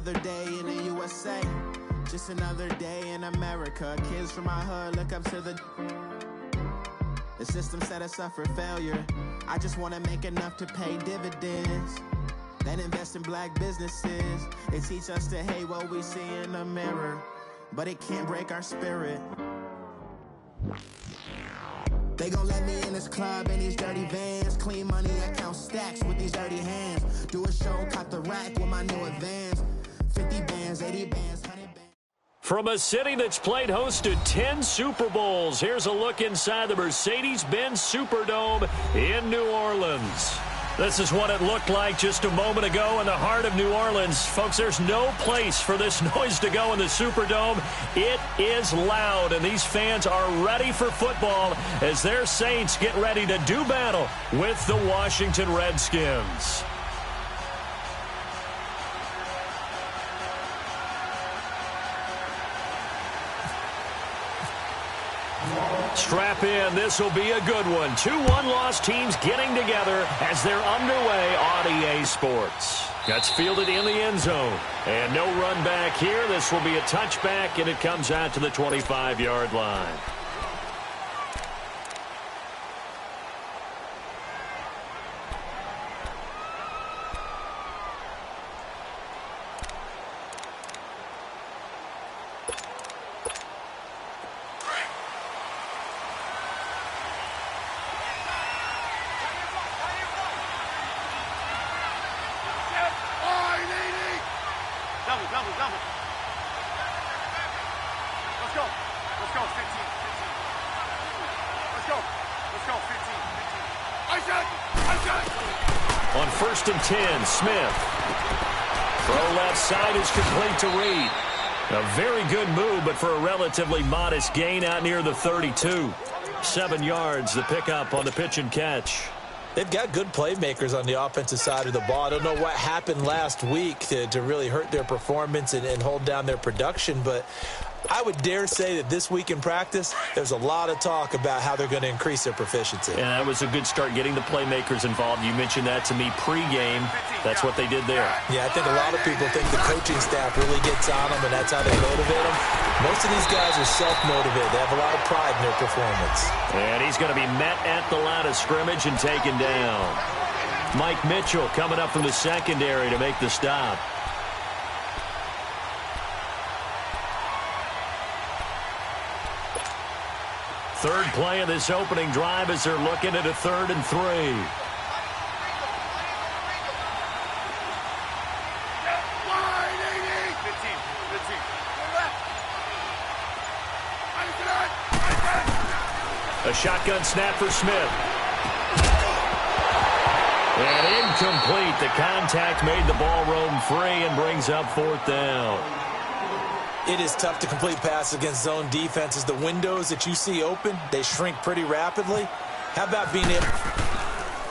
another day in the USA. Just another day in America. Kids from my hood look up to the system set us up for failure. I just want to make enough to pay dividends. Then invest in black businesses. They teach us to hate what we see in the mirror, but it can't break our spirit. They gon' let me in this club in these dirty vans. Clean money, I count stacks with these dirty hands. Do a show, cop the rack with my new advance. 50 bands, 80 bands, 100 bands. From a city that's played host to 10 Super Bowls, here's a look inside the Mercedes-Benz Superdome in New Orleans. This is what it looked like just a moment ago in the heart of New Orleans. Folks, there's no place for this noise to go in the Superdome. It is loud, and these fans are ready for football as their Saints get ready to do battle with the Washington Redskins. Strap in. This will be a good one. 2 one-loss teams getting together as they're underway on EA Sports. That's fielded in the end zone. And no run back here. This will be a touchback, and it comes out to the 25-yard line. On 1st and 10, Smith. Throw left side is complete to Reed. A very good move, but for a relatively modest gain out near the 32. 7 yards, the pickup on the pitch and catch. They've got good playmakers on the offensive side of the ball. I don't know what happened last week to really hurt their performance and hold down their production, but I would dare say that this week in practice, there's a lot of talk about how they're going to increase their proficiency. And that was a good start getting the playmakers involved. You mentioned that to me pregame. That's what they did there. Yeah, I think a lot of people think the coaching staff really gets on them, and that's how they motivate them. Most of these guys are self-motivated. They have a lot of pride in their performance. And he's going to be met at the line of scrimmage and taken down. Mike Mitchell coming up from the secondary to make the stop. Third play of this opening drive as they're looking at a 3rd and 3. A shotgun snap for Smith. And incomplete. The contact made the ball roam free and brings up 4th down. It is tough to complete passes against zone defenses. The windows that you see open, they shrink pretty rapidly. How about being able...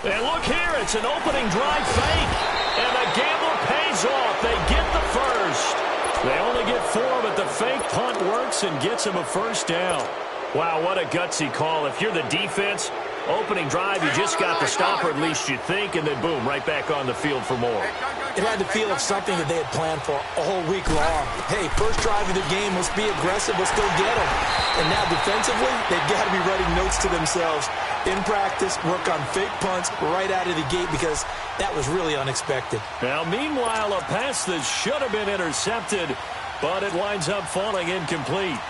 And look here, it's an opening drive fake. And the gamble pays off. They get the first. They only get 4, but the fake punt works and gets them a 1st down. Wow, what a gutsy call. If you're the defense, opening drive, you just got the stop, or at least you think, and then boom, right back on the field for more. It had the feel of something that they had planned for all week long. Hey, first drive of the game, let's be aggressive, let's go get them. And now defensively, they've got to be writing notes to themselves. In practice, work on fake punts right out of the gate because that was really unexpected. Now, meanwhile, a pass that should have been intercepted, but it winds up falling incomplete.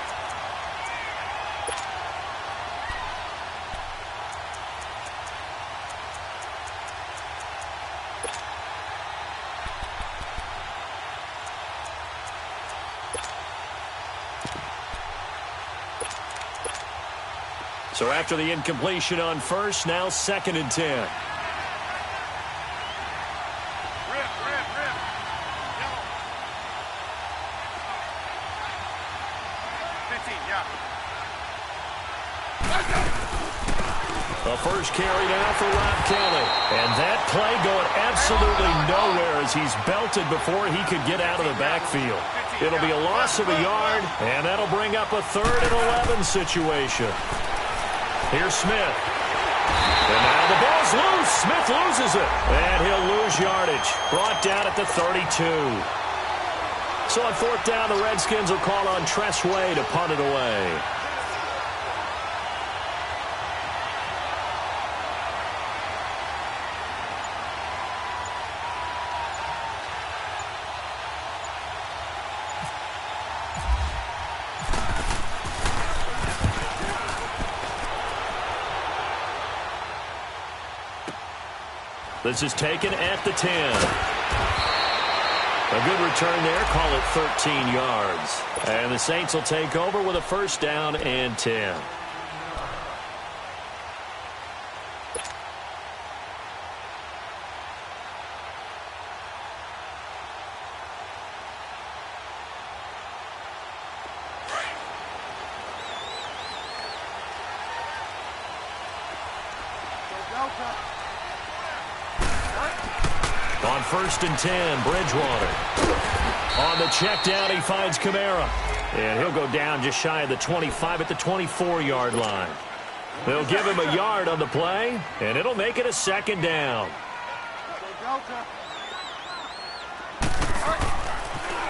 So after the incompletion on 1st, now 2nd and 10. Rip. 15, yeah. The first carry now for Rob Kelly. And that play going absolutely nowhere as he's belted before he could get out of the backfield. It'll be a loss of a yard, and that'll bring up a 3rd and 11 situation. Here's Smith. And now the ball's loose. Smith loses it. And he'll lose yardage. Brought down at the 32. So on fourth down, the Redskins will call on Tress Way to punt it away. This is taken at the 10. A good return there. Call it 13 yards. And the Saints will take over with a first down and 10. On first and 10, Bridgewater. On the check down, he finds Kamara. And he'll go down just shy of the 25 at the 24-yard line. They'll give him a yard on the play, and it'll make it a second down.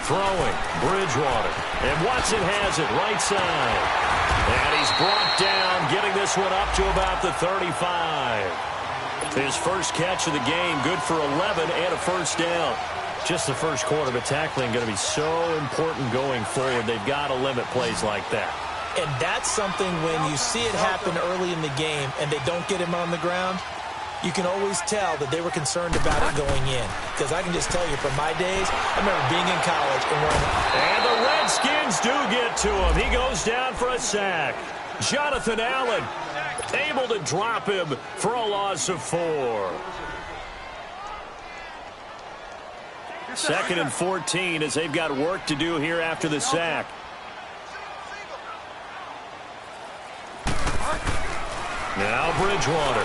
Throwing, Bridgewater. And Watson has it right side. And he's brought down, getting this one up to about the 35. His first catch of the game, good for 11 and a first down. Just the first quarter, but tackling going to be so important going forward. They've got to limit plays like that. And that's something when you see it happen early in the game and they don't get him on the ground, you can always tell that they were concerned about it going in. Because I can just tell you from my days, I remember being in college and running. And the Redskins do get to him. He goes down for a sack. Jonathan Allen able to drop him for a loss of 4. Second and 14 as they've got work to do here after the sack. Now Bridgewater.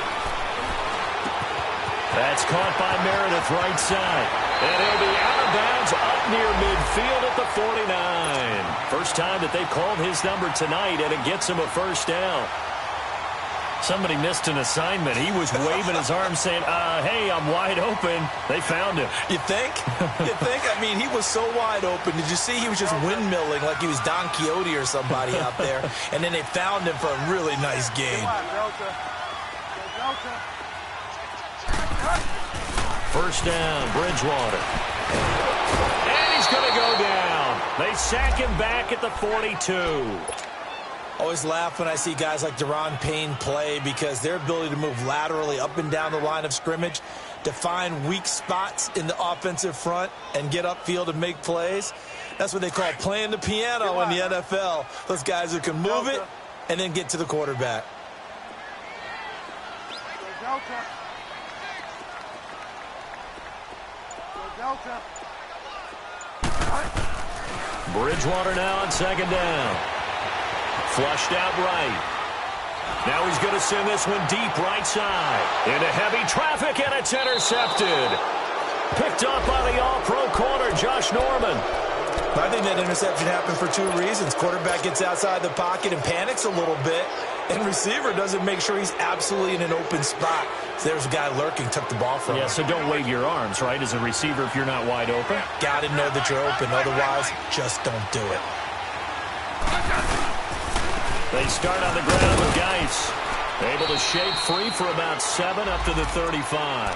That's caught by Meredith right side. And he'll be out of bounds up near midfield at the 49. First time that they've called his number tonight, and it gets him a first down. Somebody missed an assignment. He was waving his arms saying, hey, I'm wide open. They found him. You think? You think? I mean, he was so wide open. Did you see he was just windmilling like he was Don Quixote or somebody out there? And then they found him for a really nice gain. First down, Bridgewater. And he's going to go down. They sack him back at the 42. Always laugh when I see guys like Daron Payne play because their ability to move laterally up and down the line of scrimmage, to find weak spots in the offensive front and get upfield and make plays. That's what they call playing the piano in the NFL. Those guys who can move it and then get to the quarterback. Bridgewater now on second down. Flushed out right. Now he's going to send this one deep right side. Into heavy traffic, and it's intercepted. Picked up by the all-pro corner, Josh Norman. I think that interception happened for 2 reasons. Quarterback gets outside the pocket and panics a little bit, and receiver doesn't make sure he's absolutely in an open spot. So there's a guy lurking, took the ball from him. Yeah, so don't wave your arms, right, as a receiver if you're not wide open. Got to know that you're open. Otherwise, just don't do it. They start on the ground with Geis. Able to shake free for about 7 up to the 35.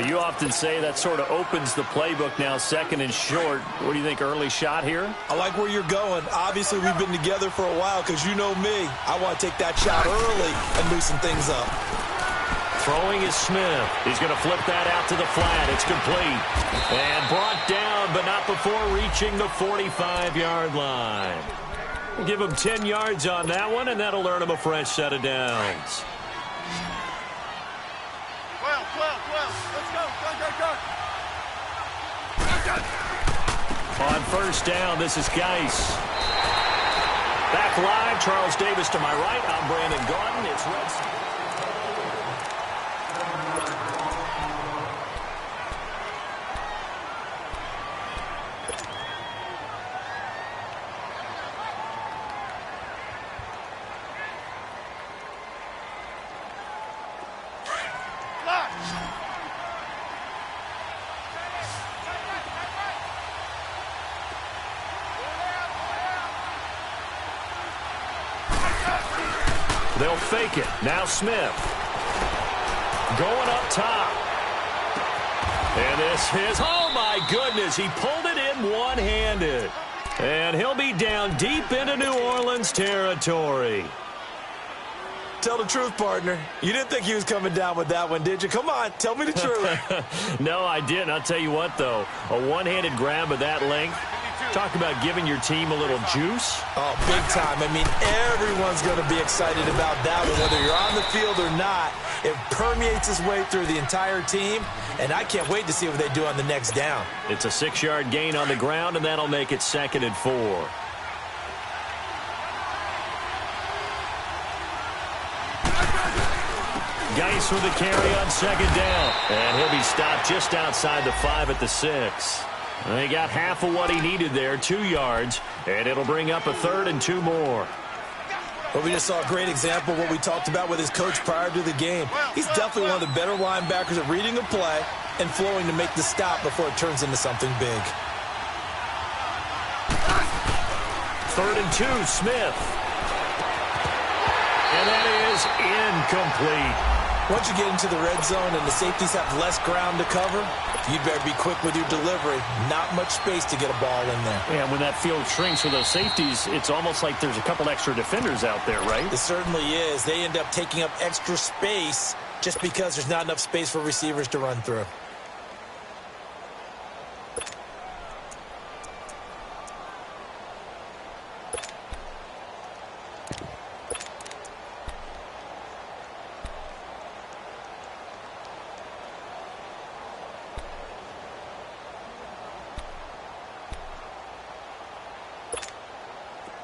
You often say that sort of opens the playbook now, second and short. What do you think, early shot here? I like where you're going. Obviously, we've been together for a while because you know me. I want to take that shot early and loosen things up. Throwing is Smith. He's going to flip that out to the flat. It's complete. And brought down, but not before reaching the 45-yard line. We'll give him 10 yards on that one, and that'll earn him a fresh set of downs. 12. Let's go. On first down, this is Geis. Back live, Charles Davis to my right. I'm Brandon Gaudin. It's Redskins. They'll fake it. Now Smith. Going up top. And this is, oh my goodness, he pulled it in one-handed. And he'll be down deep into New Orleans territory. Tell the truth, partner. You didn't think he was coming down with that one, did you? Come on, tell me the truth. No, I didn't. I'll tell you what, though. A one-handed grab of that length. Talk about giving your team a little juice. Oh, big time. I mean, everyone's going to be excited about that one, whether you're on the field or not. It permeates its way through the entire team, and I can't wait to see what they do on the next down. It's a 6-yard gain on the ground, and that'll make it 2nd and 4. Geis with the carry on 2nd down. And he'll be stopped just outside the 5 at the 6. He got half of what he needed there, 2 yards, and it'll bring up a 3rd and 2 more. Well, we just saw a great example of what we talked about with his coach prior to the game. He's definitely one of the better linebackers at reading a play and flowing to make the stop before it turns into something big. 3rd and 2, Smith. And that is incomplete. Once you get into the red zone and the safeties have less ground to cover, you'd better be quick with your delivery. Not much space to get a ball in there. Yeah, when that field shrinks with those safeties, it's almost like there's a couple extra defenders out there, right? It certainly is. They end up taking up extra space just because there's not enough space for receivers to run through.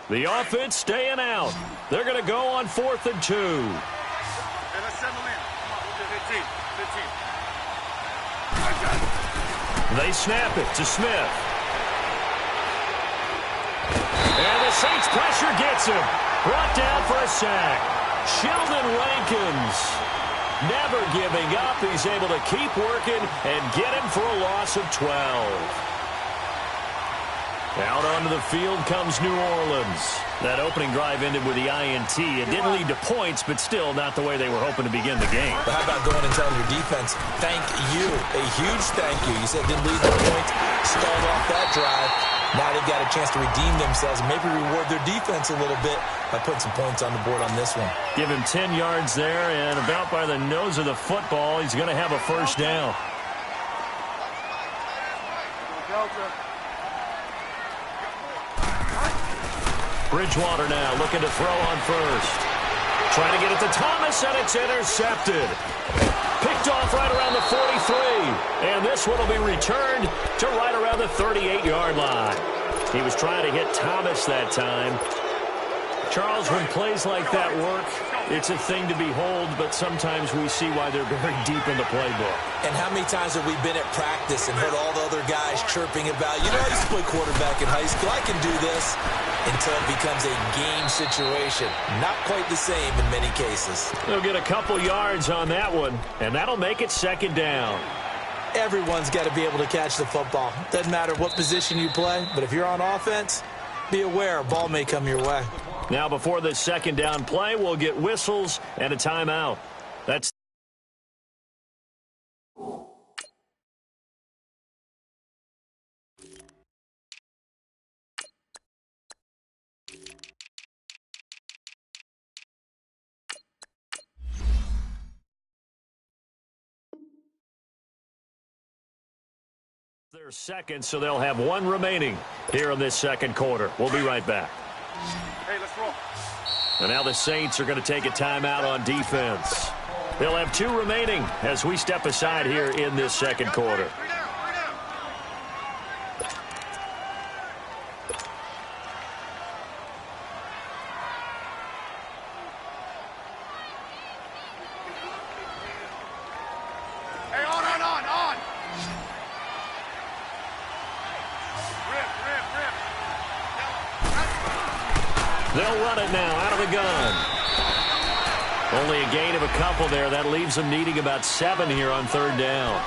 The offense staying out. They're going to go on 4th and 2. Hey, let's settle in. Come on, we'll do 15. They snap it to Smith. And the Saints pressure gets him. Brought down for a sack. Sheldon Rankins never giving up. He's able to keep working and get him for a loss of 12. Out onto the field comes New Orleans. That opening drive ended with the INT. It didn't lead to points, but still not the way they were hoping to begin the game. But how about going and telling your defense, thank you, a huge thank you. You said didn't lead to points, stalled off that drive. Now they've got a chance to redeem themselves and maybe reward their defense a little bit by putting some points on the board on this one. Give him 10 yards there, and about by the nose of the football, he's going to have a 1st down. Bridgewater now looking to throw on 1st. Trying to get it to Thomas, and it's intercepted. Picked off right around the 43. And this one will be returned to right around the 38-yard line. He was trying to hit Thomas that time. Charles, when plays like that work, it's a thing to behold, but sometimes we see why they're very deep in the playbook. And how many times have we been at practice and heard all the other guys chirping about, you know, I used to play quarterback in high school, I can do this, until it becomes a game situation. Not quite the same in many cases. They'll get a couple yards on that one, and that'll make it 2nd down. Everyone's got to be able to catch the football. Doesn't matter what position you play, but if you're on offense, be aware a ball may come your way. Now, before this 2nd down play, we'll get whistles and a timeout. That's their 2nd, so they'll have 1 remaining here in this 2nd quarter. We'll be right back. Hey, let's roll. And now the Saints are going to take a timeout on defense. They'll have 2 remaining as we step aside here in this 2nd quarter. Hey, on. Rip. They'll run it now out of the gun. Only a gain of a couple there. That leaves them needing about 7 here on 3rd down.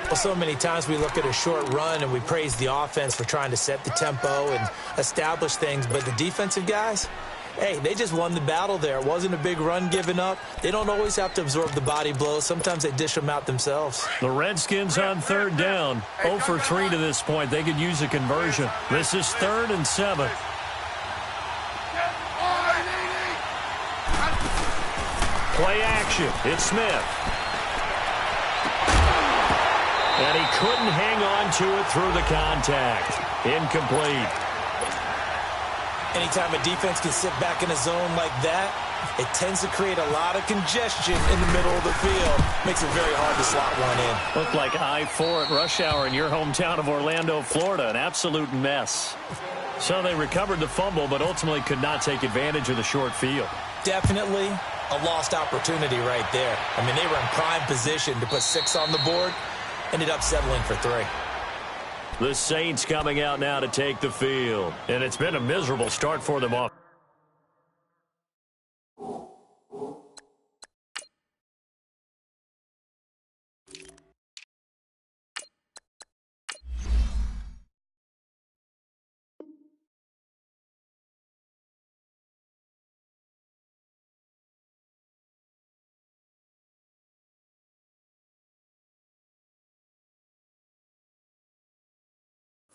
Well, so many times we look at a short run and we praise the offense for trying to set the tempo and establish things, but the defensive guys, Hey, they just won the battle there. It wasn't a big run given up. They don't always have to absorb the body blows. Sometimes they dish them out themselves. The Redskins on third down. 0 for 3 to this point. They could use a conversion. This is 3rd and 7. Play action. It's Smith. And he couldn't hang on to it through the contact. Incomplete. Anytime a defense can sit back in a zone like that, it tends to create a lot of congestion in the middle of the field. Makes it very hard to slot one in. Looked like I-4 at rush hour in your hometown of Orlando, Florida. An absolute mess. So they recovered the fumble, but ultimately could not take advantage of the short field. Definitely a lost opportunity right there. I mean, they were in prime position to put 6 on the board. Ended up settling for 3. The Saints coming out now to take the field. And it's been a miserable start for them off.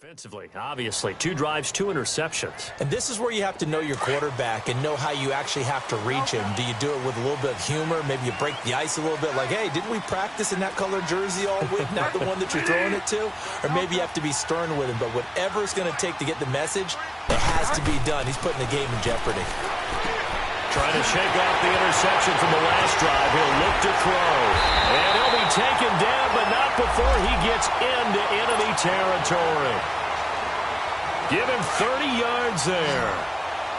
Offensively, obviously, 2 drives, 2 interceptions. And this is where you have to know your quarterback and know how you actually have to reach him. Do you do it with a little bit of humor? Maybe you break the ice a little bit like, hey, didn't we practice in that color jersey all week, not the one that you're throwing it to? Or maybe you have to be stern with him. But whatever it's going to take to get the message, it has to be done. He's putting the game in jeopardy. Trying to shake off the interception from the last drive. He'll look to throw. And he'll be taken down, but not before he gets into enemy territory. Give him 30 yards there.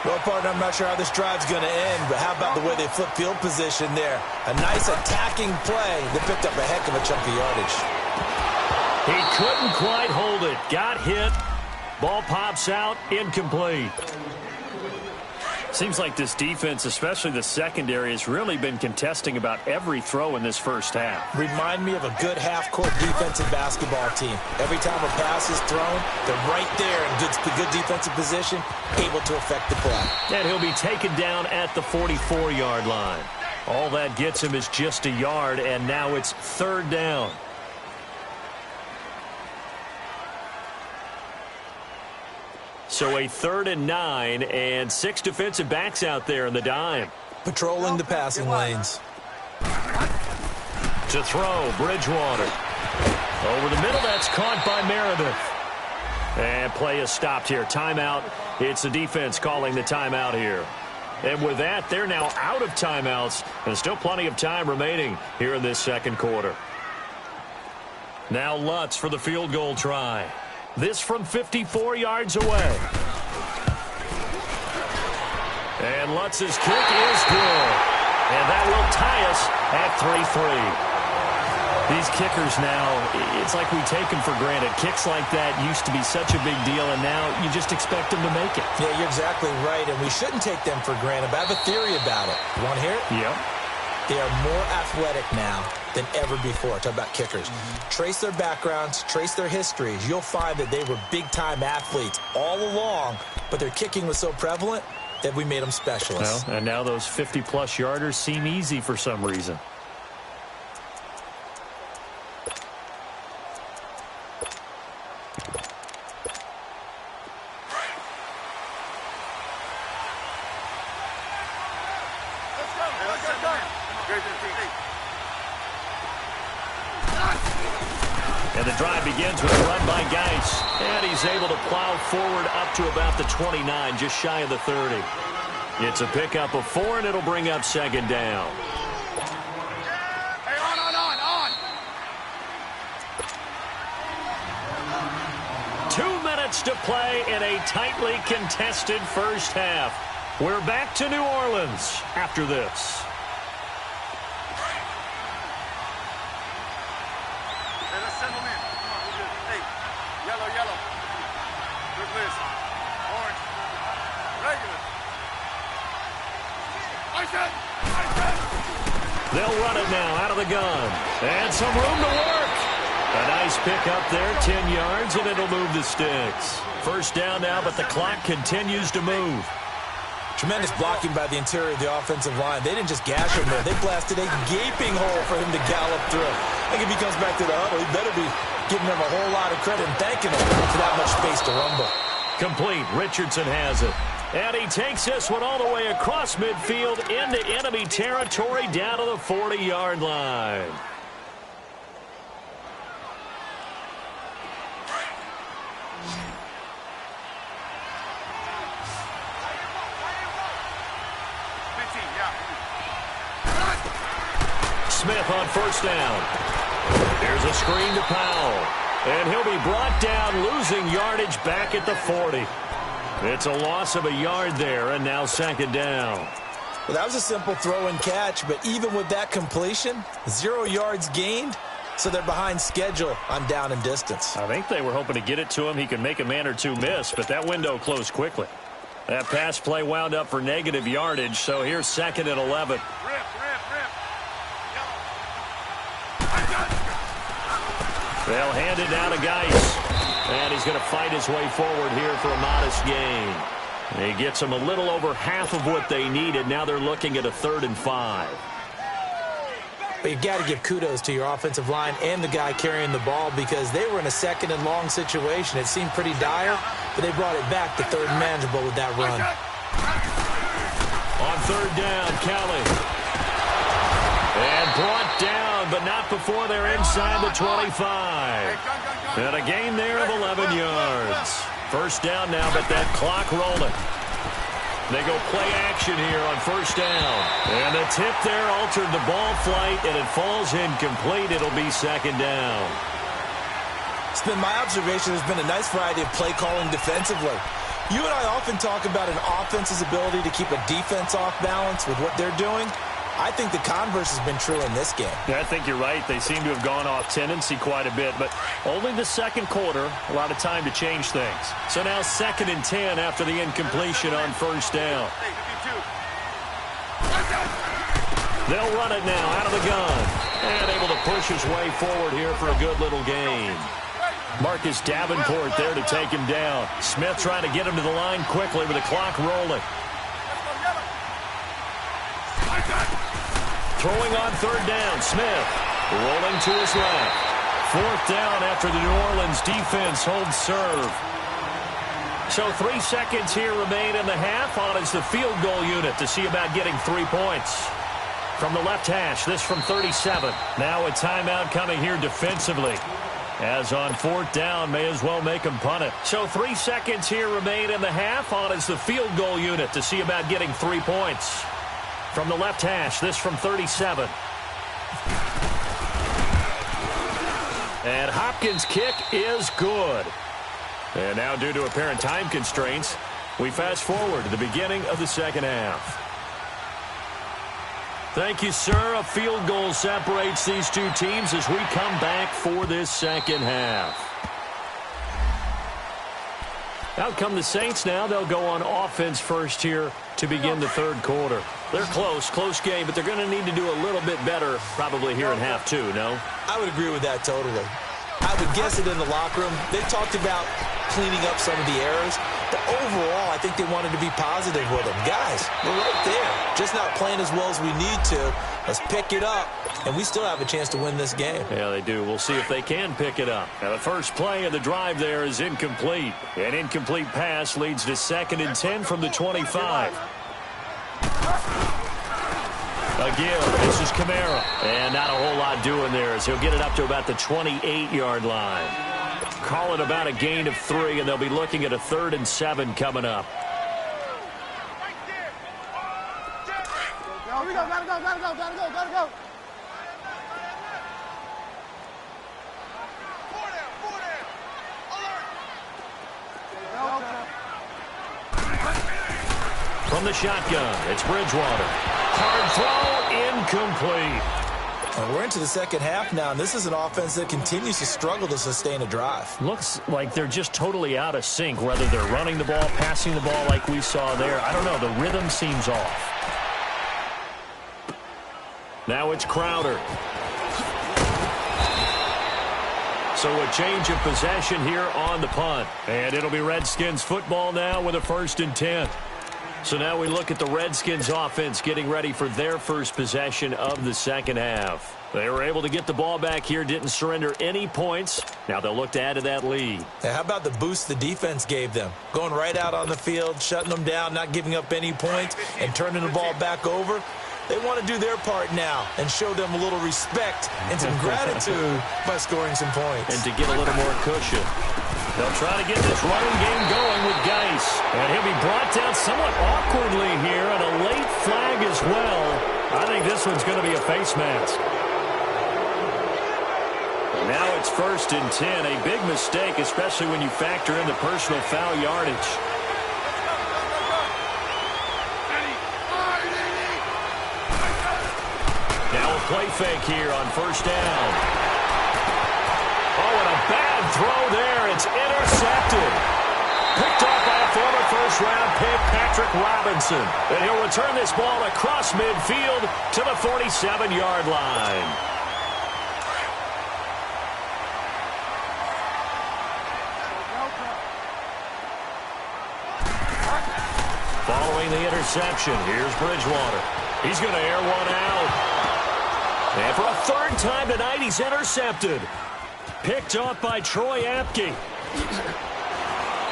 Well, partner, I'm not sure how this drive's going to end, but how about the way they flip field position there? A nice attacking play that picked up a heck of a chunk of yardage. He couldn't quite hold it. Got hit. Ball pops out. Incomplete. Seems like this defense, especially the secondary, has really been contesting about every throw in this first half. Remind me of a good half-court defensive basketball team. Every time a pass is thrown, they're right there in good defensive position, able to affect the play. And he'll be taken down at the 44-yard line. All that gets him is just a yard, and now it's 3rd down. So a 3rd and 9, and 6 defensive backs out there in the dime. Patrolling the passing lanes. To throw, Bridgewater. Over the middle, that's caught by Meredith. And play is stopped here. Timeout. It's the defense calling the timeout here. And with that, they're now out of timeouts, and still plenty of time remaining here in this second quarter. Now Lutz for the field goal try. This from 54 yards away. And Lutz's kick is good. And that will tie us at 3-3. These kickers now, it's like we take them for granted. Kicks like that used to be such a big deal, and now you just expect them to make it. Yeah, you're exactly right, and we shouldn't take them for granted. But I have a theory about it. You want to hear it? Yep. They are more athletic now than ever before. Talk about kickers. Trace their backgrounds, trace their histories. You'll find that they were big-time athletes all along, but their kicking was so prevalent that we made them specialists. Well, and now those 50-plus yarders seem easy for some reason. And the drive begins with a run by Geis. And he's able to plow forward up to about the 29, just shy of the 30. It's a pickup of 4, and it'll bring up 2nd down. Hey, on. 2 minutes to play in a tightly contested first half. We're back to New Orleans after this. Yellow. Good list. Orange. Regular. They'll run it now out of the gun. And some room to work. A nice pick up there, 10 yards, and it'll move the sticks. First down now, but the clock continues to move. Tremendous blocking by the interior of the offensive line. They didn't just gash him there. They blasted a gaping hole for him to gallop through. I think if he comes back to the huddle, he better be giving them a whole lot of credit and thanking them for that much space to rumble. Complete. Richardson has it. And he takes this one all the way across midfield into enemy territory down to the 40-yard line. Smith on first down. Here's a screen to Powell. And he'll be brought down, losing yardage back at the 40. It's a loss of a yard there, and now second down. Well, that was a simple throw and catch, but even with that completion, 0 yards gained, so they're behind schedule on down and distance. I think they were hoping to get it to him. He could make a man or two miss, but that window closed quickly. That pass play wound up for negative yardage, so here's second and 11. They'll hand it down to Geis. And he's going to fight his way forward here for a modest gain. He gets them a little over half of what they needed. Now they're looking at a 3rd and 5. But you've got to give kudos to your offensive line and the guy carrying the ball because they were in a 2nd and long situation. It seemed pretty dire, but they brought it back to 3rd and manageable with that run. On 3rd down, Kelly. And brought down, but not before they're inside the 25. And a gain there of 11 yards. First down now, but that clock rolling. They go play action here on first down. And the tip there altered the ball flight, and it falls incomplete. It'll be second down. It's been my observation there's been a nice variety of play calling defensively. You and I often talk about an offense's ability to keep a defense off balance with what they're doing. I think the converse has been true in this game. Yeah, I think you're right. They seem to have gone off tendency quite a bit, but only the second quarter, a lot of time to change things. So now 2nd and 10 after the incompletion on first down. They'll run it now out of the gun. And able to push his way forward here for a good little gain. Marcus Davenport there to take him down. Smith trying to get him to the line quickly with the clock rolling. Throwing on 3rd down, Smith rolling to his left. 4th down after the New Orleans defense holds serve. So 3 seconds here remain in the half. On is the field goal unit to see about getting 3 points. From the left hash, this from 37. Now a timeout coming here defensively. As on 4th down, may as well make them punt it. So 3 seconds here remain in the half. On is the field goal unit to see about getting 3 points. From the left hash, this from 37. And Hopkins' kick is good. And now due to apparent time constraints, we fast forward to the beginning of the second half. Thank you, sir. A field goal separates these two teams as we come back for this second half. Out come the Saints now. They'll go on offense first here to begin the 3rd quarter. They're close game, but they're going to need to do a little bit better probably here in half 2, no? I would agree with that totally. I would guess it in the locker room. They talked about cleaning up some of the errors, but overall, I think they wanted to be positive with them. Guys, we're right there. Just not playing as well as we need to. Let's pick it up, and we still have a chance to win this game. Yeah, they do. We'll see if they can pick it up. Now, the first play of the drive there is incomplete. An incomplete pass leads to 2nd and 10 from the 25. Again, this is Kamara. And not a whole lot doing there as he'll get it up to about the 28-yard line. Call it about a gain of 3, and they'll be looking at a 3rd and 7 coming up. Here we go, gotta go. From the shotgun, it's Bridgewater. Hard throw, incomplete. We're into the second half now, and this is an offense that continues to struggle to sustain a drive. Looks like they're just totally out of sync, whether they're running the ball, passing the ball like we saw there. I don't know, the rhythm seems off. Now it's Crowder. So a change of possession here on the punt. And it'll be Redskins football now with a 1st and 10. So now we look at the Redskins offense getting ready for their first possession of the second half. They were able to get the ball back here, didn't surrender any points. Now they'll look to add to that lead. Now, how about the boost the defense gave them? Going right out on the field, shutting them down, not giving up any points, and turning the ball back over. They want to do their part now and show them a little respect and some gratitude by scoring some points. And to get a little more cushion. They'll try to get this running game going with Geis. And he'll be brought down somewhat awkwardly here, and a late flag as well. I think this one's going to be a face mask. Now it's 1st and 10. A big mistake, especially when you factor in the personal foul yardage. Now a play fake here on 1st down. Oh, and a bad throw there. It's intercepted. Picked off by a former first-round pick, Patrick Robinson. And he'll return this ball across midfield to the 47-yard line. Following the interception, here's Bridgewater. He's going to air one out. And for a 3rd time tonight, he's intercepted. Picked off by Troy Apke.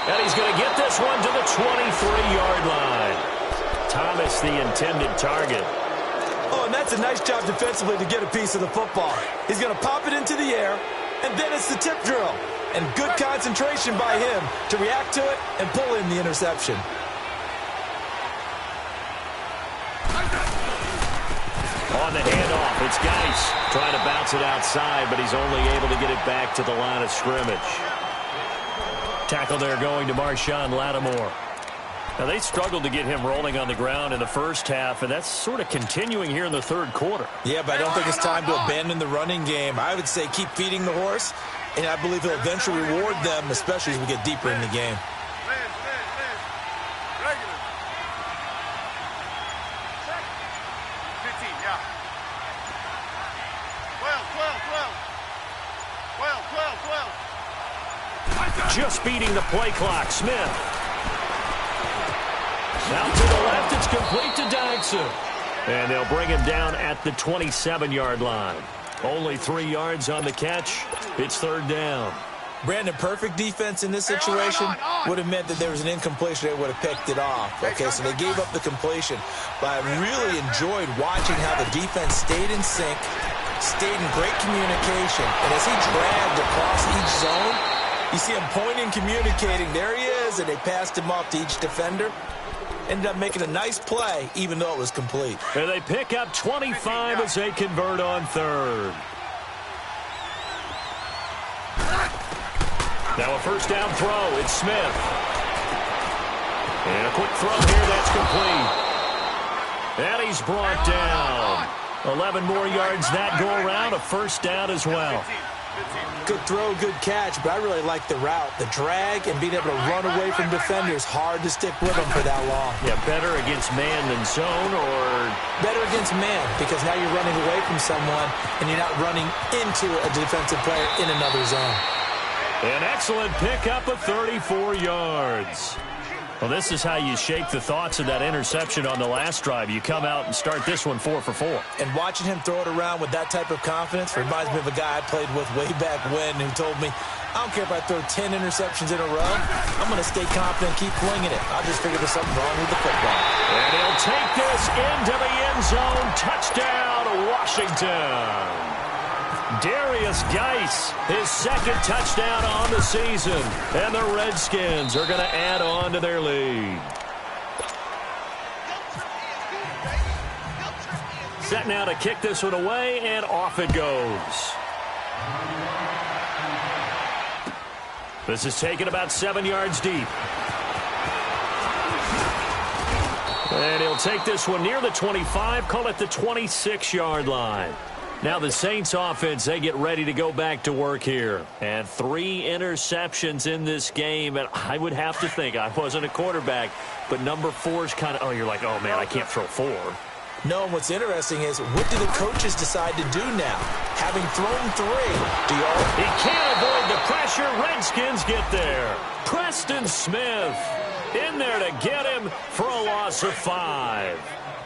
And he's going to get this one to the 23-yard line. Thomas, the intended target. Oh, and that's a nice job defensively to get a piece of the football. He's going to pop it into the air, and then it's the tip drill. And good concentration by him to react to it and pull in the interception. On the handoff, it's Geis trying to bounce it outside, but he's only able to get it back to the line of scrimmage. Tackle there going to Marshawn Lattimore. Now, they struggled to get him rolling on the ground in the first half, and that's sort of continuing here in the 3rd quarter. Yeah, but I don't think it's time to abandon the running game. I would say keep feeding the horse, and I believe he'll eventually reward them, especially as we get deeper in the game. Just beating the play clock, Smith. Out to the left, it's complete to Dodson. And they'll bring him down at the 27-yard line. Only 3 yards on the catch. It's 3rd down. Brandon, perfect defense in this situation would have meant that there was an incompletion. They would have picked it off. Okay, so they gave up the completion. But I really enjoyed watching how the defense stayed in sync, stayed in great communication. And as he dragged across each zone, you see him pointing, communicating. There he is, and they passed him off to each defender. Ended up making a nice play, even though it was complete. And they pick up 25 as they convert on 3rd. Now a 1st down throw. It's Smith. And a quick throw here. That's complete. And he's brought down. 11 more yards that go around. A 1st down as well. Good throw, good catch, but I really like the route. The drag and being able to run away from defenders, hard to stick with them for that long. Yeah, better against man than zone, or? Better against man, because now you're running away from someone and you're not running into a defensive player in another zone. An excellent pickup of 34 yards. Well, this is how you shake the thoughts of that interception on the last drive. You come out and start this one 4 for 4. And watching him throw it around with that type of confidence reminds me of a guy I played with way back when who told me, I don't care if I throw 10 interceptions in a row. I'm going to stay confident, keep winging it. I'll just figure there's something wrong with the football. And he'll take this into the end zone. Touchdown, Washington. Darius Geis, his 2nd touchdown on the season. And the Redskins are going to add on to their lead. Set now to kick this one away, and off it goes. This is taken about 7 yards deep. And he'll take this one near the 25, call it the 26-yard line. Now the Saints offense, they get ready to go back to work here. And 3 interceptions in this game. And I would have to think, I wasn't a quarterback, but number 4 is kind of, oh, you're like, oh, man, I can't throw 4. No, and what's interesting is, what do the coaches decide to do now? Having thrown 3, do y'all? He can't avoid the pressure. Redskins get there. Preston Smith. in there to get him for a loss of 5.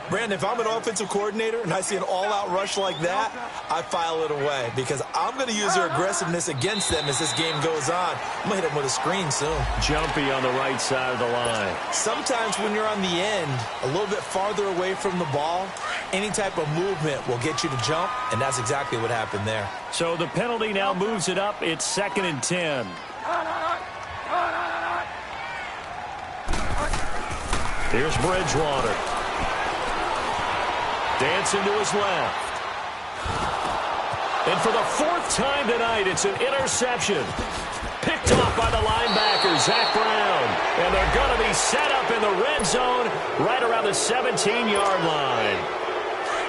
Brandon, if I'm an offensive coordinator and I see an all-out rush like that, I file it away because I'm going to use their aggressiveness against them as this game goes on. I'm going to hit them with a screen soon. Jumpy on the right side of the line. Sometimes when you're on the end, a little bit farther away from the ball, any type of movement will get you to jump, and that's exactly what happened there. So the penalty now moves it up. It's 2nd and 10. Here's Bridgewater. Dancing to his left. And for the 4th time tonight, it's an interception. Picked off by the linebacker, Zach Brown. And they're going to be set up in the red zone right around the 17-yard line.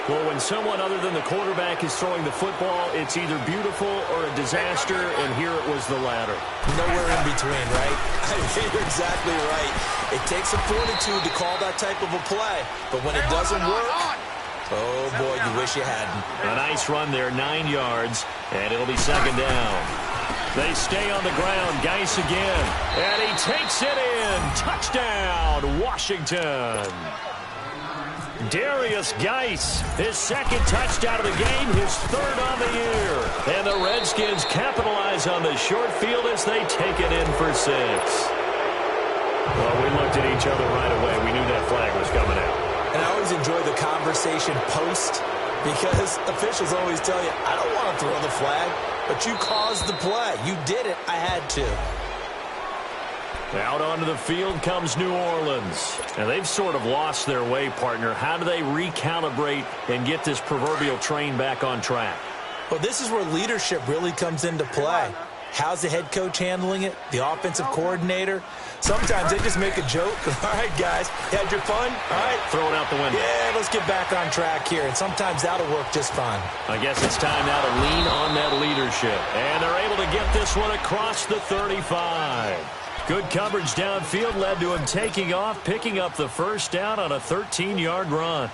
Well, when someone other than the quarterback is throwing the football, it's either beautiful or a disaster, and here it was the latter. Nowhere in between, right? I think you're exactly right. It takes some fortitude to call that type of a play, but when it doesn't work, oh, boy, you wish you hadn't. A nice run there, 9 yards, and it'll be 2nd down. They stay on the ground. Geis again, and he takes it in. Touchdown, Washington. Darius Geis, his 2nd touchdown of the game, his 3rd on the year. And the Redskins capitalize on the short field as they take it in for 6. Well, we looked at each other right away. We knew that flag was coming out. And I always enjoy the conversation post because officials always tell you, I don't want to throw the flag, but you caused the play. You did it. I had to. Out onto the field comes New Orleans. And they've sort of lost their way, partner. How do they recalibrate and get this proverbial train back on track? Well, this is where leadership really comes into play. How's the head coach handling it? The offensive coordinator? Sometimes they just make a joke. All right, guys, you had your fun? All right. Throw it out the window. Yeah, let's get back on track here. And sometimes that'll work just fine. I guess it's time now to lean on that leadership. And they're able to get this one across the 35. Good coverage downfield led to him taking off, picking up the 1st down on a 13-yard run.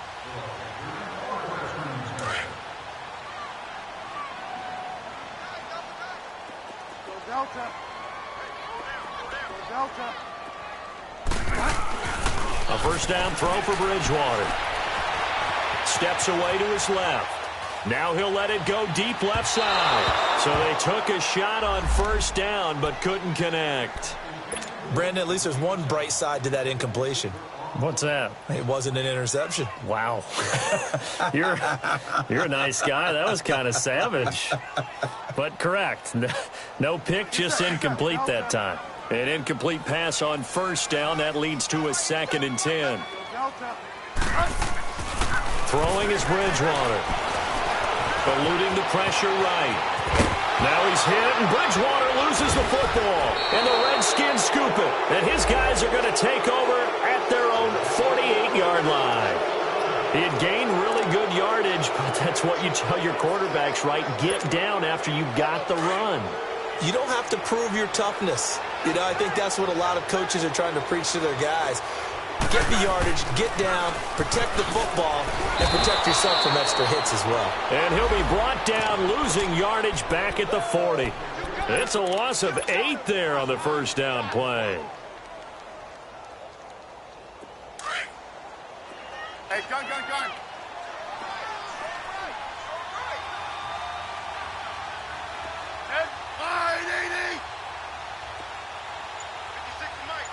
A 1st down throw for Bridgewater. Steps away to his left. Now he'll let it go deep left side. So they took a shot on 1st down but couldn't connect. Brandon, at least there's one bright side to that incompletion. What's that? It wasn't an interception. Wow. You're a nice guy. That was kind of savage. But correct. No pick, just incomplete that time. An incomplete pass on 1st down. That leads to a 2nd and 10. Throwing is Bridgewater. Eluding the pressure right. Now he's hit, and Bridgewater loses the football. And the Redskins scoop it. And his guys are going to take over at their own 48-yard line. He had gained really good yardage, but that's what you tell your quarterbacks, right? Get down after you've got the run. You don't have to prove your toughness. You know, I think that's what a lot of coaches are trying to preach to their guys. Get the yardage, get down, protect the football, and protect yourself from extra hits as well. And he'll be brought down, losing yardage back at the 40. It's a loss of 8 there on the 1st down play. Hey, gun. Head wide, 80. 56 to Mike.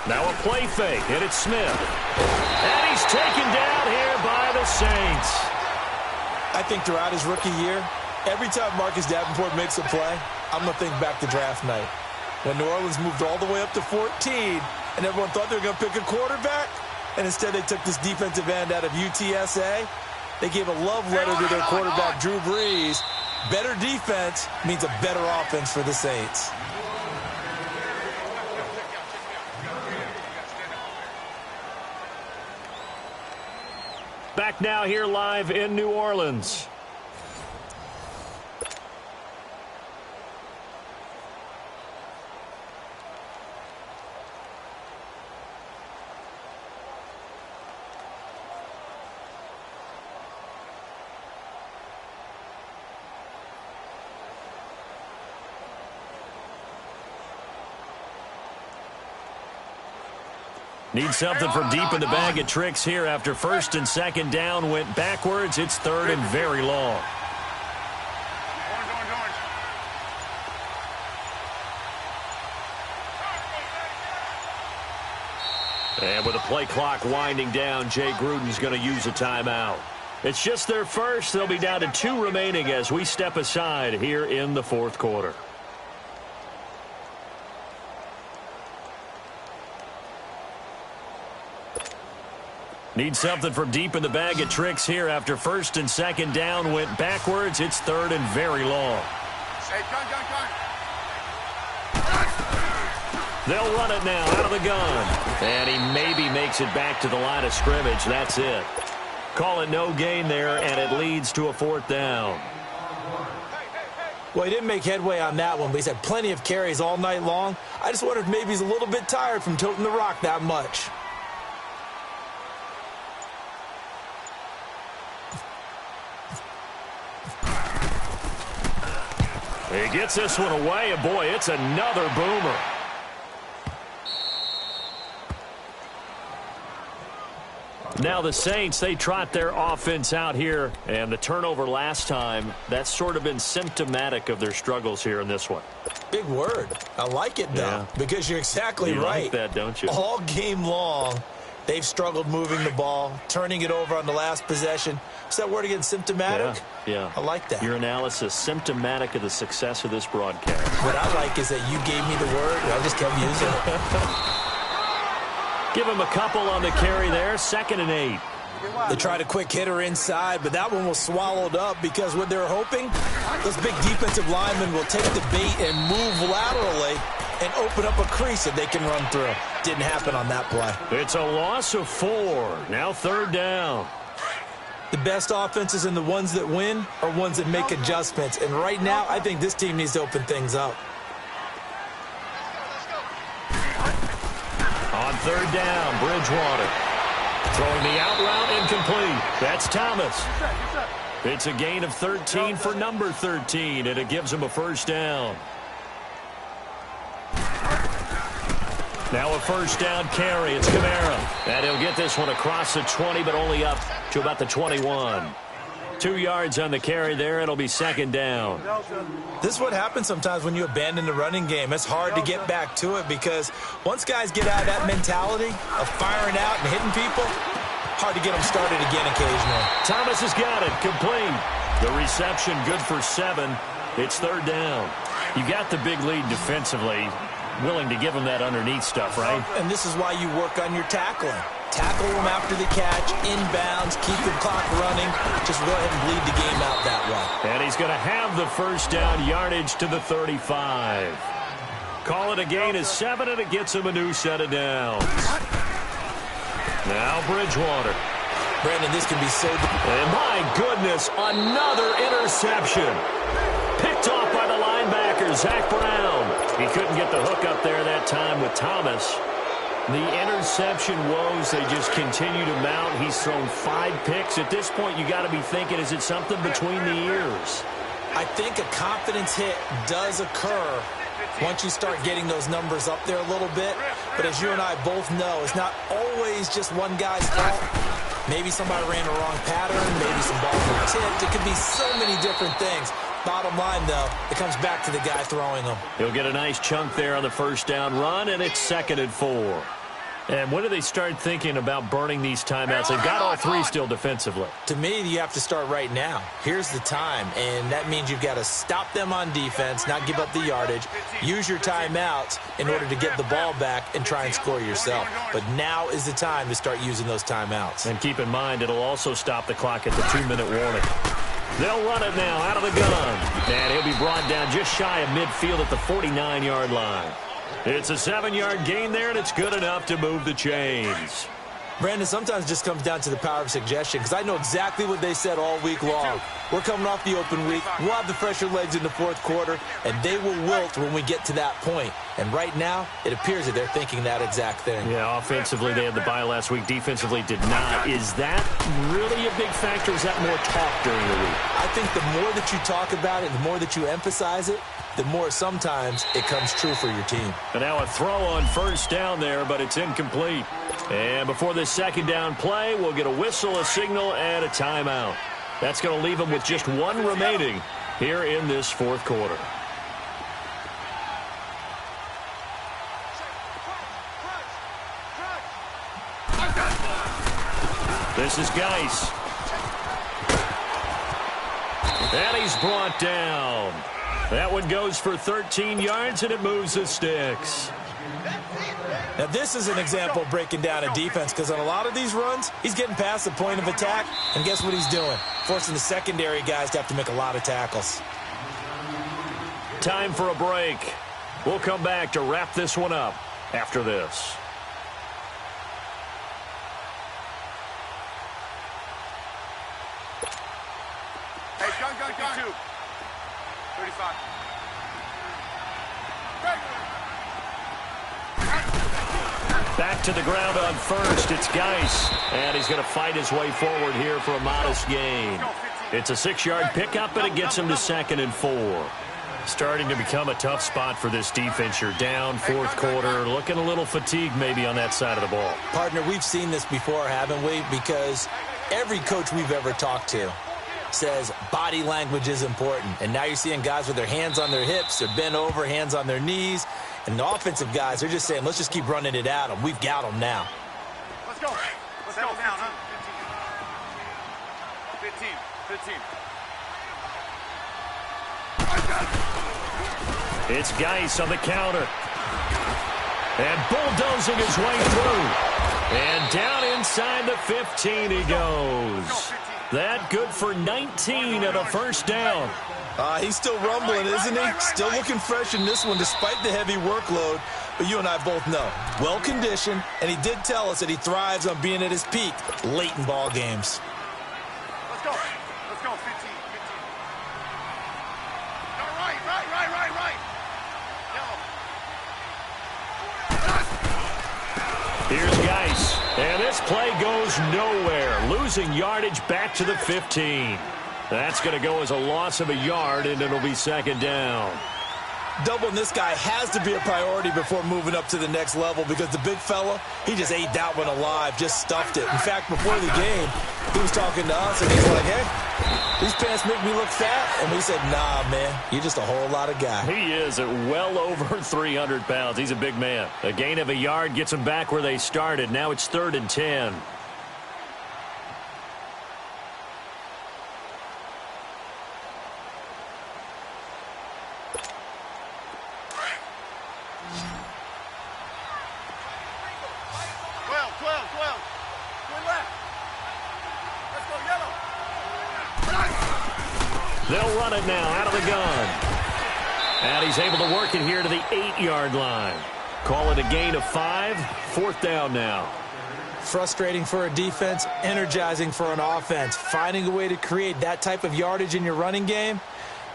Now a play fake, and it's Smith. And he's taken down here by the Saints. I think throughout his rookie year, every time Marcus Davenport makes a play, I'm going to think back to draft night. When New Orleans moved all the way up to 14, and everyone thought they were going to pick a quarterback, and instead they took this defensive end out of UTSA. They gave a love letter to their quarterback, Drew Brees. Better defense means a better offense for the Saints. Back now here live in New Orleans. Need something from deep in the bag of tricks here after first and second down went backwards. It's third and very long. And with the play clock winding down, Jay Gruden's going to use a timeout. It's just their first. They'll be down to 2 remaining as we step aside here in the fourth quarter. Need something from deep in the bag of tricks here after first and second down went backwards. It's third and very long. Hey, gun. They'll run it now out of the gun. And he maybe makes it back to the line of scrimmage. That's it. Call it no gain there, and it leads to a fourth down. Well, he didn't make headway on that one, but he's had plenty of carries all night long. I just wonder if maybe he's a little bit tired from toting the rock that much. He gets this one away, and boy, it's another boomer. Now the Saints, they trot their offense out here, and the turnover last time, that's sort of been symptomatic of their struggles here in this one. Big word. I like it, though, because you're exactly right. You like that, don't you? All game long, they've struggled moving the ball, turning it over on the last possession. Is that word again, symptomatic? Yeah. I like that. Your analysis, symptomatic of the success of this broadcast. What I like is that you gave me the word, and I just kept using it. Give him a couple on the carry there, 2nd and 8. They tried a quick hitter inside, but that one was swallowed up because what they're hoping, those big defensive linemen will take the bait and move laterally and open up a crease that they can run through. Didn't happen on that play. It's a loss of 4. Now 3rd down. The best offenses and the ones that win are ones that make adjustments. And right now, I think this team needs to open things up. On 3rd down, Bridgewater. Throwing the out route, incomplete. That's Thomas. It's a gain of 13 for number 13, and it gives him a first down. Now a first down carry. It's Kamara. And he'll get this one across the 20, but only up to about the 21. 2 yards on the carry there. It'll be 2nd down. This is what happens sometimes when you abandon the running game. It's hard to get back to it because once guys get out of that mentality of firing out and hitting people, hard to get them started again occasionally. Thomas has got it. Complete. The reception good for 7. It's 3rd down. You got the big lead defensively. Willing to give them that underneath stuff, right? And this is why you work on your tackling. Tackle them after the catch, inbounds, keep the clock running. Just go ahead and bleed the game out that way. And he's going to have the first down, yardage to the 35. Call it a gain of 7, and it gets him a new set of downs. Now Bridgewater. Brandon, this can be so... And my goodness, another interception. Picked off by the linebacker, Zach Brown. He couldn't get the hook up there that time with Thomas. The interception woes, they just continue to mount. He's thrown 5 picks. At this point, you got to be thinking, is it something between the ears? I think a confidence hit does occur once you start getting those numbers up there a little bit. But as you and I both know, it's not always just one guy's fault. Maybe somebody ran a wrong pattern. Maybe some balls were tipped. It could be so many different things. Bottom line, though, it comes back to the guy throwing them. He'll get a nice chunk there on the first down run, and it's 2nd and 4. And when do they start thinking about burning these timeouts? They've got all 3 still defensively. To me, you have to start right now. Here's the time, and that means you've got to stop them on defense, not give up the yardage, use your timeouts in order to get the ball back and try and score yourself. But now is the time to start using those timeouts. And keep in mind, it'll also stop the clock at the 2-minute warning. They'll run it now out of the gun. And he'll be brought down just shy of midfield at the 49-yard line. It's a 7-yard gain there, and it's good enough to move the chains. Brandon, sometimes it just comes down to the power of suggestion, because I know exactly what they said all week long. We're coming off the open week. We'll have the fresher legs in the fourth quarter, and they will wilt when we get to that point. And right now, it appears that they're thinking that exact thing. Yeah, offensively, they had the bye last week. Defensively, did not. Is that really a big factor? Is that more talk during the week? I think the more that you talk about it, the more that you emphasize it, the more sometimes it comes true for your team. And now a throw on first down there, but it's incomplete. And before this second down play, we'll get a whistle, a signal, and a timeout. That's going to leave them with just one remaining here in this fourth quarter. This is Geis. And he's brought down. That one goes for 13 yards, and it moves the sticks. Now, this is an example of breaking down a defense, because on a lot of these runs, he's getting past the point of attack, and guess what he's doing? Forcing the secondary guys to have to make a lot of tackles. Time for a break. We'll come back to wrap this one up after this. Hey, gun. 35. Back to the ground on first. It's Geis. And he's going to fight his way forward here for a modest gain. It's a 6-yard pickup, and it gets him to 2nd and 4. Starting to become a tough spot for this defense. You're down fourth quarter. Looking a little fatigued maybe on that side of the ball. Partner, we've seen this before, haven't we? Because every coach we've ever talked to says body language is important. And now you're seeing guys with their hands on their hips, they're bent over, hands on their knees. And the offensive guys, they're just saying, let's just keep running it at them. We've got them now. Let's go. Let's settle down, huh? 15. It's Geis on the counter. And bulldozing his way through. And down inside the 15 he goes. That good for 19 and a first down. He's still rumbling, isn't he? Still looking fresh in this one despite the heavy workload. But you and I both know, well-conditioned, and he did tell us that he thrives on being at his peak late in ball games. Let's go. 15. No, right. Here's Geis. And this play goes nowhere. Losing yardage back to the 15. That's going to go as a loss of a yard, and it'll be 2nd down. Doubling this guy has to be a priority before moving up to the next level, because the big fella, he just ate that one alive, just stuffed it. In fact, before the game, he was talking to us, and he's like, hey, these pants make me look fat. And we said, nah, man, you're just a whole lot of guy. He is at well over 300 pounds. He's a big man. A gain of a yard gets him back where they started. Now it's 3rd and 10. They'll run it now out of the gun. And he's able to work it here to the 8-yard line. Call it a gain of 5. 4th down now. Frustrating for a defense, energizing for an offense. Finding a way to create that type of yardage in your running game,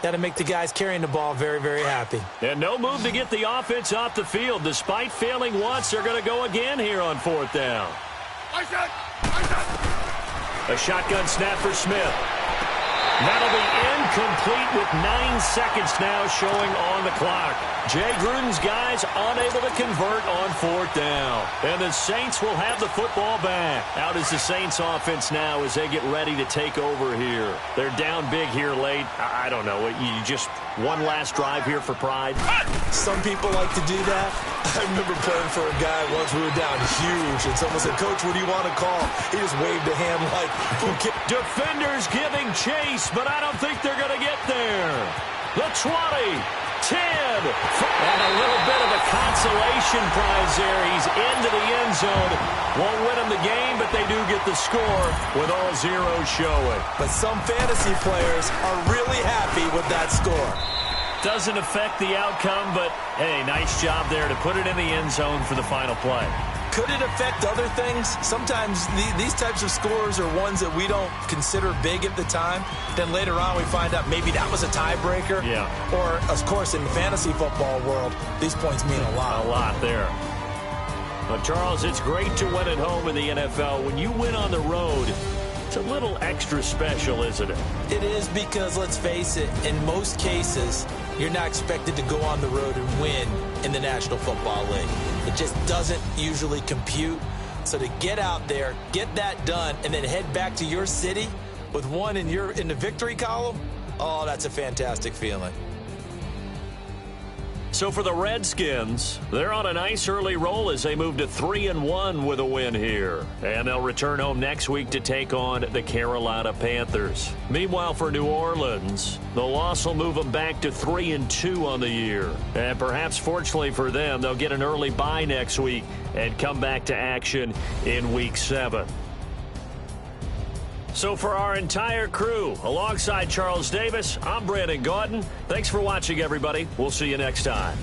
that'll make the guys carrying the ball very, very happy. And no move to get the offense off the field. Despite failing once, they're going to go again here on 4th down. A shotgun snap for Smith. That'll be incomplete with 9 seconds now showing on the clock. Jay Gruden's guys unable to convert on 4th down. And the Saints will have the football back. Out is the Saints offense now as they get ready to take over here. They're down big here late. I don't know. You just one last drive here for pride. Some people like to do that. I remember playing for a guy once. We were down huge, and someone said, Coach, what do you want to call? He just waved a hand like, who cares? Defenders giving chase, but I don't think they're going to get there. The 20, 10, and a little bit of a consolation prize there. He's into the end zone. Won't win them the game, but they do get the score with all zeros showing. But some fantasy players are really happy with that score. Doesn't affect the outcome, but, hey, nice job there to put it in the end zone for the final play. Could it affect other things? Sometimes these types of scores are ones that we don't consider big at the time. Then later on we find out maybe that was a tiebreaker. Yeah. Or, of course, in the fantasy football world, these points mean a lot. A lot there. But, Charles, it's great to win at home in the NFL. When you win on the road, it's a little extra special, isn't it? It is, because, let's face it, in most cases, you're not expected to go on the road and win in the National Football League. It just doesn't usually compute So to get out there, get that done, and then head back to your city with one in the victory column, oh, that's a fantastic feeling. So for the Redskins, they're on a nice early roll as they move to 3-1 with a win here. And they'll return home next week to take on the Carolina Panthers. Meanwhile, for New Orleans, the loss will move them back to 3-2 on the year. And perhaps fortunately for them, they'll get an early bye next week and come back to action in Week 7. So for our entire crew, alongside Charles Davis, I'm Brandon Gaudin. Thanks for watching, everybody. We'll see you next time.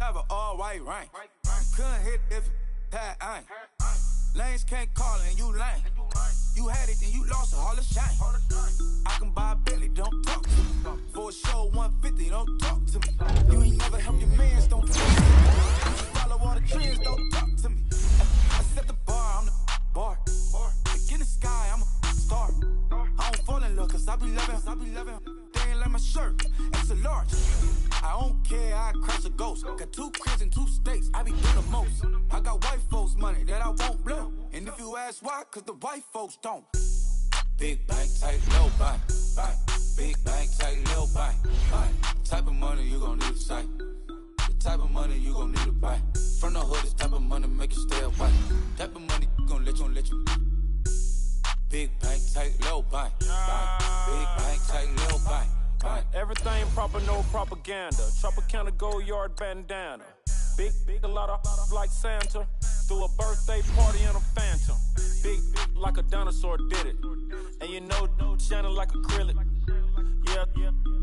have an all-white ring. Couldn't hit if it had ain't. Lanes can't call and you lame. You had it and you lost a Hall of Shame. I can buy a Bentley, don't talk to me. For a show 150, don't talk to me. You ain't never helped your mans, don't talk to me. Follow all the trends, don't talk to me. I set the bar, I'm the bar. Like in the sky, I'm a star. I don't fall in love cause I be loving. They ain't like my shirt, extra large. I don't care, I crash a ghost. Got 2 cribs in 2 states, I be doing the most. I got white folks money that I won't blow. And if you ask why, cause the white folks don't. Big bank, tight, low bank. Big bank, tight, low bank. Type of money you gon' need to sight. The type of money you gon' need to buy. From the hood, this type of money make you stay away. Type of money gon' let you. Big bank, tight, low bank. Big bank, tight, low bank. Everything proper, no propaganda. Tropicana Gold Yard bandana. Big, a lot of like Santa. Threw a birthday party in a phantom. Big, like a dinosaur did it. And you know, shining like acrylic. Yeah,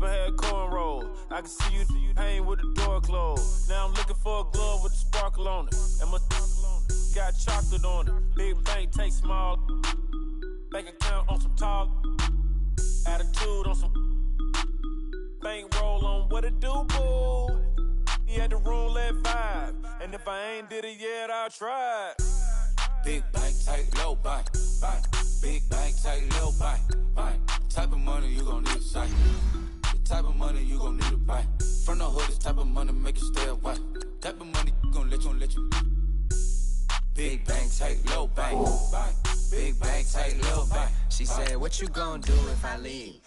I had cornrow. I can see you hang with the door closed. Now I'm looking for a glove with a sparkle on it. And my got chocolate on it. Big bank, take small. Bank account on some tall. Attitude on some. Bank roll on what it do, boo. He had the roulette vibe. And if I ain't did it yet, I'll try it. Big bank, tight, low bank. Big bank, tight, low bank. Type of money you gon' need to sight. The type of money you gon' need to buy. From the hood, this type of money make you stay away. Type of money gon' let you. Big bank, tight, low bank. Big bank, tight, low bank. She said, what you gon' do if I leave?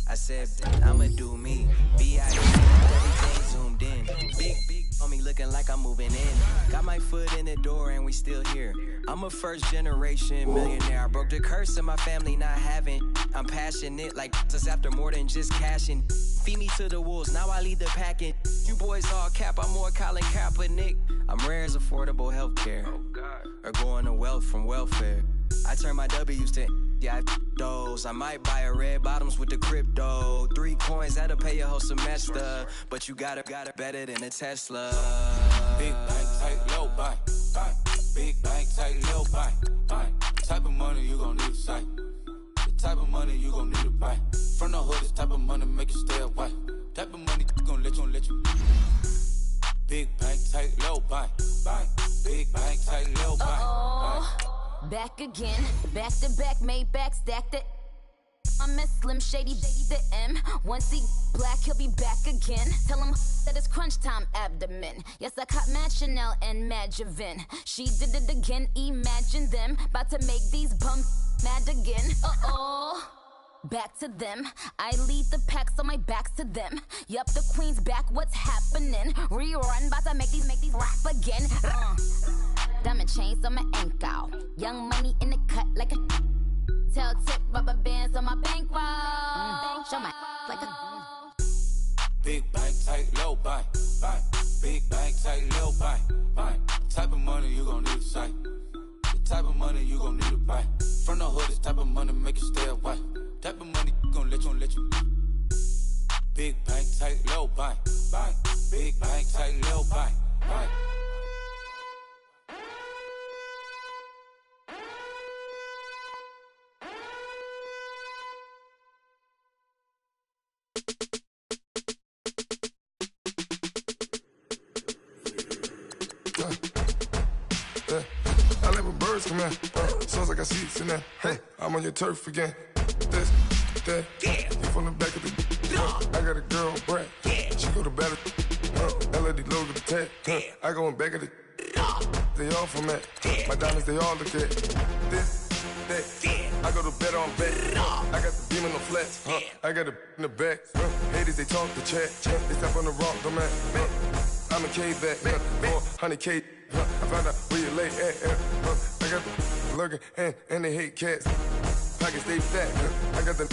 I said, I'ma do me. B.I.D. Everything zoomed in. Big on me looking like I'm moving in. Got my foot in the door and we still here. I'm a first generation millionaire. I broke the curse of my family not having. I'm passionate like just after more than just cashing. Feed me to the wolves, now I lead the packing. You boys all cap, I'm more Colin Kaepernick. I'm rare as affordable healthcare. Or going to wealth from welfare. I turn my W's to those. I might buy a red bottoms with the crypto. 3 coins, that'll pay your whole semester. But you gotta better than a Tesla. Big bank, tight, low bank. Big bank, tight, low bank. Type of money you gon' need to sight. The type of money you gon' need to buy. From the hood, this type of money make you stay away. Type of money gon' let you. Big bank, tight, low bank. Big bank, tight, low bank. Back again, back to back, made back, stacked it. I'm a Slim Shady, the M. Once he black, he'll be back again. Tell him that it's crunch time abdomen. Yes, I caught Mad Chanel and Mad Javin. She did it again, imagine them. About to make these bums mad again. Back to them. I lead the pack, so my back's to them. Yup, the queen's back, what's happening? Rerun, about to make these rap again. Diamond chains on my ankle. Young money in the cut like a tail tip, rubber bands on my bankroll. Show my like a Big bank, tight, low bank. Big bank, tight, low bank. Type of money you gon' need to sight. The type of money you gon' need to buy. From the hood, this type of money make you stay away. Type of money gon' let you. Big bank, tight, low bank. Big bank, tight, low bank. I let my birds come in. Sounds like I seats in there. Hey, I'm on your turf again. This, that, you from the back of the. I got a girl, Brad. She go to battle. LED logo the tag. I go in back of the. They all from that. My diamonds, they all look at. This, that. I go to bed on bed. I got the beam in the flats. I got it in the back. Haters, they talk the chat. They step on the rock, don't man. I'm a K-back. 400K. I found out where you lay at. I got the lurking and they hate cats. Pockets stay fat. I got the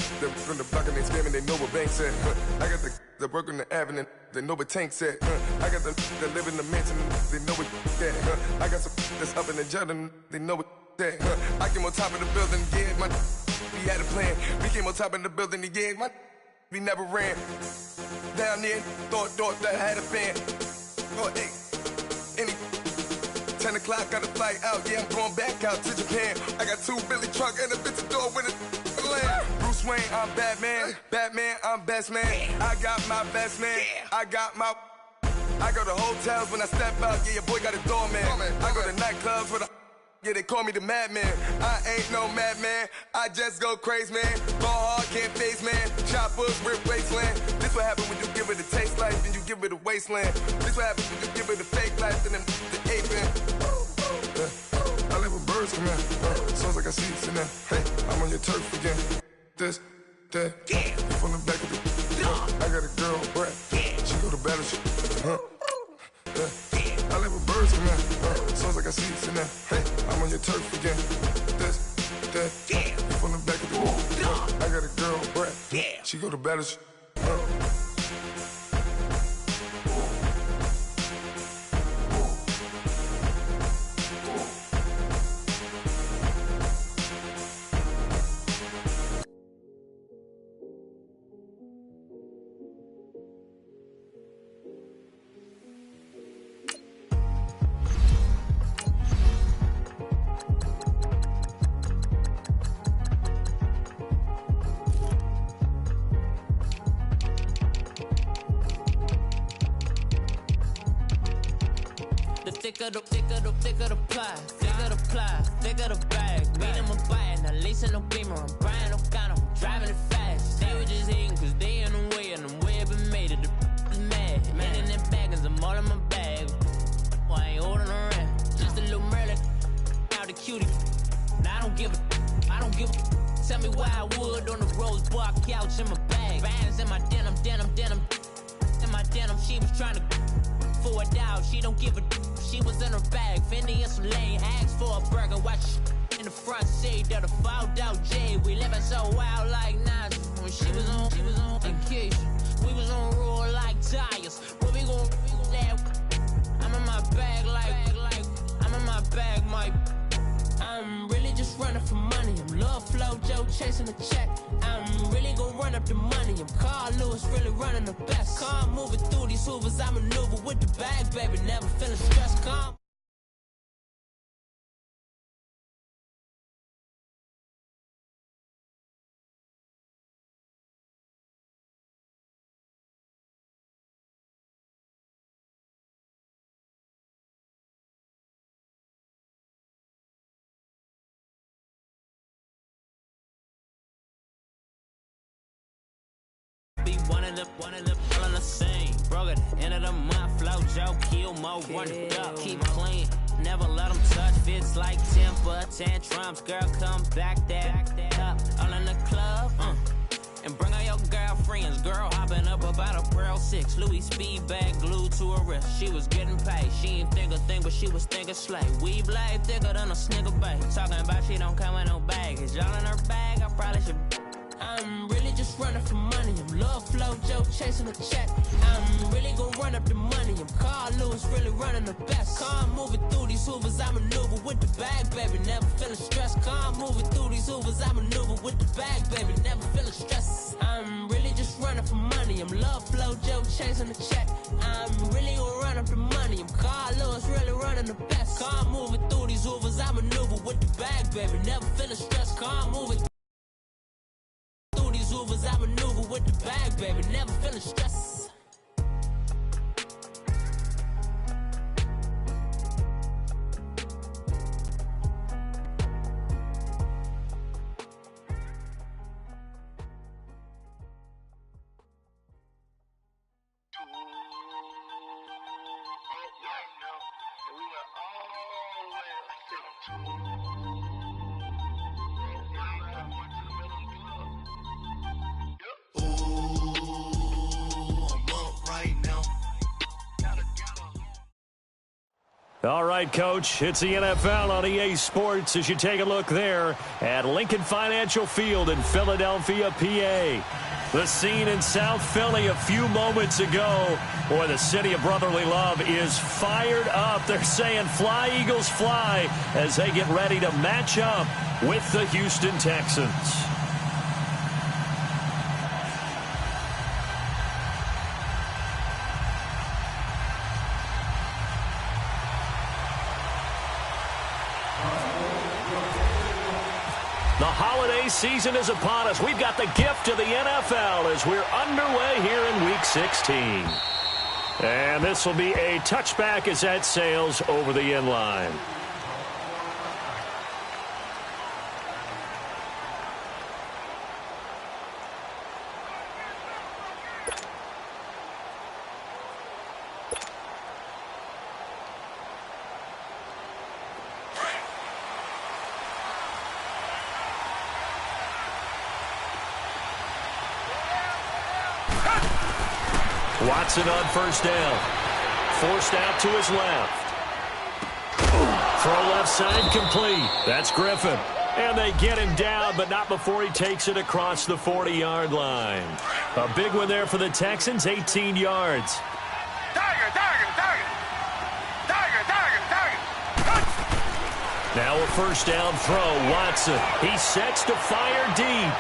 from the block and they scamming, they know what banks at. I got the work on the avenue, they know what tanks at. I got the that live in the mansion, they know what that. I got some that's up in the Jordan, they know what that. I came on top of the building, yeah, my we had a plan. We came on top of the building, yeah, my we never ran. Down there, thought that I had a fan. Oh, hey. o'clock, got a flight out. Yeah, I'm going back out to Japan. I got 2 Billy truck and a bitch door with a land. Bruce Wayne, I'm Batman. Batman, I'm best man. I got my best man. I go to hotels when I step out. Yeah, your boy got a doorman. I go to nightclubs with a. Yeah, they call me the madman. I ain't no madman. I just go crazy, man. Ball hard, can't face, man. Choppers, rip wasteland. This what happens when you give it a taste life and you give it a wasteland. This what happens when you give it a fake life and then the aping. I live with birds come in. Sounds like I see it in there. Hey, I'm on your turf again. This, that, from the back of the. I got a girl, Brad. She go to battleship. I live with birds come in. Sounds like I see it in there. Hey, I'm on your turf again. This, that, from the back of the. I got a girl, Brad. She go to battleship. Thicker the pie, thicker the bag. Beat them a bite, now lacing no beamer. I'm Brian O'Connor, I'm driving it fast. They were just hating cause they in the way, and the way I've been made it, the is mad. Man in them baggins, I'm all in my bag. Well, I ain't holding around, just a little Merlin, out the cutie. Now I don't give a, tell me why I would on the rose bar couch in my bag. Bands in my denim, in my denim, she was trying to for it out, she don't give a. She was in her bag, Fendi and some lane hags for a burger. Watch in the front seat of the fouled out J. We living so wild like Nas. When she was on vacation, we was on roll like tires. What we gon' that? I'm in my bag like I'm in my bag, Mike. I'm really just running for money. I'm Love Flow Joe chasing the check. I'm really gon' run up the money. I'm Carl Lewis, really running the best. Calm moving through these hoovers. I maneuver with the bag, baby. Never feeling stressed. Calm. One of the all in the same. Broke at the end of the month, flow Joe, kill mo, run it up, keep clean. Never let them touch, fits like temper tantrums. Girl, come back that up, all in the club, and bring all your girlfriends. Girl hopping up about a Pearl 6, Louis speed bag glued to her wrist. She was getting paid, she ain't think a thing, but she was thinking slay. We blade thicker than a snigger bag. Talking about she don't come with no baggage. Y'all in her bag, I probably should. I'm really just running for money. I'm Love Flow Joe chasing the check. I'm really gon' run up the money. I'm Carl Lewis, really running the best. Calm moving through these hoovers. I maneuver with the bag, baby. Never feeling stressed. Calm moving through these hoovers. I maneuver with the bag, baby. Never feeling stressed. I'm really just running for money. I'm Love Flow Joe chasing the check. I'm really gon' run up the money. I'm Carl Lewis, really running the best. Calm moving through these hoovers. I maneuver with the bag, baby. Never feeling stressed. Calm moving. I maneuver with the bag, baby, never feeling stress. All right, Coach, it's the NFL on EA Sports as you take a look there at Lincoln Financial Field in Philadelphia, PA. The scene in South Philly a few moments ago. Boy, the city of brotherly love is fired up. They're saying fly, Eagles, fly as they get ready to match up with the Houston Texans. The holiday season is upon us. We've got the gift of the NFL as we're underway here in Week 16. And this will be a touchback as that sails over the end line. Watson on first down. Forced out to his left. Throw left side complete. That's Griffin. And they get him down, but not before he takes it across the 40-yard line. A big one there for the Texans, 18 yards. Now a first down throw. Watson. He sets to fire deep.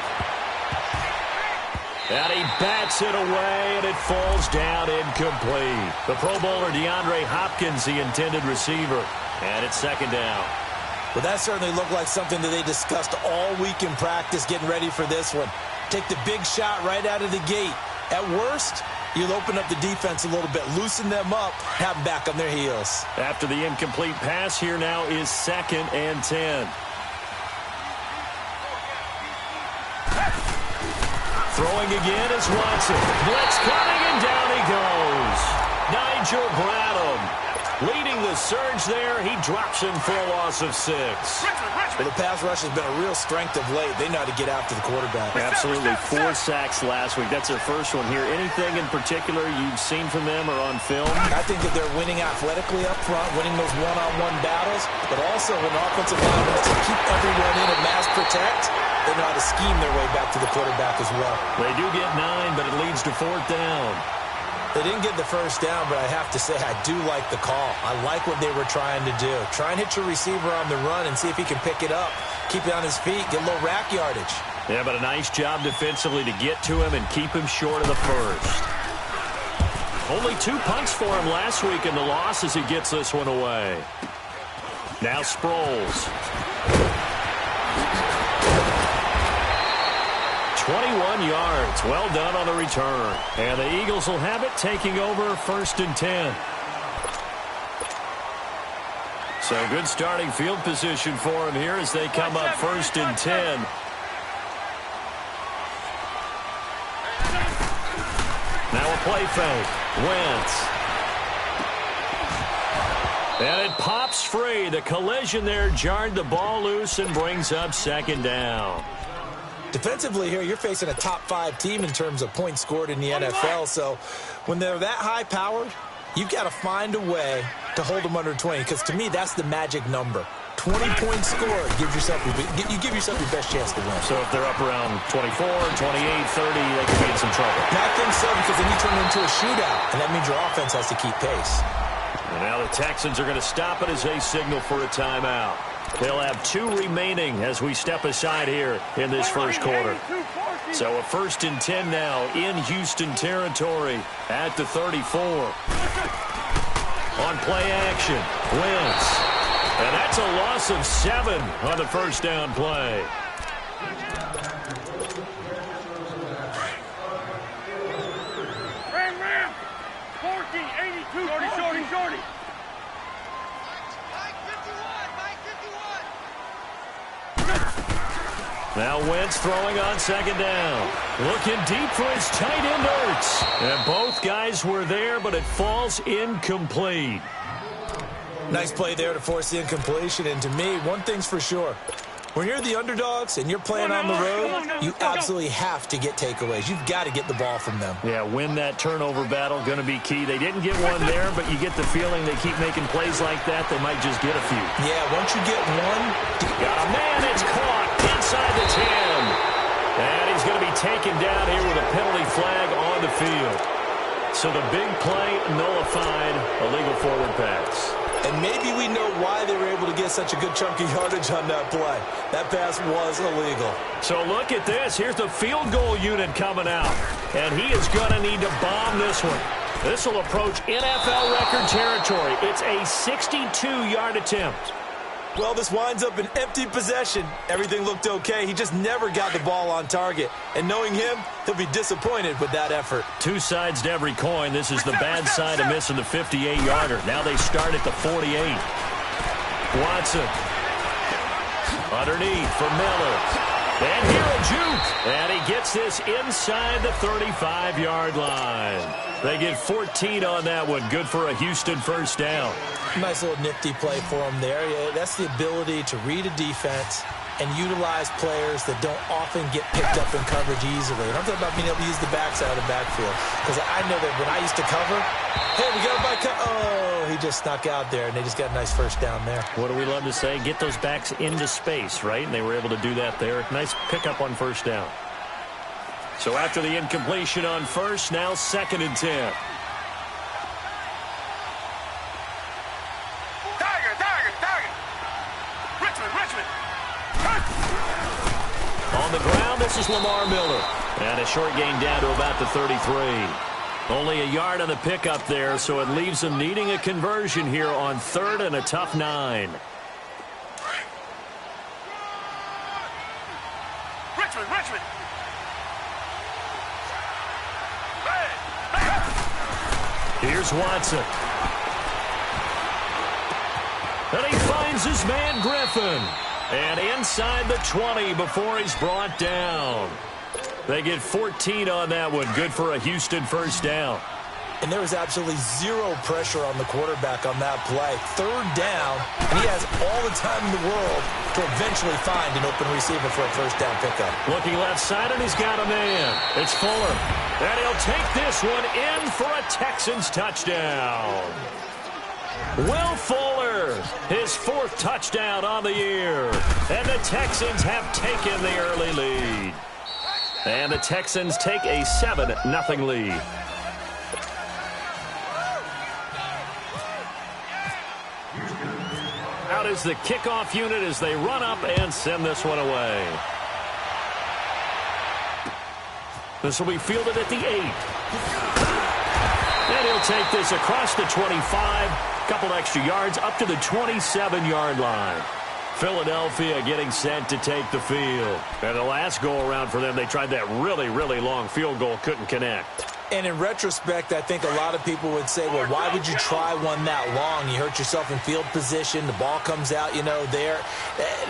And he bats it away, and it falls down incomplete. The Pro Bowler DeAndre Hopkins, the intended receiver. And it's second down. Well, that certainly looked like something that they discussed all week in practice, getting ready for this one. Take the big shot right out of the gate. At worst, you'll open up the defense a little bit, loosen them up, have them back on their heels. After the incomplete pass, here now is 2nd and 10. Throwing again is Watson. Blitz coming, and down he goes. Nigel Bradham leading the surge there. He drops him for a loss of 6. Well, the pass rush has been a real strength of late. They know how to get after the quarterback. Absolutely. 4 sacks last week. That's their first one here. Anything in particular you've seen from them or on film? I think that they're winning athletically up front, winning those one-on-one battles, but also when offensive line wants to keep everyone in and mass protect, they know how to scheme their way back to the quarterback as well. They do get 9, but it leads to 4th down. They didn't get the first down, but I have to say I do like the call. I like what they were trying to do. Try and hit your receiver on the run and see if he can pick it up, keep it on his feet, get a little rack yardage. Yeah, but a nice job defensively to get to him and keep him short of the first. Only 2 punts for him last week in the loss as he gets this one away. Now Sproles. 21 yards. Well done on the return. And the Eagles will have it, taking over 1st and 10. So good starting field position for him here as they come up 1st and 10. Now a play fake. Wentz. And it pops free. The collision there jarred the ball loose and brings up 2nd down. Defensively here, you're facing a top 5 team in terms of points scored in the NFL. So when they're that high-powered, you've got to find a way to hold them under 20. Because to me, that's the magic number. 20 points scored. You give yourself your best chance to win. So if they're up around 24, 28, 30, they could be in some trouble. I think so, because then you turn it into a shootout. And that means your offense has to keep pace. And now the Texans are going to stop it as they signal for a timeout. They'll have 2 remaining as we step aside here in this first quarter. So a 1st and 10 now in Houston territory at the 34. On play action, Wentz. And that's a loss of 7 on the first down play. Ram. 14, 82, shorty. Now Wentz throwing on 2nd down. Looking deep for his tight end Ertz. And both guys were there, but it falls incomplete. Nice play there to force the incompletion. And to me, one thing's for sure. When you're the underdogs and you're playing on the road, you absolutely have to get takeaways. You've got to get the ball from them. Yeah, win that turnover battle, going to be key. They didn't get one there, but you get the feeling they keep making plays like that, they might just get a few. Yeah, once you get one. Got a man, it's caught inside the 10. And he's going to be taken down here with a penalty flag on the field. So the big play nullified, a legal forward pass. And maybe we know why they were able to get such a good chunk of yardage on that play. That pass was illegal. So look at this. Here's the field goal unit coming out. And he is going to need to bomb this one. This will approach NFL record territory. It's a 62-yard attempt. Well, this winds up an empty possession. Everything looked okay. He just never got the ball on target. And knowing him, he'll be disappointed with that effort. Two sides to every coin. This is the bad side of missing the 58-yarder. Now they start at the 48. Watson. Underneath for Miller. And here a juke. And he gets this inside the 35-yard line. They get 14 on that one. Good for a Houston first down. Nice little nifty play for him there. Yeah, that's the ability to read a defense and utilize players that don't often get picked up in coverage easily. And I'm talking about being able to use the backside of the backfield. Because I know that when I used to cover, hey, we got a back. Oh, he just snuck out there, and they just got a nice first down there. What do we love to say? Get those backs into space, right? And they were able to do that there. Nice pickup on first down. So after the incompletion on first, now 2nd and 10. On the ground, this is Lamar Miller. And a short gain down to about the 33. Only a yard on the pickup there, so it leaves them needing a conversion here on 3rd and a tough 9. Richmond. Here's Watson. And he finds his man Griffin. And inside the 20 before he's brought down. They get 14 on that one. Good for a Houston first down. And there was absolutely zero pressure on the quarterback on that play. 3rd down, and he has all the time in the world to eventually find an open receiver for a first down pickup. Looking left side, and he's got a man. It's Fuller. And he'll take this one in for a Texans touchdown. Will Fuller, his 4th touchdown on the year. And the Texans have taken the early lead. And the Texans take a 7-0 lead. Out is the kickoff unit as they run up and send this one away. This will be fielded at the 8. And he'll take this across the 25. Couple extra yards up to the 27-yard line. Philadelphia getting set to take the field. And the last go-around for them, they tried that really, really long field goal, couldn't connect. And in retrospect, I think a lot of people would say, well, why would you try one that long? You hurt yourself in field position. The ball comes out, there.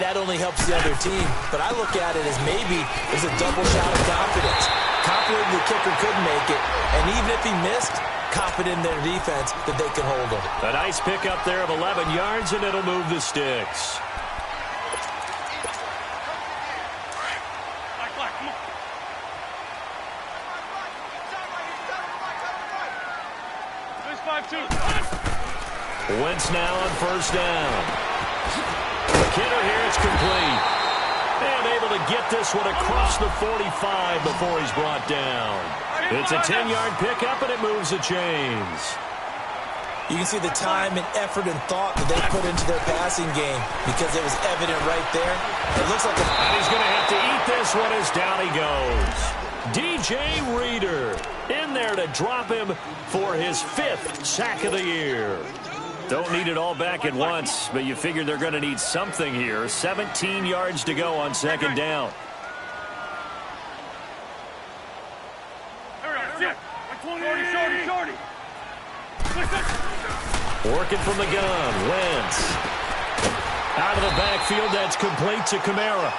That only helps the other team. But I look at it as maybe it's a double shot of confidence. Confident the kicker could make it. And even if he missed, confident in their defense that they can hold him. A nice pickup there of 11 yards, and it'll move the sticks. Wentz now on first down. Kidder here, it's complete. And able to get this one across the 45 before he's brought down. It's a 10-yard pickup, and it moves the chains. You can see the time and effort and thought that they put into their passing game because it was evident right there. It looks like and he's going to have to eat this one as down he goes. DJ Reader in there to drop him for his 5th sack of the year. Don't need it all back at once, but you figure they're going to need something here. 17 yards to go on 2nd down. Shorty. Working from the gun, Wentz. Out of the backfield, that's complete to Kamara.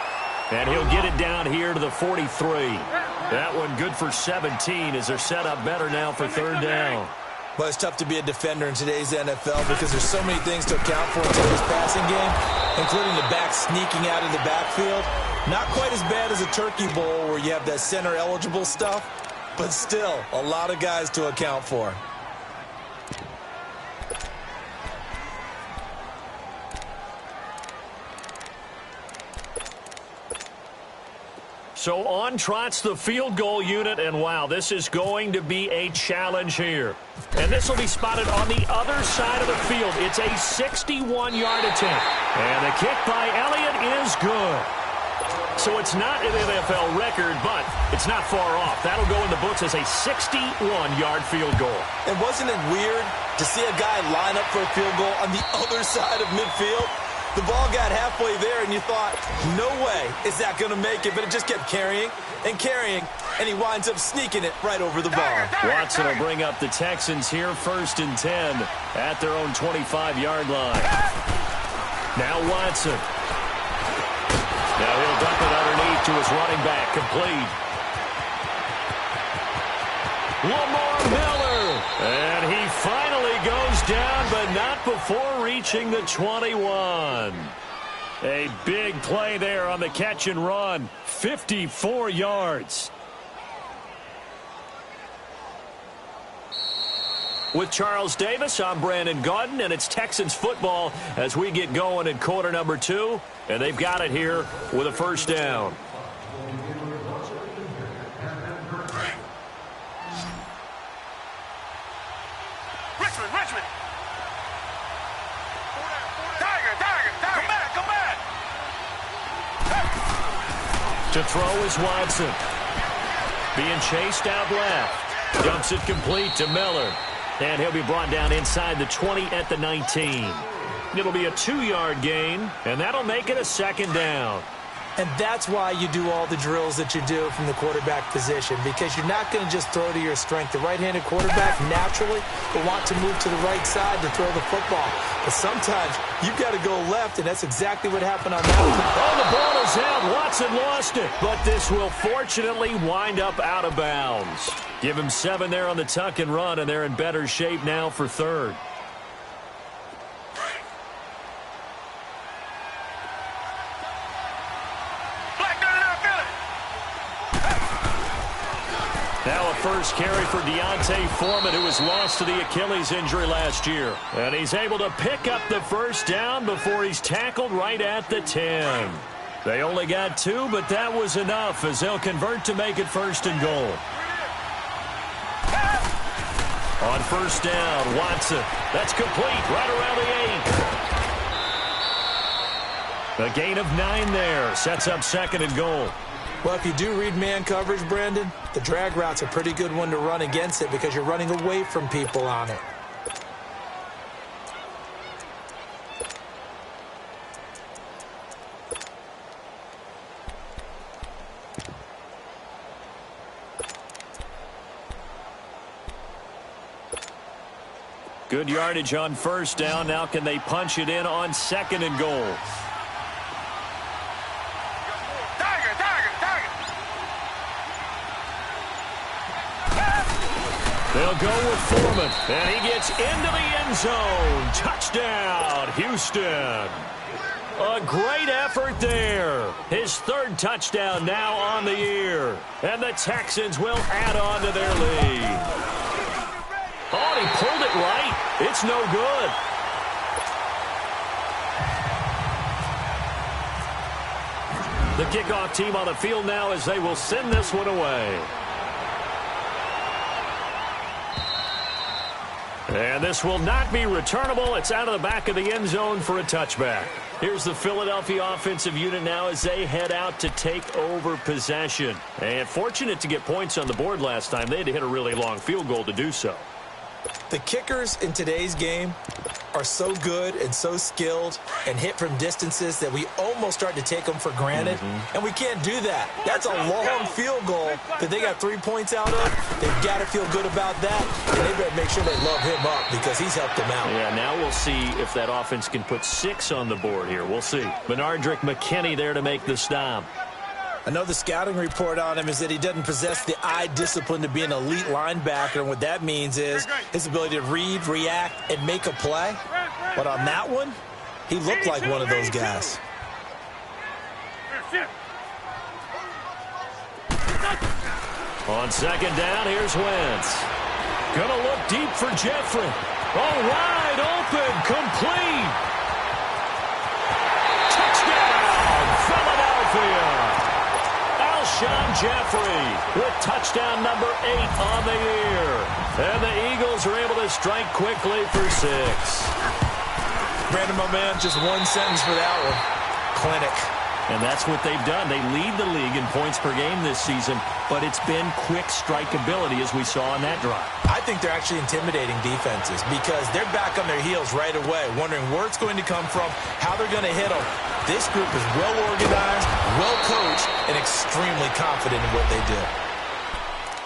And he'll get it down here to the 43. That one good for 17 as they're set up better now for 3rd down. Well, it's tough to be a defender in today's NFL because there's so many things to account for in today's passing game, including the back sneaking out of the backfield. Not quite as bad as a turkey bowl where you have that center-eligible stuff, but still a lot of guys to account for. So on trots the field goal unit, and wow, this is going to be a challenge here. And this will be spotted on the other side of the field. It's a 61-yard attempt. And the kick by Elliott is good. So it's not an NFL record, but it's not far off. That'll go in the books as a 61-yard field goal. And wasn't it weird to see a guy line up for a field goal on the other side of midfield? The ball got halfway there, and you thought, no way is that going to make it. But it just kept carrying and carrying, and he winds up sneaking it right over the bar. Watson will bring up the Texans here, 1st and 10 at their own 25-yard line. Now Watson. Now he'll dump it underneath to his running back, complete. Lamar Miller, and he finally goes down, but not before reaching the 21. A big play there on the catch and run, 54 yards. With Charles Davis, I'm Brandon Gaudin, and it's Texans football as we get going in quarter number 2, and they've got it here with a first down. Richmond. Tiger. Come back. To throw is Watson. Being chased out left. Dumps it complete to Miller. And he'll be brought down inside the 20 at the 19. It'll be a 2-yard gain, and that'll make it a second down. And that's why you do all the drills that you do from the quarterback position, because you're not going to just throw to your strength. The right-handed quarterback naturally will want to move to the right side to throw the football. But sometimes you've got to go left, and that's exactly what happened on that one. Oh, the ball is out. Watson lost it. But this will fortunately wind up out of bounds. Give him 7 there on the tuck and run, and they're in better shape now for 3rd. Now a first carry for Deontay Foreman, who was lost to the Achilles injury last year. And he's able to pick up the first down before he's tackled right at the 10. They only got 2, but that was enough as they'll convert to make it 1st and goal. On first down, Watson. That's complete right around the 8. A gain of 9 there. Sets up 2nd and goal. Well, if you do read man coverage, Brandon, the drag route's a pretty good one to run against it because you're running away from people on it. Good yardage on first down. Now can they punch it in on 2nd and goal? They'll go with Foreman, and he gets into the end zone. Touchdown, Houston. A great effort there. His 3rd touchdown now on the year. And the Texans will add on to their lead. Oh, he pulled it right. It's no good. The kickoff team on the field now as they will send this one away. And this will not be returnable. It's out of the back of the end zone for a touchback. Here's the Philadelphia offensive unit now as they head out to take over possession. And fortunate to get points on the board last time. They had to hit a really long field goal to do so. The kickers in today's game are so good and so skilled and hit from distances that we almost start to take them for granted. And we can't do that. That's a long field goal that they got 3 points out of. They've got to feel good about that, and they better make sure they love him up because he's helped them out. Yeah, now we'll see if that offense can put 6 on the board here. We'll see. Benardrick McKinney there to make the stop. I know the scouting report on him is that he doesn't possess the eye discipline to be an elite linebacker, and what that means is his ability to read, react, and make a play. But on that one, he looked like one of those guys. On 2nd down, here's Wentz. Gonna look deep for Jeffrey. Oh, wide open, complete. Touchdown, Philadelphia. Alshon Jeffrey with touchdown number 8 on the year. And the Eagles are able to strike quickly for 6. Brandon, my man, just one sentence for that one. Clinic. And that's what they've done. They lead the league in points per game this season, but it's been quick strikeability as we saw on that drive. I think they're actually intimidating defenses because they're back on their heels right away, wondering where it's going to come from, how they're going to hit them. This group is well organized, well coached, and extremely confident in what they do.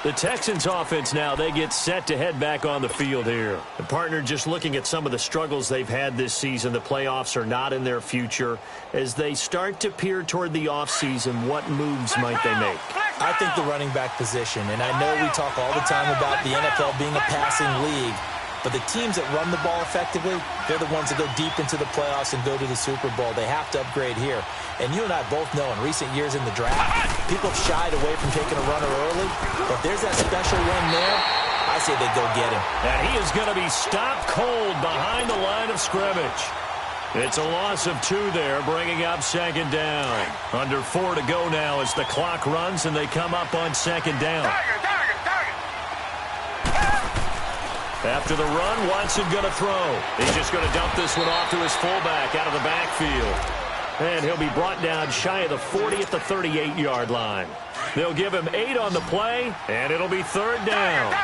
The Texans offense now, they get set to head back on the field here. The partner, just looking at some of the struggles they've had this season, the playoffs are not in their future. As they start to peer toward the offseason, what moves might they make? I think the running back position, and I know we talk all the time about the NFL being a passing league, but the teams that run the ball effectively, they're the ones that go deep into the playoffs and go to the Super Bowl. They have to upgrade here. And you and I both know in recent years in the draft, people have shied away from taking a runner early. But there's that special one there. I say they go get him. And he is going to be stopped cold behind the line of scrimmage. It's a loss of 2 there, bringing up second down. Under 4 to go now as the clock runs and they come up on second down. After the run, Watson going to throw. He's just going to dump this one off to his fullback out of the backfield. And he'll be brought down shy of the 40 at the 38-yard line. They'll give him 8 on the play, and it'll be third down.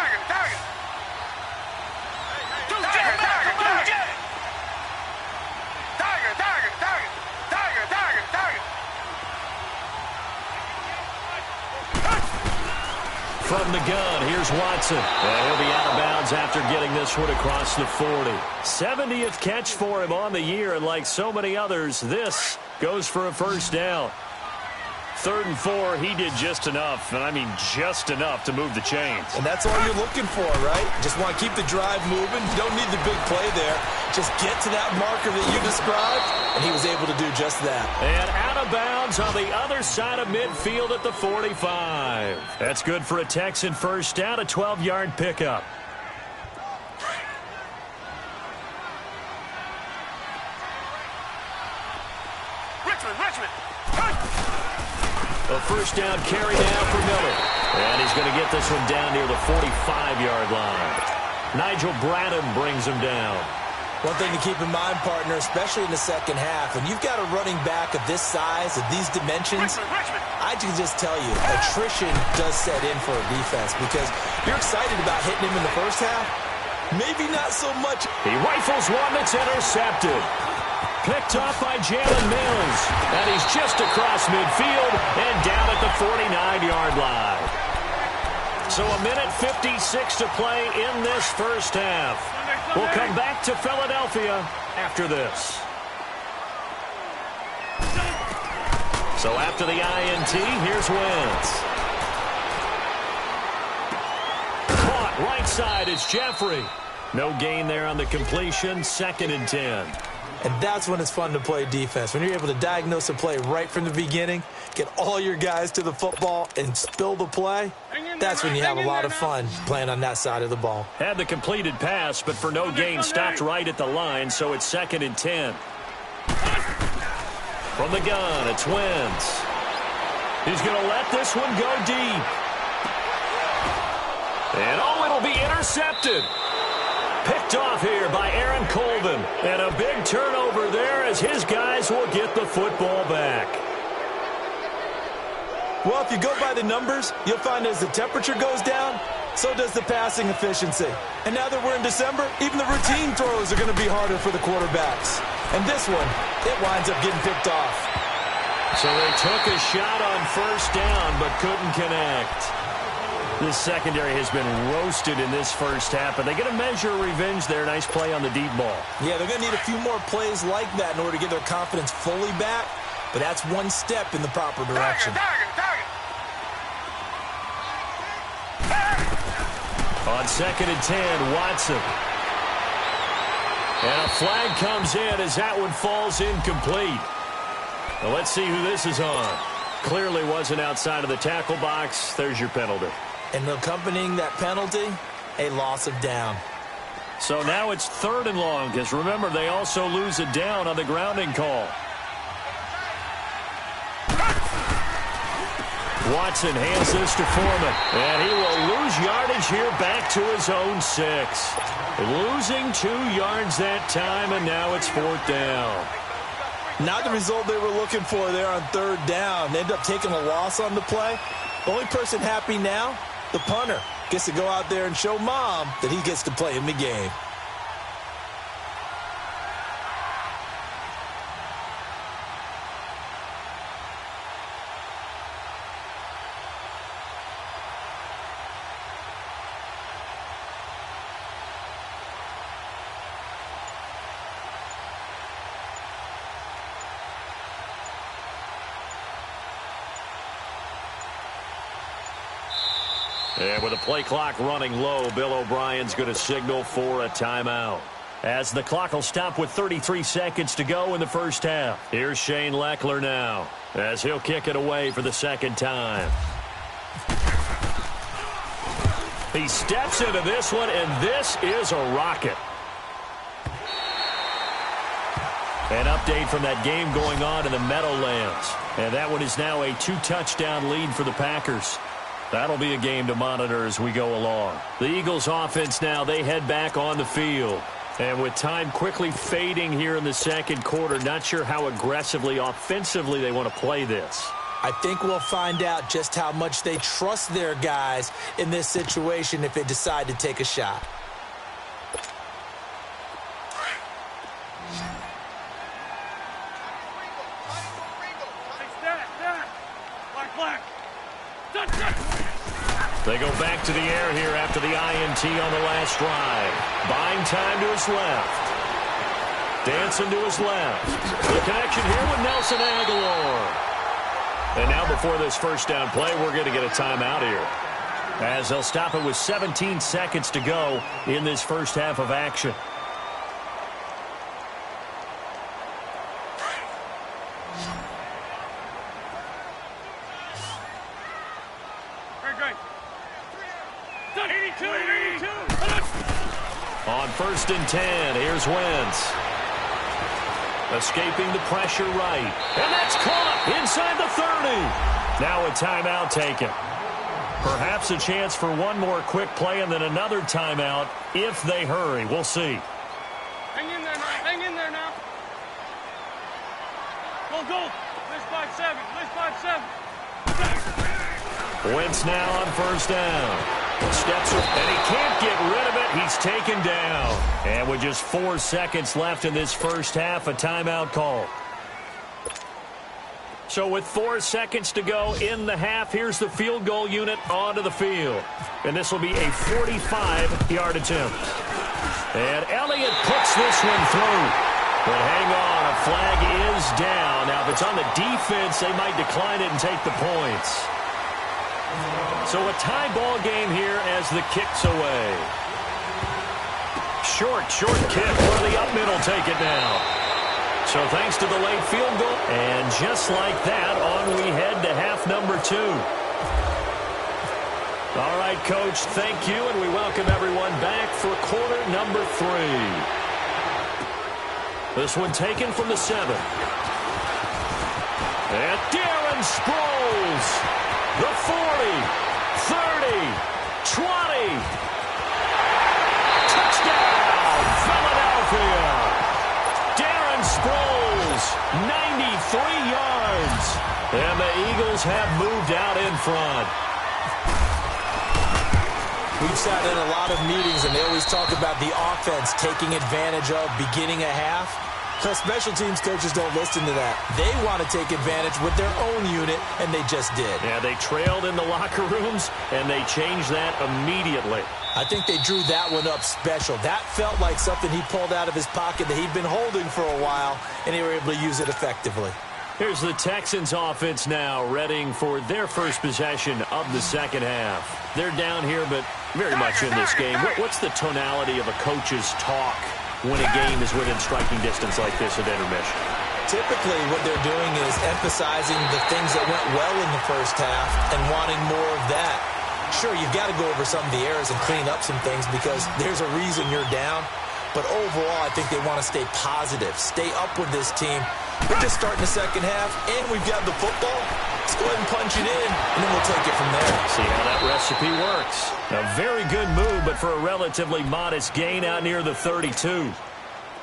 From the gun, here's Watson. And he'll be out of bounds after getting this one across the 40. 70th catch for him on the year, and like so many others, this goes for a first down. 3rd and 4, he did just enough, and I mean just enough to move the chains. And that's all you're looking for, right? Just want to keep the drive moving. You don't need the big play there. Just get to that marker that you described, and he was able to do just that. And out of bounds on the other side of midfield at the 45. That's good for a Texan first down, a 12-yard pickup. Richmond. A first down carry now for Miller. And he's going to get this one down near the 45-yard line. Nigel Bradham brings him down. One thing to keep in mind, partner, especially in the second half, when you've got a running back of this size, of these dimensions, I can just tell you, attrition does set in for a defense because you're excited about hitting him in the first half. Maybe not so much. He rifles one that's intercepted. Picked off by Jalen Mills. And he's just across midfield and down at the 49-yard line. So a minute 56 to play in this first half. We'll come back to Philadelphia after this. So after the INT, here's Wentz. Caught right side is Jeffrey. No gain there on the completion. 2nd and 10. And that's when it's fun to play defense. When you're able to diagnose a play right from the beginning, get all your guys to the football, and spill the play, that's when you have a lot of fun playing on that side of the ball. Had the completed pass, but for no gain, stopped right at the line, so it's 2nd and 10. From the gun, it's Wentz. He's going to let this one go deep. And, it'll be intercepted. Picked off here by Aaron Colvin. And a big turnover there as his guys will get the football back. Well, if you go by the numbers, you'll find as the temperature goes down, so does the passing efficiency. And now that we're in December, even the routine throws are going to be harder for the quarterbacks. And this one, it winds up getting picked off. So they took a shot on first down but couldn't connect. This secondary has been roasted in this first half, but they get a measure of revenge there. Nice play on the deep ball. Yeah, they're going to need a few more plays like that in order to get their confidence fully back, but that's one step in the proper direction. On 2nd and 10, Watson. And a flag comes in as that one falls incomplete. Well, let's see who this is on. Clearly wasn't outside of the tackle box. There's your penalty. And accompanying that penalty, a loss of down. So now it's 3rd and long, because remember, they also lose a down on the grounding call. Watson hands this to Foreman, and he will lose yardage here back to his own 6. Losing 2 yards that time, and now it's 4th down. Not the result they were looking for there on third down. They end up taking a loss on the play. The only person happy now, the punter, gets to go out there and show Mom that he gets to play in the game. And with the play clock running low, Bill O'Brien's going to signal for a timeout. As the clock will stop with 33 seconds to go in the first half. Here's Shane Lechler now, as he'll kick it away for the second time. He steps into this one, and this is a rocket. An update from that game going on in the Meadowlands. And that one is now a 2-touchdown lead for the Packers. That'll be a game to monitor as we go along. The Eagles offense now, they head back on the field. And with time quickly fading here in the second quarter, not sure how aggressively, offensively they want to play this. I think we'll find out just how much they trust their guys in this situation if they decide to take a shot. They go back to the air here after the INT on the last drive. Buying time to his left. Dancing to his left. The connection here with Nelson Aguilar. And now before this first down play, we're going to get a timeout here, as they'll stop it with 17 seconds to go in this first half of action. On 1st and 10, here's Wentz. Escaping the pressure right. And that's caught inside the 30. Now a timeout taken. Perhaps a chance for one more quick play and then another timeout if they hurry. We'll see. Hang in there now. Hang in there now. Go. List 5-7. List 5-7. Wentz now on 1st down. Steps up, and he can't get rid of it. He's taken down. And with just 4 seconds left in this first half, a timeout call. So with 4 seconds to go in the half, here's the field goal unit onto the field. And this will be a 45-yard attempt. And Elliott puts this one through. But hang on, a flag is down. Now, if it's on the defense, they might decline it and take the points. So a tie ball game here as the kick's away. Short kick for the up middle. Take it now. So thanks to the late field goal. And just like that, on we head to half number 2. All right, Coach, thank you, and we welcome everyone back for quarter number 3. This one taken from the 7. And Darren Sproles. The 40, 30, 20. Touchdown, Philadelphia. Darren Sproles, 93 yards. And the Eagles have moved out in front. We've sat in a lot of meetings, and they always talk about the offense taking advantage of beginning a half. So special teams coaches don't listen to that. They want to take advantage with their own unit, and they just did. Yeah, they trailed in the locker rooms, and they changed that immediately. I think they drew that one up special. That felt like something he pulled out of his pocket that he'd been holding for a while, and they were able to use it effectively. Here's the Texans offense now, readying for their first possession of the second half. They're down here, but very much in this game. What's the tonality of a coach's talk when a game is within striking distance like this at intermission? Typically, what they're doing is emphasizing the things that went well in the first half and wanting more of that. Sure, you've got to go over some of the errors and clean up some things because there's a reason you're down. But overall, I think they want to stay positive, stay up with this team. We're just starting the second half, and we've got the football. Let's go ahead and punch it in, and then we'll take it from there. See how that recipe works. A very good move, but for a relatively modest gain out near the 32.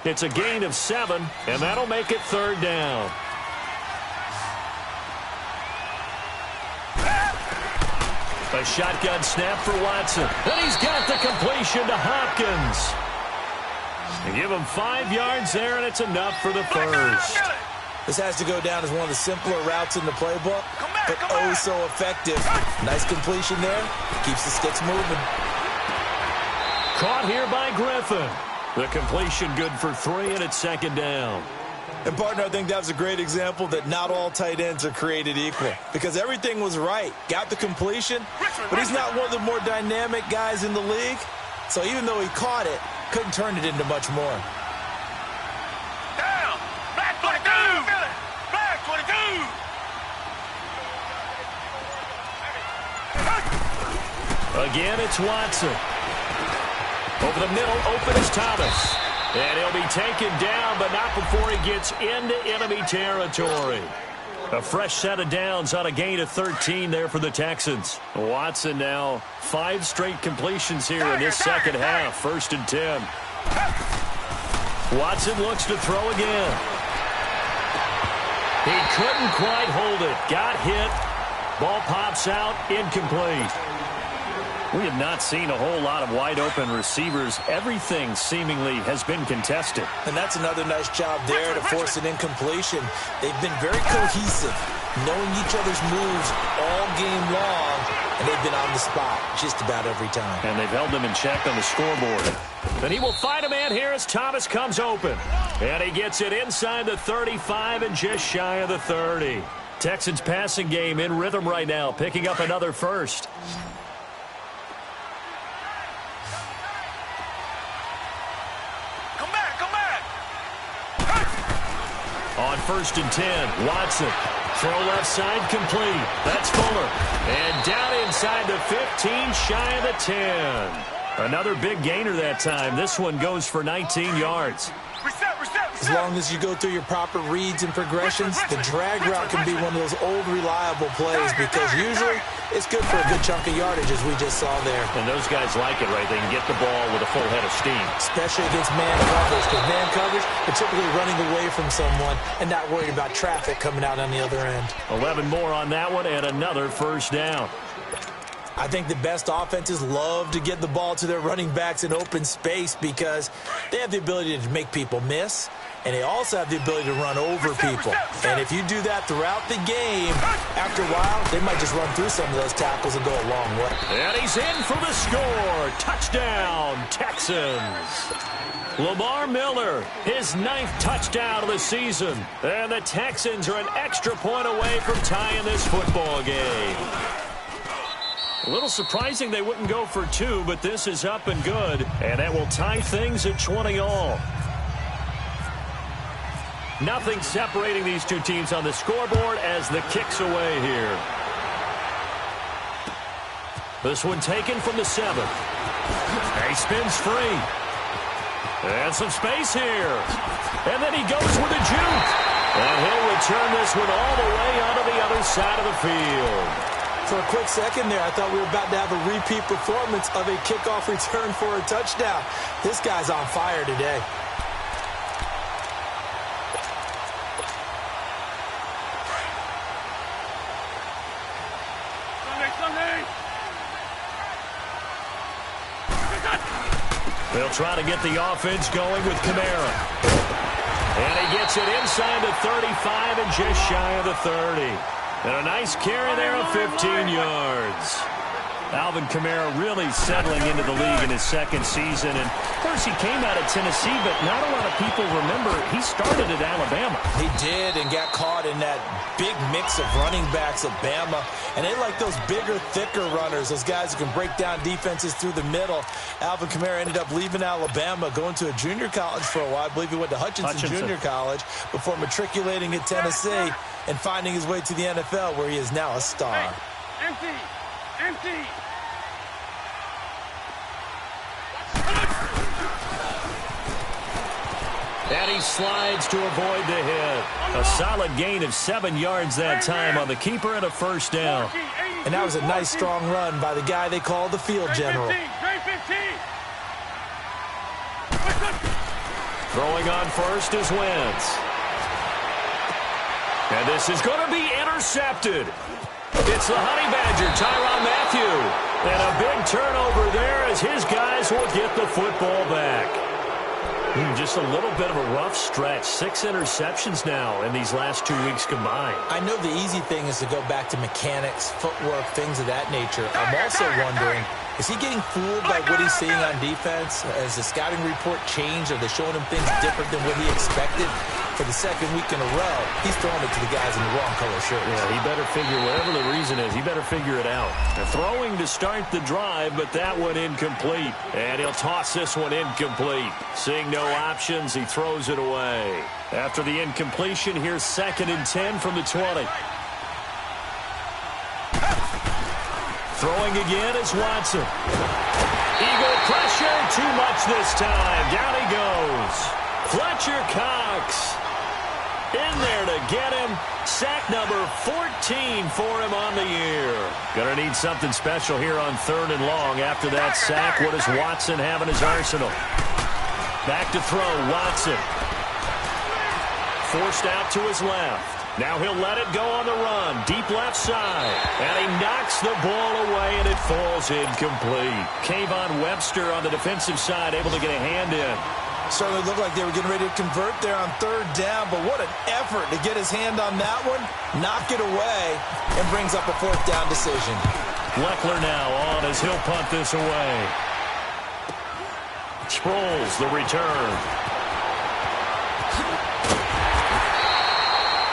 It's a gain of 7, and that'll make it 3rd down. A shotgun snap for Watson. And he's got the completion to Hopkins. They give him 5 yards there, and it's enough for the first. This has to go down as one of the simpler routes in the playbook, but oh so effective. Nice completion there. Keeps the sticks moving. Caught here by Griffin. The completion good for 3, and it's 2nd down. And, partner, I think that was a great example that not all tight ends are created equal, because everything was right. Got the completion, but he's not one of the more dynamic guys in the league. So even though he caught it, couldn't turn it into much more. Down! Black 22! Black 22! Again, it's Watson. Over the middle, open is Thomas. And he'll be taken down, but not before he gets into enemy territory. A fresh set of downs on a gain of 13 there for the Texans. Watson now 5 straight completions here in this second half. 1st and 10. Watson looks to throw again. He couldn't quite hold it. Got hit. Ball pops out. Incomplete. We have not seen a whole lot of wide-open receivers. Everything seemingly has been contested. And that's another nice job there to force an incompletion. They've been very cohesive, knowing each other's moves all game long, and they've been on the spot just about every time. And they've held them in check on the scoreboard. And he will find a man here as Thomas comes open. And he gets it inside the 35 and just shy of the 30. Texans passing game in rhythm right now, picking up another first. On 1st and 10, Watson. Throw left side complete. That's Fuller. And down inside the 15, shy of the 10. Another big gainer that time. This one goes for 19 yards. As long as you go through your proper reads and progressions, the drag route can be one of those old reliable plays because usually it's good for a good chunk of yardage, as we just saw there. And those guys like it, right? They can get the ball with a full head of steam. Especially against man coverage, because man coverage, they're typically running away from someone and not worried about traffic coming out on the other end. 11 more on that one and another 1st down. I think the best offenses love to get the ball to their running backs in open space because they have the ability to make people miss, and they also have the ability to run over people. And if you do that throughout the game, after a while, they might just run through some of those tackles and go a long way. And he's in for the score. Touchdown, Texans. Lamar Miller, his 9th touchdown of the season. And the Texans are an extra point away from tying this football game. A little surprising they wouldn't go for 2, but this is up and good. And that will tie things at 20 all. Nothing separating these two teams on the scoreboard as the kick's away here. This one taken from the 7. He spins free. And some space here. And then he goes with a juke. And he'll return this one all the way onto the other side of the field. For a quick second there, I thought we were about to have a repeat performance of a kickoff return for a touchdown. This guy's on fire today. They'll try to get the offense going with Kamara. And he gets it inside the 35 and just shy of the 30. And a nice carry there of 15 yards. Alvin Kamara really settling into the league in his 2nd season. And of course, he came out of Tennessee, but not a lot of people remember he started at Alabama. He did and got caught in that big mix of running backs at Bama. And they like those bigger, thicker runners, those guys who can break down defenses through the middle. Alvin Kamara ended up leaving Alabama, going to a junior college for a while. I believe he went to Hutchinson Junior College before matriculating at Tennessee and finding his way to the NFL, where he is now a star. Hey, empty! And he slides to avoid the hit. A solid gain of 7 yards that time on the keeper and a 1st down. And that was a nice, strong run by the guy they call the field general. Throwing on first is Wentz. And this is going to be intercepted. It's the Honey Badger, Tyrann Mathieu. And a big turnover there as his guys will get the football back. Just a little bit of a rough stretch. 6 interceptions now in these last 2 weeks combined. I know the easy thing is to go back to mechanics, footwork, things of that nature. I'm also wondering, is he getting fooled by what he's seeing on defense? Has the scouting report changed? Are they showing him things different than what he expected? For the second week in a row, he's throwing it to the guys in the wrong color shirts. Yeah, he better figure, whatever the reason is, he better figure it out. They're throwing to start the drive, but that one incomplete. And he'll toss this one incomplete. Seeing no options, he throws it away. After the incompletion, here's 2nd and 10 from the 20. Throwing again is Watson. Eagle pressure, too much this time. Down he goes. Fletcher Cox in there to get him. Sack number 14 for him on the year. Gonna need something special here on 3rd and long. After that sack, what does Watson have in his arsenal? Back to throw, Watson. Forced out to his left. Now he'll let it go on the run. Deep left side. And he knocks the ball away, and it falls incomplete. Kayvon Webster on the defensive side able to get a hand in. Certainly looked like they were getting ready to convert there on 3rd down, but what an effort to get his hand on that one, knock it away, and brings up a 4th down decision. Leckler now on as he'll punt this away. Sproles, the return.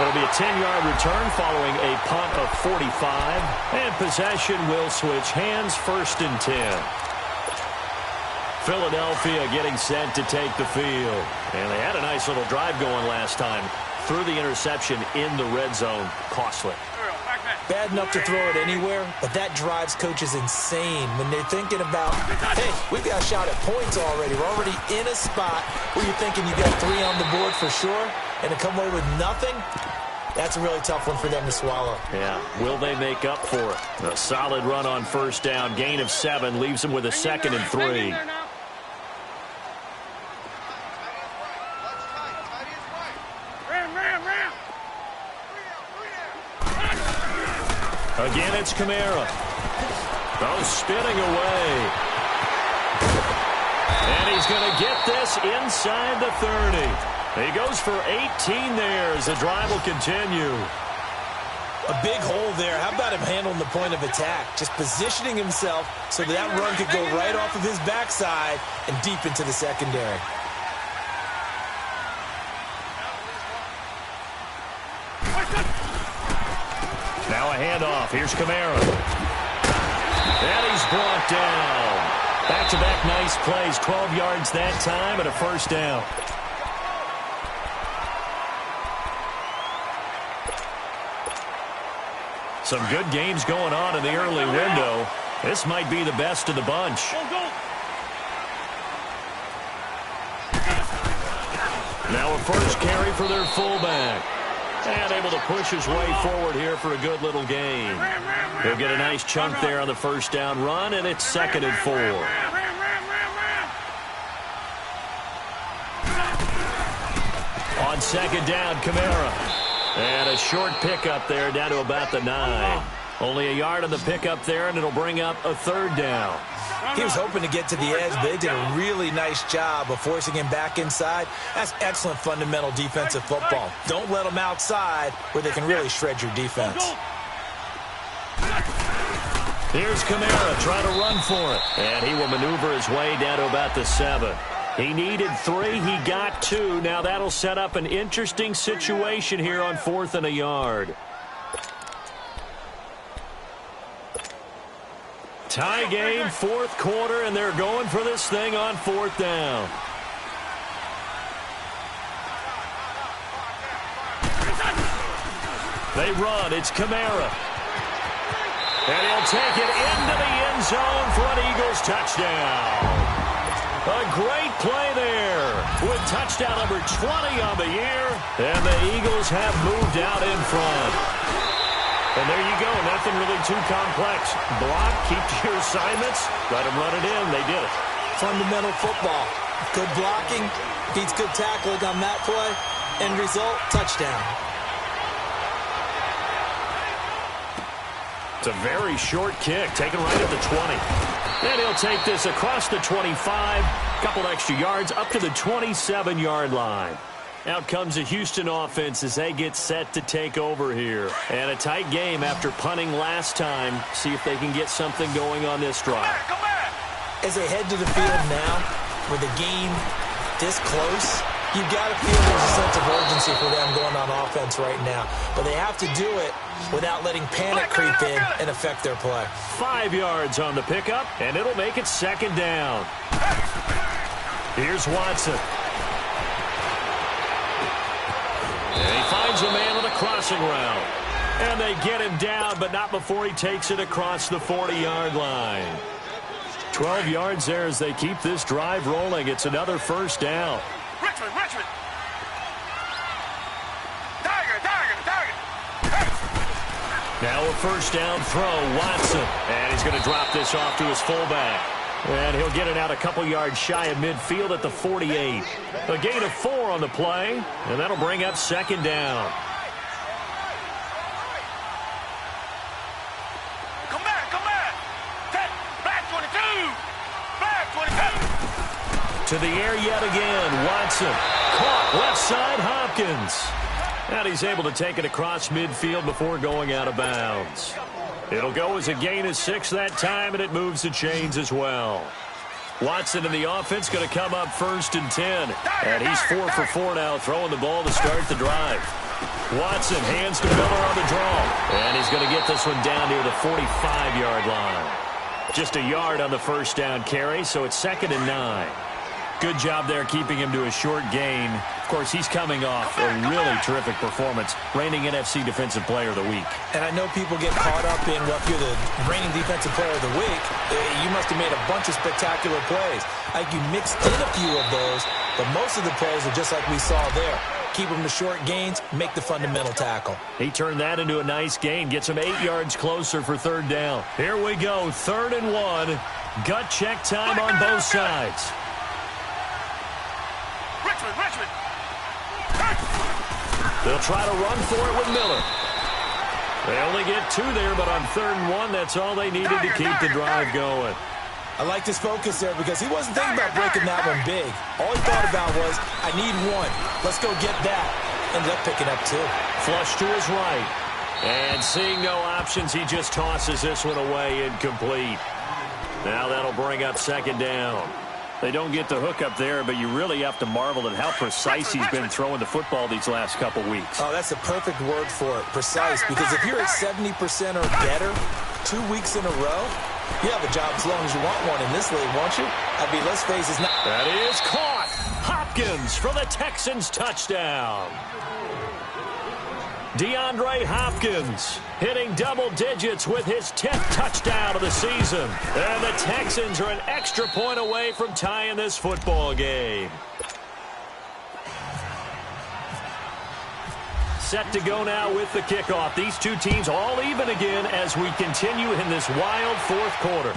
It'll be a 10-yard return following a punt of 45. And possession will switch hands, 1st and 10. Philadelphia getting set to take the field. And they had a nice little drive going last time. Threw the interception in the red zone. Costly. Bad enough to throw it anywhere, but that drives coaches insane when they're thinking about, hey, we've got a shot at points already. We're already in a spot where you're thinking you got 3 on the board for sure, and to come away with nothing, that's a really tough one for them to swallow. Yeah, will they make up for it? A solid run on 1st down. Gain of 7 leaves them with a 2nd and 3. Again, it's Kamara. Oh, spinning away. And he's going to get this inside the 30. He goes for 18 there as the drive will continue. A big hole there. How about him handling the point of attack? Just positioning himself so that run could go right off of his backside and deep into the secondary. Now a handoff. Here's Kamara. And he's brought down. Back-to-back nice plays. 12 yards that time and a 1st down. Some good games going on in the early window. This might be the best of the bunch. Now a first carry for their fullback. And able to push his way forward here for a good little gain. He'll get a nice chunk there on the 1st down run, and it's 2nd and 4. On 2nd down, Kamara. And a short pickup there down to about the 9. Only a yard on the pickup there, and it'll bring up a 3rd down. He was hoping to get to the edge, but they did a really nice job of forcing him back inside. That's excellent fundamental defensive football. Don't let them outside where they can really shred your defense. Here's Kamara trying to run for it. And he will maneuver his way down to about the 7. He needed 3. He got 2. Now that'll set up an interesting situation here on 4th and a yard. Tie game, 4th quarter, and they're going for this thing on 4th down. They run. It's Kamara. And he'll take it into the end zone for an Eagles touchdown. A great play there with touchdown number 20 on the year. And the Eagles have moved out in front. And there you go. Nothing really too complex. Block, keep to your assignments, let them run it in. They did it. Fundamental football. Good blocking beats good tackling on that play. End result, touchdown. It's a very short kick, taken right at the 20. And he'll take this across the 25, couple extra yards up to the 27-yard line. Out comes the Houston offense as they get set to take over here. And a tight game after punting last time. See if they can get something going on this drive. As they head to the field now, with the game this close, you've got to feel there's a sense of urgency for them going on offense right now. But they have to do it without letting panic creep in and affect their play. 5 yards on the pickup, and it'll make it second down. Here's Watson. And he finds a man on a crossing route. And they get him down, but not before he takes it across the 40-yard line. 12 yards there as they keep this drive rolling. It's another first down. Richmond. Now a first down throw, Watson. And he's going to drop this off to his fullback. And he'll get it out a couple yards shy of midfield at the 48. A gain of 4 on the play, and that'll bring up second down. Come back. Black 22. Black 22. To the air yet again, Watson. Caught left side, Hopkins. And he's able to take it across midfield before going out of bounds. It'll go as a gain of 6 that time, and it moves the chains as well. Watson in the offense going to come up first and 10. And he's 4 for 4 now, throwing the ball to start the drive. Watson hands to Miller on the draw. And he's going to get this one down near the 45-yard line. Just a yard on the first down carry, so it's second and 9. Good job there keeping him to a short gain. Of course, he's coming off a really terrific performance, reigning NFC Defensive Player of the Week. And I know people get caught up in, well, if you're the reigning Defensive Player of the Week, you must have made a bunch of spectacular plays. I think you mixed in a few of those, but most of the plays are just like we saw there. Keep them to short gains, make the fundamental tackle. He turned that into a nice gain, gets him 8 yards closer for third down. Here we go, 3rd and 1. Gut check time on both sides. Richmond. They'll try to run for it with Miller. They only get 2 there, but on 3rd and 1, that's all they needed to keep the drive going. I liked his focus there because he wasn't thinking about breaking that one big. All he thought about was, I need 1. Let's go get that. Ended up picking up 2. Flush to his right. And seeing no options, he just tosses this one away incomplete. Now that'll bring up second down. They don't get the hook up there, but you really have to marvel at how precise he's been throwing the football these last couple weeks. Oh, that's a perfect word for it, precise, because if you're at 70% or better 2 weeks in a row, you have a job as long as you want one in this league, won't you? I mean, let's face it. That is caught. Hopkins for the Texans touchdown. DeAndre Hopkins hitting double digits with his 10th touchdown of the season. And the Texans are an extra point away from tying this football game. Set to go now with the kickoff. These two teams all even again as we continue in this wild fourth quarter.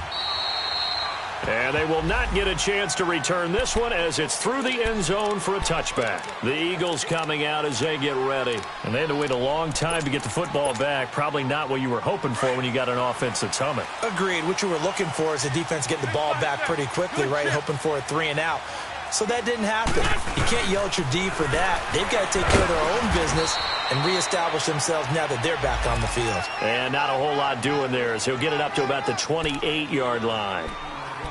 And they will not get a chance to return this one as it's through the end zone for a touchback. The Eagles coming out as they get ready. And they had to wait a long time to get the football back. Probably not what you were hoping for when you got an offense that's humming. Agreed. What you were looking for is the defense getting the ball back pretty quickly, right? Hoping for a 3 and out. So that didn't happen. You can't yell at your D for that. They've got to take care of their own business and reestablish themselves now that they're back on the field. And not a whole lot doing there as he'll get it up to about the 28-yard line.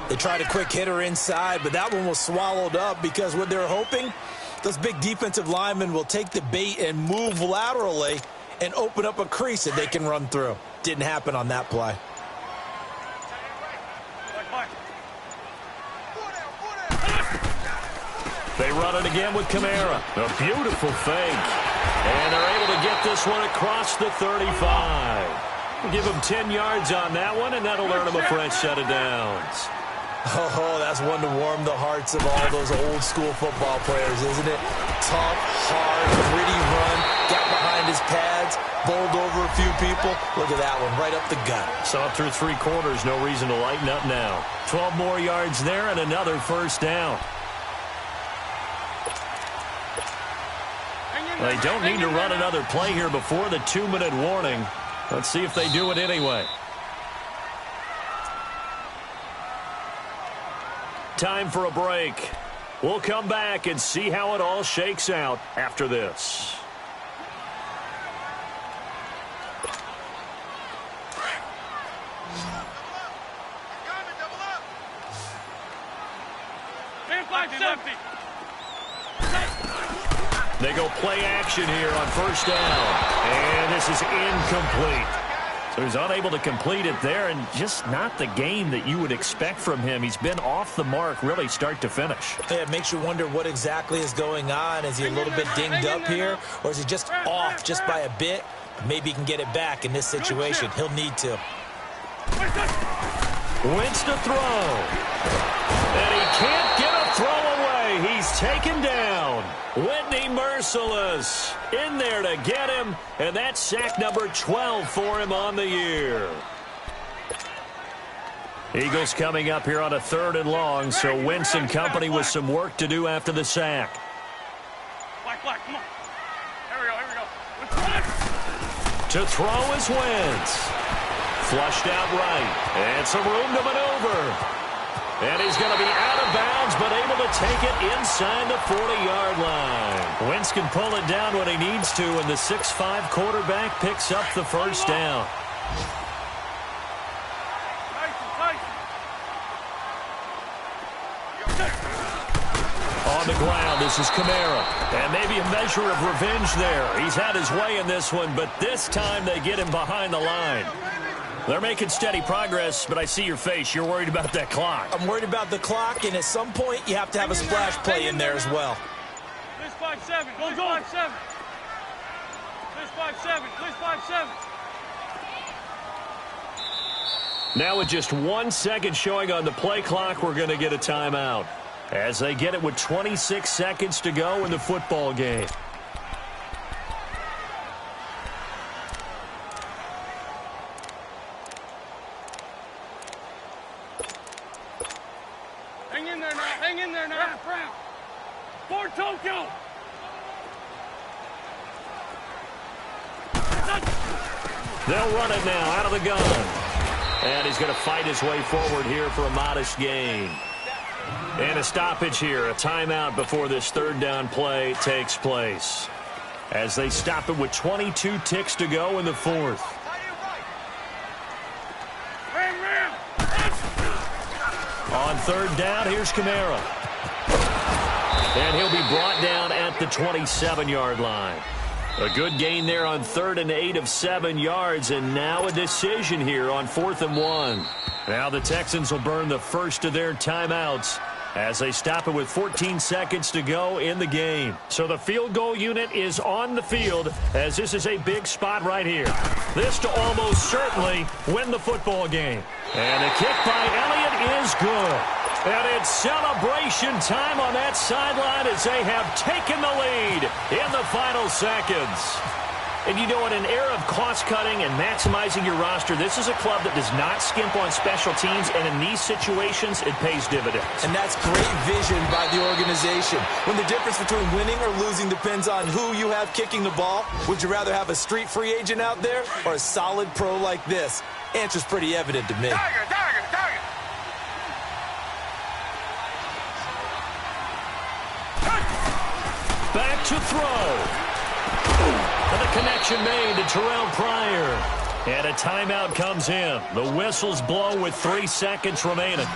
They tried a quick hitter inside, but that one was swallowed up because what they're hoping, those big defensive linemen will take the bait and move laterally and open up a crease that they can run through. Didn't happen on that play. They run it again with Kamara. A beautiful fake. And they're able to get this one across the 35. We'll give them 10 yards on that one, and that'll earn them a fresh set of downs. Oh, that's one to warm the hearts of all those old-school football players, isn't it? Tough, hard, gritty run, got behind his pads, bowled over a few people. Look at that one, right up the gut. Saw through 3 quarters, no reason to lighten up now. 12 more yards there and another first down. They don't need to run another play here before the 2-minute warning. Let's see if they do it anyway. Time for a break. We'll come back and see how it all shakes out after this. They go play action here on first down. And this is incomplete. So he's unable to complete it there, and just not the game that you would expect from him. He's been off the mark really start to finish. Yeah, it makes you wonder what exactly is going on. Is he a little bit dinged up here, or is he just off just by a bit? Maybe he can get it back in this situation. He'll need to. Wentz to throw. And he can't get a throw away. He's taken down. Whitney Mercilus in there to get him, and that's sack number 12 for him on the year. Eagles coming up here on a 3rd and long, so Wentz and company with some work to do after the sack. Black, come on. Here we go. To throw is Wentz. Flushed out right, and some room to maneuver. And he's going to be out of bounds, but able to take it inside the 40-yard line. Wentz can pull it down when he needs to, and the 6'5" quarterback picks up the first down. On the ground, this is Kamara. And maybe a measure of revenge there. He's had his way in this one, but this time they get him behind the line. They're making steady progress, but I see your face. You're worried about that clock. I'm worried about the clock, and at some point you have to have a splash play in there as well. Please 5-7. Please 5-7. Please 5-7. Please 5-7. Now with just 1 second showing on the play clock, we're going to get a timeout as they get it with 26 seconds to go in the football game. Hang in there now. For Tokyo. They'll run it now out of the gun. And he's going to fight his way forward here for a modest gain. And a stoppage here, a timeout before this 3rd down play takes place. As they stop it with 22 ticks to go in the 4th. On 3rd down, here's Kamara. And he'll be brought down at the 27-yard line. A good gain there on 3rd and 8 of 7 yards, and now a decision here on 4th and 1. Now the Texans will burn the first of their timeouts as they stop it with 14 seconds to go in the game. So the field goal unit is on the field as this is a big spot right here. This to almost certainly win the football game. And a kick by Elliott is good. And it's celebration time on that sideline as they have taken the lead in the final seconds. And you know, in an era of cost-cutting and maximizing your roster, this is a club that does not skimp on special teams, and in these situations, it pays dividends. And that's great vision by the organization. When the difference between winning or losing depends on who you have kicking the ball, would you rather have a street free agent out there or a solid pro like this? Answer's pretty evident to me. Target. Back to throw. And the connection made to Terrell Pryor. And a timeout comes in. The whistles blow with 3 seconds remaining.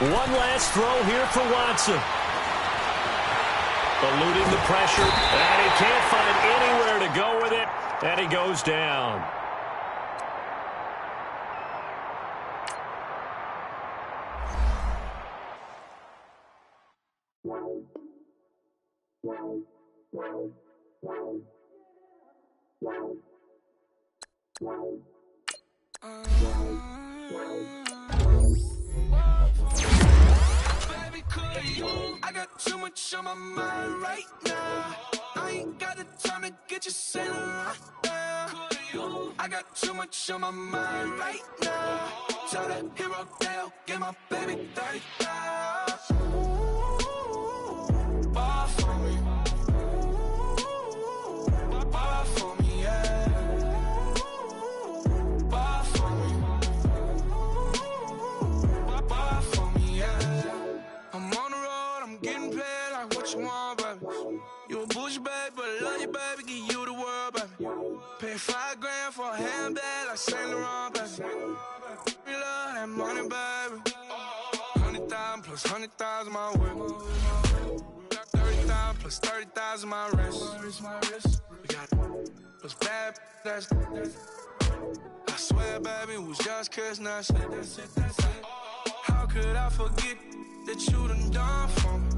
One last throw here for Watson. Eluding the pressure, and he can't find anywhere to go with it, and he goes down. I got too much on my mind right now. I ain't got the time to get you sailing right now. I got too much on my mind right now. Tell that hero Dale, get my baby 30,000. Ball for me. Ball for me, yeah. Ball for me. Ball for me, yeah. I'm on the road, I'm getting paid like what you want, baby. You a bougie, baby, but I love you, baby. Give you the world, baby. Pay $5 grand for a handbag like Saint Laurent, baby. We love that money, baby. 100,000 plus 100,000 my whip. 30,000 plus 30,000 my wrist. We got those bad, that's. I swear, baby, it was just kissing us. How could I forget that you done for me?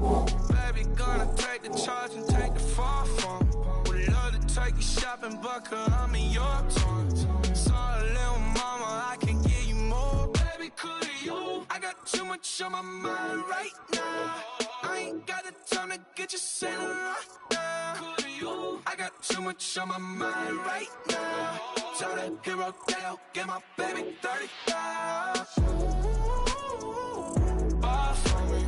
Baby, gonna take the charge and take the fall from me. Would love to take you shopping, but I'm in your tongue. Sorry, little mama, I can give you more. Baby, could you? I got too much on my mind right now. I ain't got the time to get you sailing right now. Could you? I got too much on my mind right now. Tell that hero Dale, get my baby 30,000. Ball for me.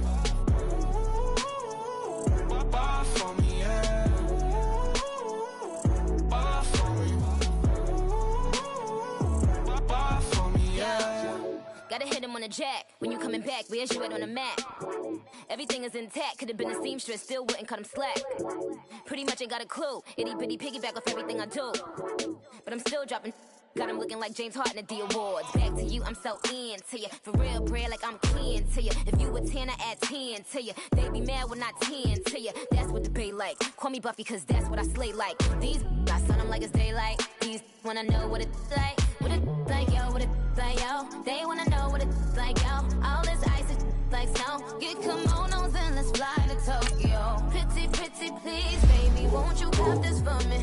Ball for me, yeah. Ball for me. Ball for me, yeah. Gotta hit him on the jack. When you coming back, where's you at on the map? Everything is intact. Could've been a seamstress, still wouldn't cut him slack. Pretty much ain't got a clue. Itty bitty piggyback off everything I do. But I'm still dropping. Got him looking like James Harden at the awards. Back to you, I'm so into you. For real, bread, like I'm kin to you. If you a 10, I add 10 to you. They be mad when I 10 to you. That's what the bay like. Call me Buffy, cause that's what I slay like. These I sun them like it's daylight. These wanna know what it's like. What it like, yo, what it like, yo. They wanna know what it's like, yo. All this ice is like snow. Get kimonos and let's fly to Tokyo. Pretty, pretty, please, baby, won't you have this for me?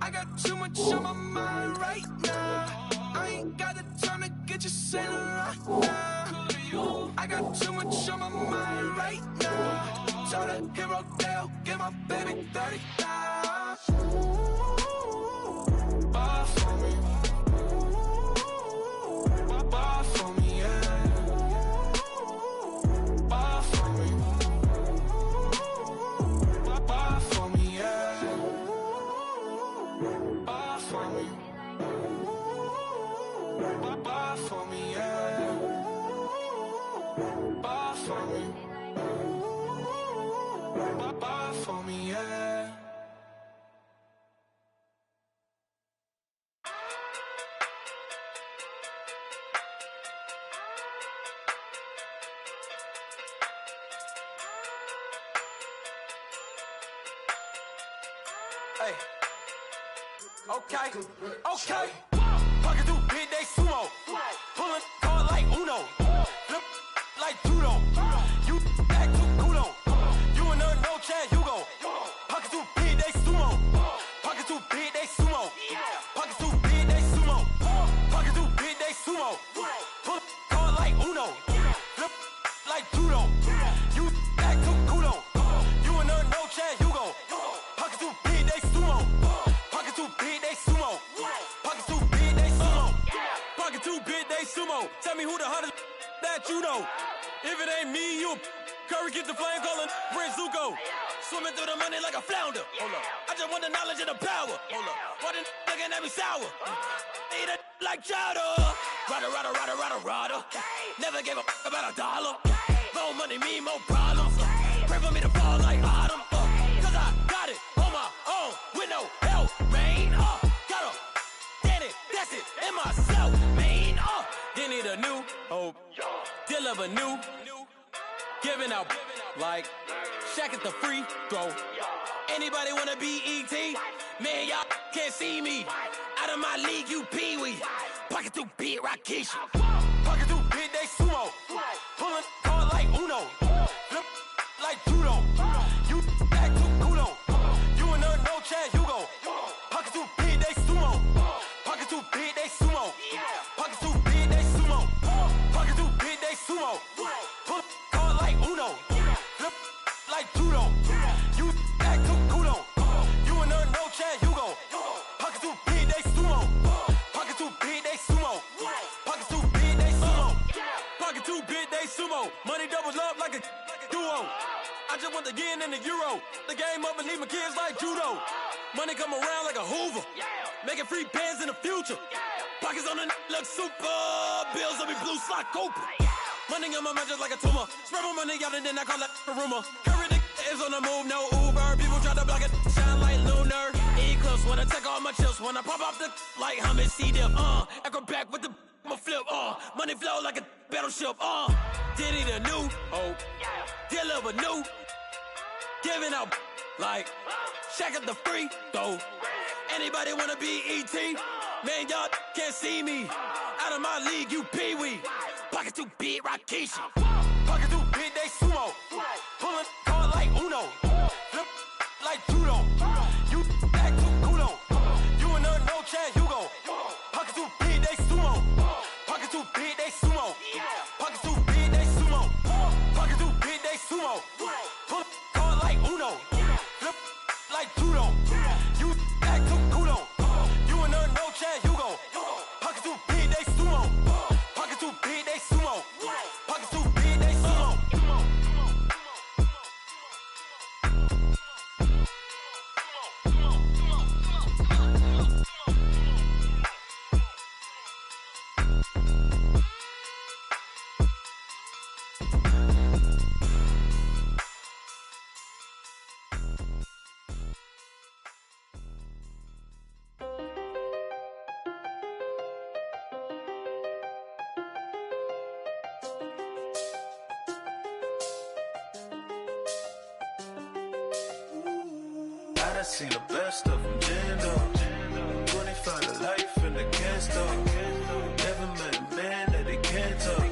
I got too much on my mind right now. I ain't got the time to get you sailing right now. I got too much on my mind right now. Tell that hero Dale, get my baby 30,000. Ball for me. Ball for me, yeah. Ball for me. Ball for me, yeah. Ball for me. Ball for me, yeah. Ball for me. Ball for me, yeah. Hey. Okay. Pocket through big day sumo. Pulling card like Uno. Flip like judo. You back to Kudo. You and her no chance, you go. Pocket through big day sumo. Pocket through big day sumo. Pocket through big day sumo. Pocket through big day sumo. Pull card like Uno. Flip like judo. You back to Kudo. You and her no chance, you go. Pocket through big day sumo. Pocket too big, they sumo. Pocket too big, they sumo. Pocket too big, they sumo. Tell me who the hottest that you know. If it ain't me, you Curry get the flame calling Prince Zuko. Swimming through the money like a flounder. Hold up. I just want the knowledge and the power. Hold up. Why the looking at me sour? Eat it like chowder. Rada. Never gave a about $1. More money, me, more problems. Pray for me to fall like autumn. Cause I got it on my own with no help, man. Got a that's it, and myself, man. They need a new hope, deal of a new, giving out like Shaq at the free throw. Anybody wanna be ET? Man, y'all can't see me. Out of my league, you pee-wee. Pocket too big, Rakeisha. Pocket too big, they sumo. Pulling card like Uno. Flip like judo. You back to Kudo. You and her no chance, you go. Pocket too big, they sumo. Pocket too big, they sumo. Pocket too big, they sumo. Pocket too big, they sumo. Pull card like Uno. Flip like judo. You back to Kudo. You duo. Money doubles up like a duo. I just want the yen and the euro. The game up and leave my kids like judo. Money come around like a Hoover. Making free bands in the future. Pockets on the look super. Bills on me blue slot Cooper. Money on my mind just like a tumor. Spread my money out and then I call that a rumor. Curry the is on the move, no Uber. People try to block it, shine like lunar. Eclipse when I take all my chips. When I pop off the like hummus C-dip. Echo back with the flip. Money flow like a battleship. Diddy the new. Deliver new. Giving out like Shaq at the free throw. Anybody wanna be ET? Man, y'all can't see me. Out of my league, you pee-wee. Pocket too big, Rakishi. Pocket too big, they sumo. Pulling card like Uno. Flip like judo. You act too kudo. You and her, no Chad Hugo. Pocket too big, they sumo. Pocket too big, they sumo. Pocket too big, they sumo. Pocket too big, they sumo. Pull card like Uno. Flip like judo. You act too kudo. You and her, no Chad Hugo. Pocket too big, they sumo. Pocket too big, they sumo. Pocket too big, they sumo. I seen the best of them, Jando. 25 to life and they can't stop. Never met a man that they can't talk.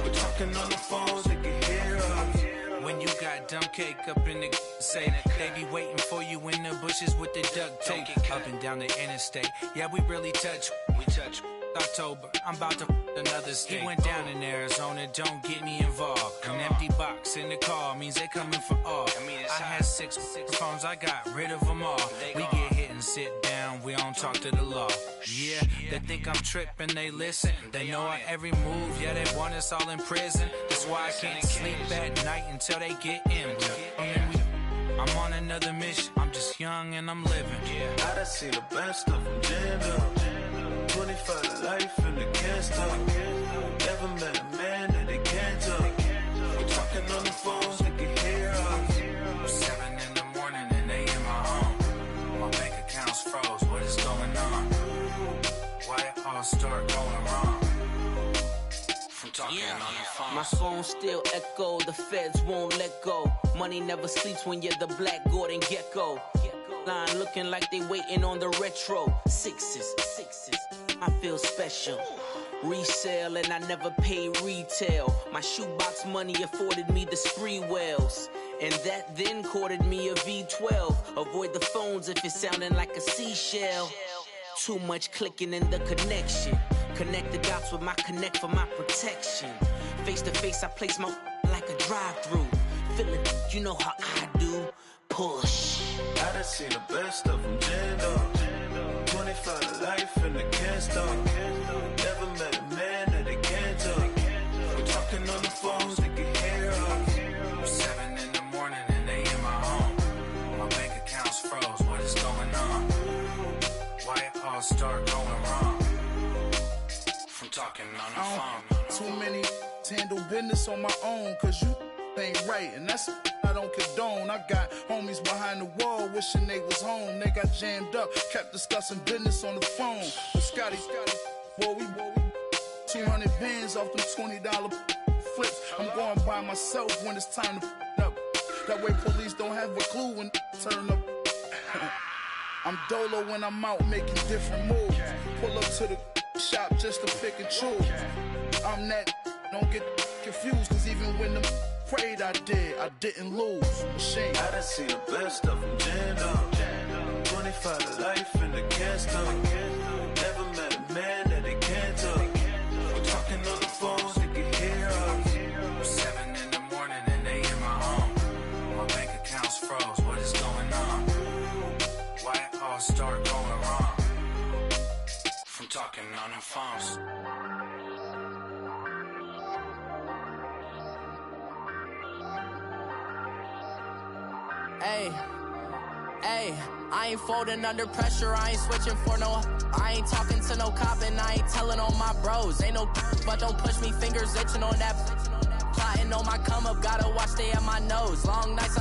We're talking on the phones, they can hear us. When you got dumb cake up in the say they be waiting for you in the bushes with the duct tape. Up and down the interstate, yeah, we really touch. We touch. October, I'm about to another state. He went down in Arizona, don't get me involved. An empty box in the car means they coming for all. I had six phones, I got rid of them all. We get hit and sit down, we don't talk to the law. Yeah, they think I'm tripping, they listen. They know our every move, yeah, they want us all in prison. That's why I can't sleep at night until they get in. I'm on another mission, I'm just young and I'm living. I done seen the best of them, Jando. 25 to life and they can't stop. Never met a man that they can't talk. We're talking on the phones, they can hear us. 7 in the morning and they in my home. My bank account's froze, what is going on? Why it all start going wrong? From talking on the phone. My phone still echo, the feds won't let go. Money never sleeps when you're the Black Gordon Gecko. Line looking like they waiting on the retro. Sixes, I feel special. Resale and I never pay retail. My shoebox money afforded me the spree wells. And that then courted me a V12. Avoid the phones if it's sounding like a seashell. Too much clicking in the connection. Connect the dots with my connect for my protection. Face to face, I place my like a drive-through. Feeling, you know how I do. Push. I done seen the best of them, Jando. 25 to life and they can't stop. Never met a man that they can't talk. We're talking on the phones, they can hear us. 7 in the morning and they in my home. My bank account's froze, what is going on? Why it all start going wrong? From talking on the phone. Too many handle business on my own, cause you ain't right, and that's I don't condone. I got homies behind the wall wishing they was home. They got jammed up, kept discussing business on the phone. But Scotty, boy, we 200 bands off them $20 flips. I'm going by myself when it's time to up. That way police don't have a clue when turn up. I'm dolo when I'm out making different moves. Pull up to the shop just to pick and choose. I'm that, don't get confused, cause even when the prayed I didn't lose. Machine. I done seen the best of them, Jando. 25 to life and they can't stop. Never met a man that they can't talk. We're talking on the phones, they can hear us. 7 in the morning and they in my home. My bank account's froze, what is going on? Why it all start going wrong? From talking on the phones. Ayy, I ain't folding under pressure, I ain't switching for no. I ain't talking to no cop and I ain't telling on my bros. Ain't no but don't push me, fingers itching on that. Plotting on my come up, gotta watch stay at my nose. Long nights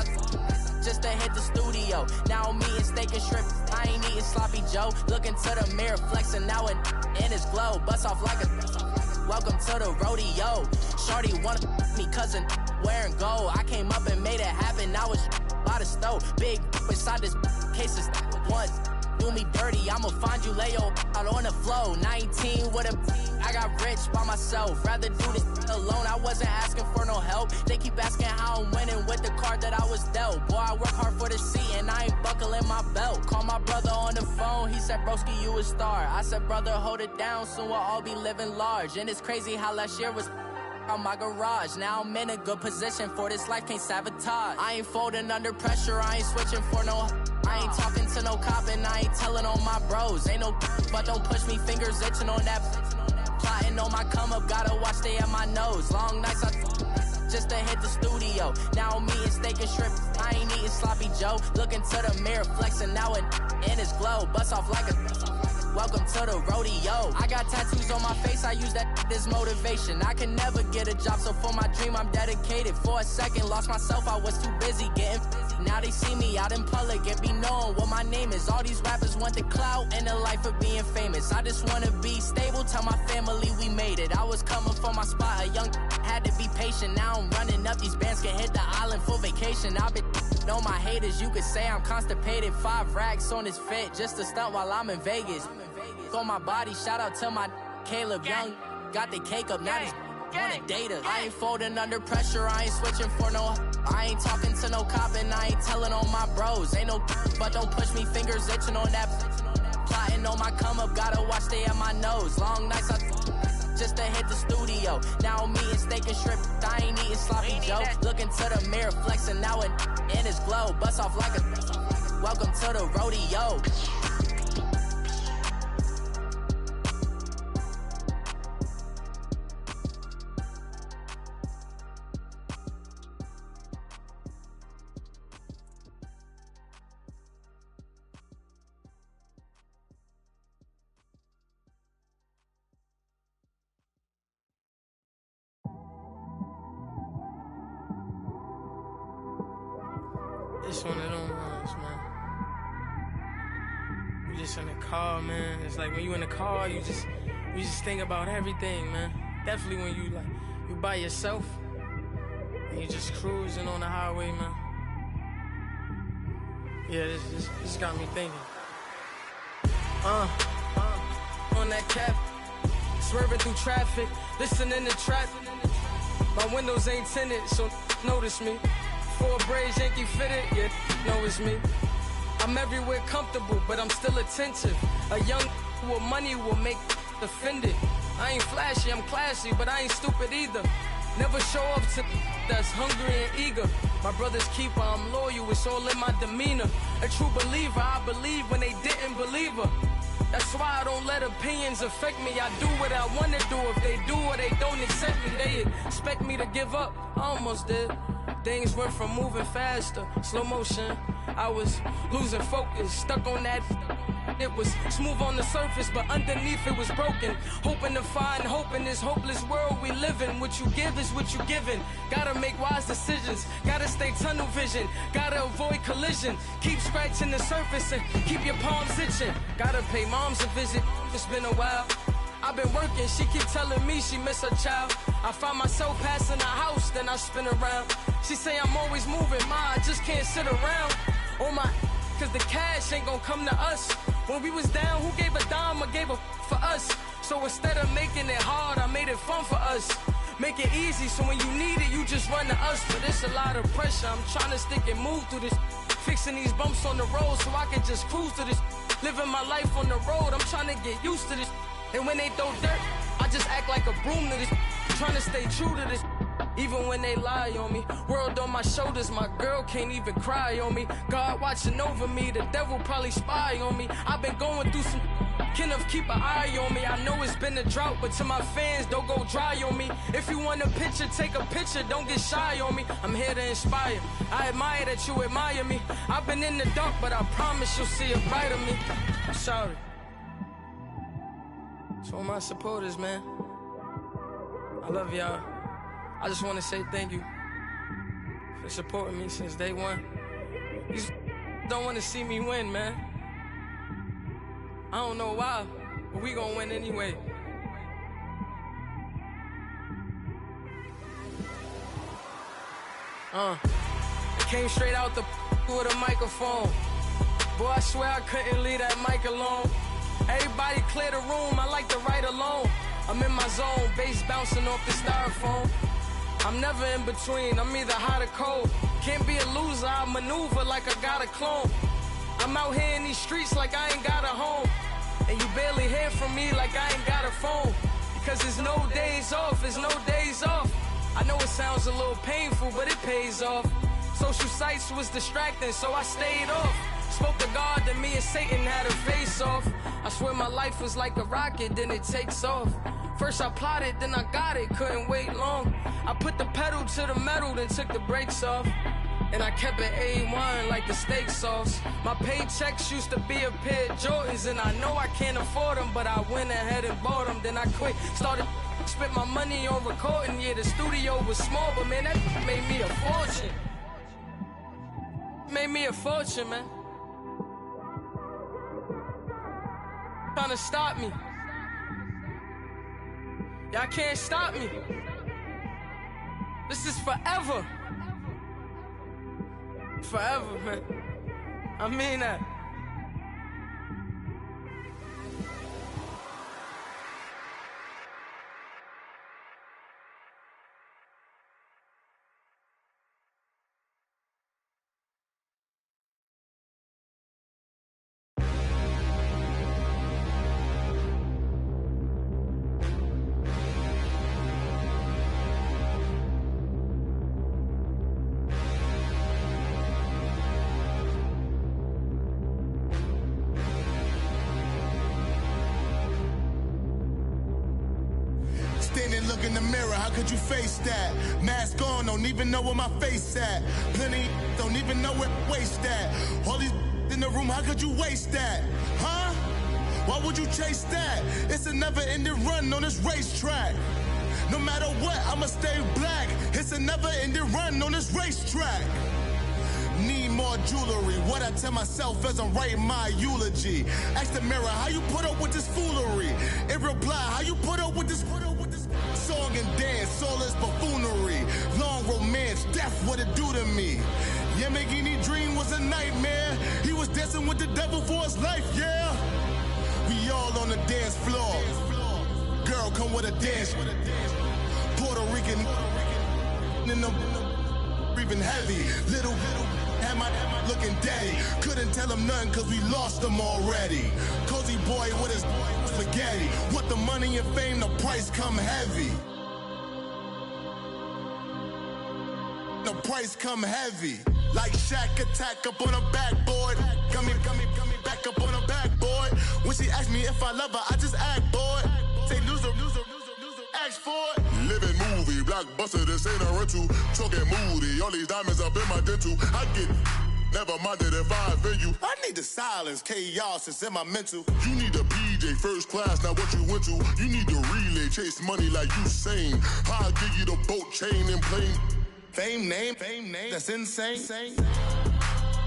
just to hit the studio. Now I'm eating steak and shrimp, I ain't eating sloppy Joe. Looking to the mirror, flexing now and in his glow. Bust off like a welcome to the rodeo. Shorty wanna me cousin wearing gold. I came up and made it happen, now it's by the stove. Big inside this case is once do me dirty, I'ma find you lay your out on the floor. 19 with a I got rich by myself, rather do this alone. I wasn't asking for no help, they keep asking how I'm winning with the card that I was dealt. Boy, I work hard for the seat and I ain't buckling my belt. Call my brother on the phone, he said broski you a star. I said brother hold it down, soon we'll all be living large. And it's crazy how last year was on my garage. Now I'm in a good position for this life, can't sabotage. I ain't folding under pressure, I ain't switching for no. I ain't talking to no cop and I ain't telling on my bros. Ain't no but don't push me, fingers itching on that. Plotting on my come up, gotta watch stay at my nose. Long nights just to hit the studio. Now I'm eating steak and shrimp, I ain't eating sloppy Joe. Looking to the mirror, flexing now and in his glow. Bust off like a welcome to the rodeo. I got tattoos on my face, I use that as motivation. I can never get a job, so for my dream I'm dedicated. For a second, lost myself, I was too busy getting now they see me out in public and be known what my name is. All these rappers want the clout and the life of being famous. I just wanna be stable, tell my family we made it. I was coming from my spot, a young had to be patient. Now I'm running up, these bands can hit the island for vacation. I've been know my haters, you could say I'm constipated. 5 racks on his fit, just to stunt while I'm in Vegas. On my body, shout out to my Caleb Young. Got the cake up, now he's on a data. I ain't folding under pressure, I ain't switching for no. I ain't talking to no cop and I ain't telling on my bros. Ain't no but don't push me, fingers itching on that. Plotting on my come up, gotta watch stay at my nose. Long nights just to hit the studio. Now I'm eating steak and shrimp, I ain't eating sloppy Joe. Looking to the mirror, flexing now and in his glow. Bust off like a welcome to the rodeo. It's one of them ones, man. You just in the car, man. It's like when you in the car, you just think about everything, man. Definitely when you by yourself and you just cruising on the highway, man. Yeah, this got me thinking. On that cap, swerving through traffic, listening to trap. My windows ain't tinted, so notice me. 4 braids, Yankee fitted, yeah, know it's me. I'm everywhere comfortable, but I'm still attentive. A young with money will make offended. I ain't flashy, I'm classy, but I ain't stupid either. Never show up to that's hungry and eager. My brother's keeper, I'm loyal, it's all in my demeanor. A true believer, I believe when they didn't believe her. That's why I don't let opinions affect me. I do what I want to do. If they do or they don't accept me, they expect me to give up. I almost did. Things went from moving faster, slow motion. I was losing focus, stuck on that. It was smooth on the surface, but underneath it was broken. Hoping to find hope in this hopeless world we live in. What you give is what you given. Gotta make wise decisions. Gotta stay tunnel vision. Gotta avoid collision. Keep scratching the surface and keep your palms itching. Gotta pay moms a visit. It's been a while. I've been working, she keep telling me she miss her child. I find myself passing the house, then I spin around. She say I'm always moving, ma, I just can't sit around. Oh my, cause the cash ain't gonna come to us. When we was down, who gave a dime or gave a for us? So instead of making it hard, I made it fun for us. Make it easy, so when you need it, you just run to us. But it's a lot of pressure, I'm trying to stick and move through this. Fixing these bumps on the road so I can just cruise to this. Living my life on the road, I'm trying to get used to this. And when they throw dirt, I just act like a broom to this. Trying to stay true to this. Even when they lie on me. World on my shoulders, my girl can't even cry on me. God watching over me, the devil probably spy on me. I've been going through some, enough, keep an eye on me. I know it's been a drought, but to my fans, don't go dry on me. If you want a picture, take a picture, don't get shy on me. I'm here to inspire. I admire that you admire me. I've been in the dark, but I promise you'll see a brighter me. I'm sorry. To all my supporters, man. I love y'all. I just want to say thank you for supporting me since day one. You don't want to see me win, man. I don't know why, but we gonna win anyway. It came straight out the with a microphone. Boy, I swear I couldn't leave that mic alone. Everybody clear the room, I like to write alone. I'm in my zone, bass bouncing off the styrofoam. I'm never in between, I'm either hot or cold. Can't be a loser, I maneuver like I got a clone. I'm out here in these streets like I ain't got a home. And you barely hear from me like I ain't got a phone. Because there's no days off, there's no days off. I know it sounds a little painful, but it pays off. Social sites was distracting, so I stayed off. Spoke to God that me and Satan had a face off. I swear my life was like a rocket, then it takes off. First I plotted, then I got it, couldn't wait long. I put the pedal to the metal, then took the brakes off. And I kept it A1 like the steak sauce. My paychecks used to be a pair of Jordans, and I know I can't afford them, but I went ahead and bought them. Then I quit, started spent my money on recording. Yeah, the studio was small, but man, that made me a fortune. Made me a fortune, man. Trying to stop me. Y'all can't stop me. This is forever. Forever, man. I mean that. Look in the mirror, how could you face that? Mask on, don't even know where my face at. Plenty don't even know where waste at. All these in the room, how could you waste that? Huh? Why would you chase that? It's a never-ending run on this racetrack. No matter what, I'ma stay black. It's a never-ending run on this racetrack. Need more jewelry. What I tell myself as I'm writing my eulogy. Ask the mirror, how you put up with this foolery? It reply, how you put up with this song and dance, soulless buffoonery. Long romance, death, what it do to me? Yamagini dream was a nightmare. He was dancing with the devil for his life, yeah. We all on the dance floor. Girl, come with a dance. Puerto Rican in the breathing heavy. Little had my looking daddy. Couldn't tell him nothing cause we lost him already. Cozy boy with his spaghetti. With the money and fame, the price come heavy. The price come heavy. Like Shaq attack up on a backboard. Come back up on a backboard. When she asked me if I love her, I just act bored. Say loser, ask for it. Living movie, blockbuster, this ain't a rental. Talking moody, all these diamonds up in my dental. I get never minded if I offend you. I need the silence, chaos is in my mental. You need a PJ, first class, not what you went to. You need the relay, chase money like you sane. I'll give you the boat, chain, and plane. Fame name, that's insane.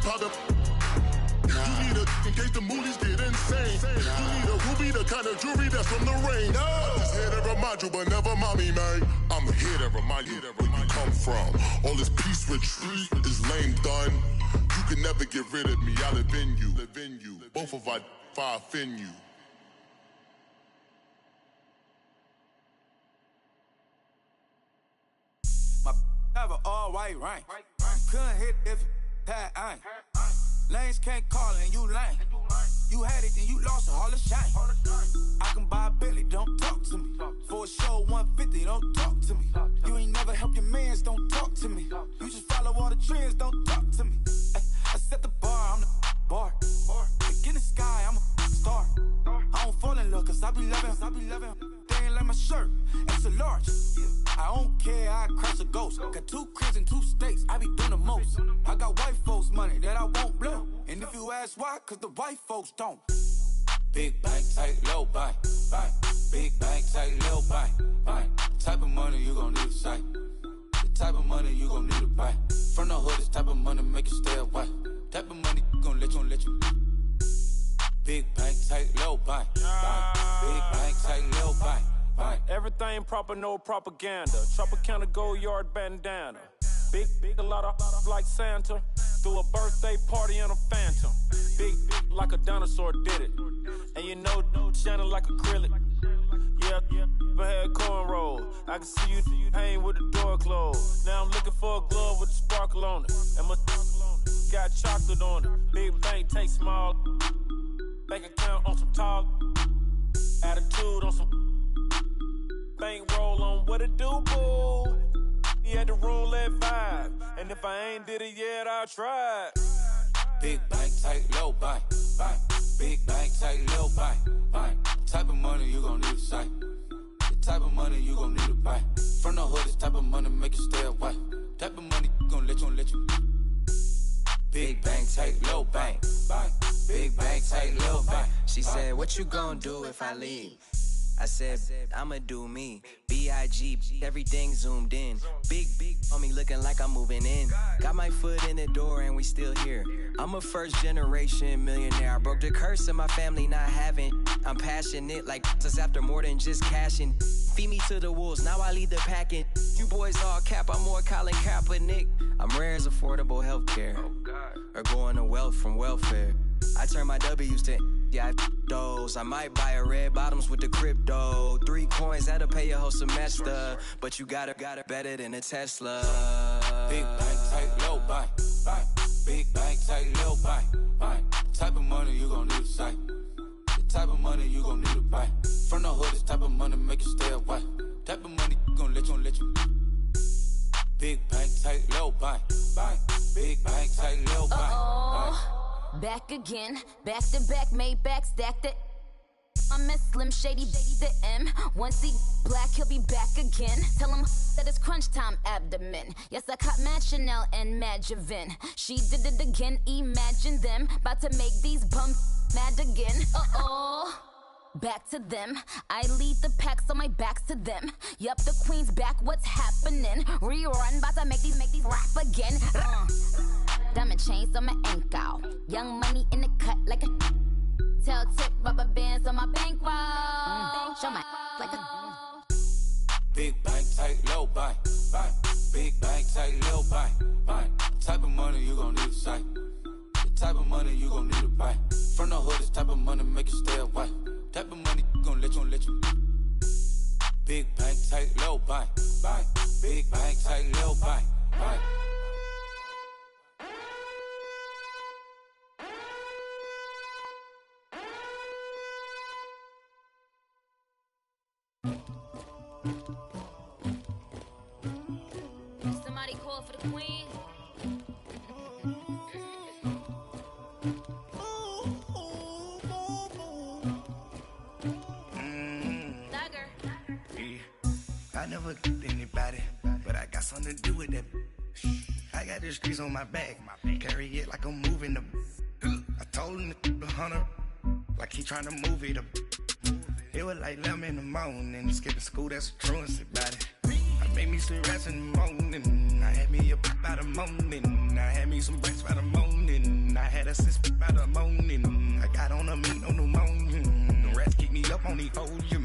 Pop up. You need a in case the movies get insane. You need a ruby, the kind of jewelry that's from the rain. I'm just here to remind you, but never mind me, man. I'm here to remind you where you come from. All this peace retreat is lame done. You can never get rid of me. I live in you. Both of us, if I offend you. My have an all white rank. Couldn't hit if it had ain't. Lanes can't call and you lame. You had it, then you lost it, all the shine. I can buy a Billy, don't talk to me. For a show 150, don't talk to me. You ain't never help your mans, don't talk to me. You just follow all the trends, don't talk to me. I set the bar, I'm the bar. Look in the sky, I'm a star. I don't I be loving they ain't like my shirt. It's a large. I don't care, I crash a ghost. Got 2 cribs in 2 states, I be doing the most. I got white folks' money that I won't blow. And if you ask why, cause the white folks don't. Big bank, tight, low bank, bank. Big bank, tight, low bank, bank. Type of money you gon' need to sight. The type of money you gon' need to buy. From the hood, this type of money make you stay away. Type of money gon' let you. Big bank, tight, low bank, bank. Big bank, tight, low bank, bank. Everything proper, no propaganda. Tropicana Gold Yard bandana. Big, a lot of like Santa. Threw a birthday party in a phantom. Big like a dinosaur did it. And you know, shining like acrylic. Yeah, but had cornrow. I can see you hang with the door closed. Now I'm looking for a glove with a sparkle on it. And my got chocolate on it. Big bank, take small. Bank account on some talk. Attitude on some. Bank roll on what it do, boo. He had the roulette vibe. And if I ain't did it yet, I'll try. Big bank, tight, low bank, bank. Big bank, tight, low bank, bank. Type of money you gon' need to sight. The type of money you gon' need to buy. From the hood, this type of money make you stay away. Type of money gon' let you. Big bank, tight, low bank, bank. Big bank, tight, low bank. She said, what you gon' do if I leave? I said, I'ma do me. B.I.G. Everything zoomed in. Big on me looking like I'm moving in. Got my foot in the door and we still here. I'm a first generation millionaire. I broke the curse of my family not having. I'm passionate like us after more than just cashing. Feed me to the wolves, now I lead the packing. You boys all cap, I'm more Colin Kaepernick. I'm rare as affordable healthcare. Or going to wealth from welfare. I turn my W's to those. I might buy a red bottoms with the crypto. 3 coins, that'll pay your whole semester. But you got it better than a Tesla. Big bank, tight, low bank, bank. Big bank, tight, low bank, bank. Type of money you gon' need to sight. The type of money you gon' need to buy. From the hood, this type of money make you stay away. Type of money gon' let you. Big bank, tight, low bank, bank. Big bank, tight, low bank, bank. Back again, back to back, made back, stacked it. I miss Slim Shady, the M. Once he black, he'll be back again. Tell him that it's crunch time abdomen. Yes, I caught Mad Chanel and Mad Javin. She did it again, imagine them. About to make these bumps mad again. Back to them. I lead the pack, so my back's to them. Yup, the queen's back, what's happening? Rerun, about to make these rap again. Diamond chains on my ankle. Young money in the cut like a tail tip, rubber bands on my bankroll. Show my like a big bank, tight, low bank, bank. Big bank, tight, low bank, bank. Type of money you gon' need to sight. The type of money you gon' need to buy. From the hood, this type of money make you stay away. Type of money gon' let you. Big bank, tight, low bank, bank. Big bank, tight, low bank, bank. Somebody call for the queen. I never killed anybody, but I got something to do with that. I got the streets on my back, carry it like I'm moving the. I told him to 100, like he trying to move it up. It was like 11 in the morning, skipping school, that's a truancy about it. I made me some rats in the morning, I had me a pop by the morning, I had me some breaks by the morning, I had a six by the morning, I got on a meat on the morning, the rats keep me up on the podium,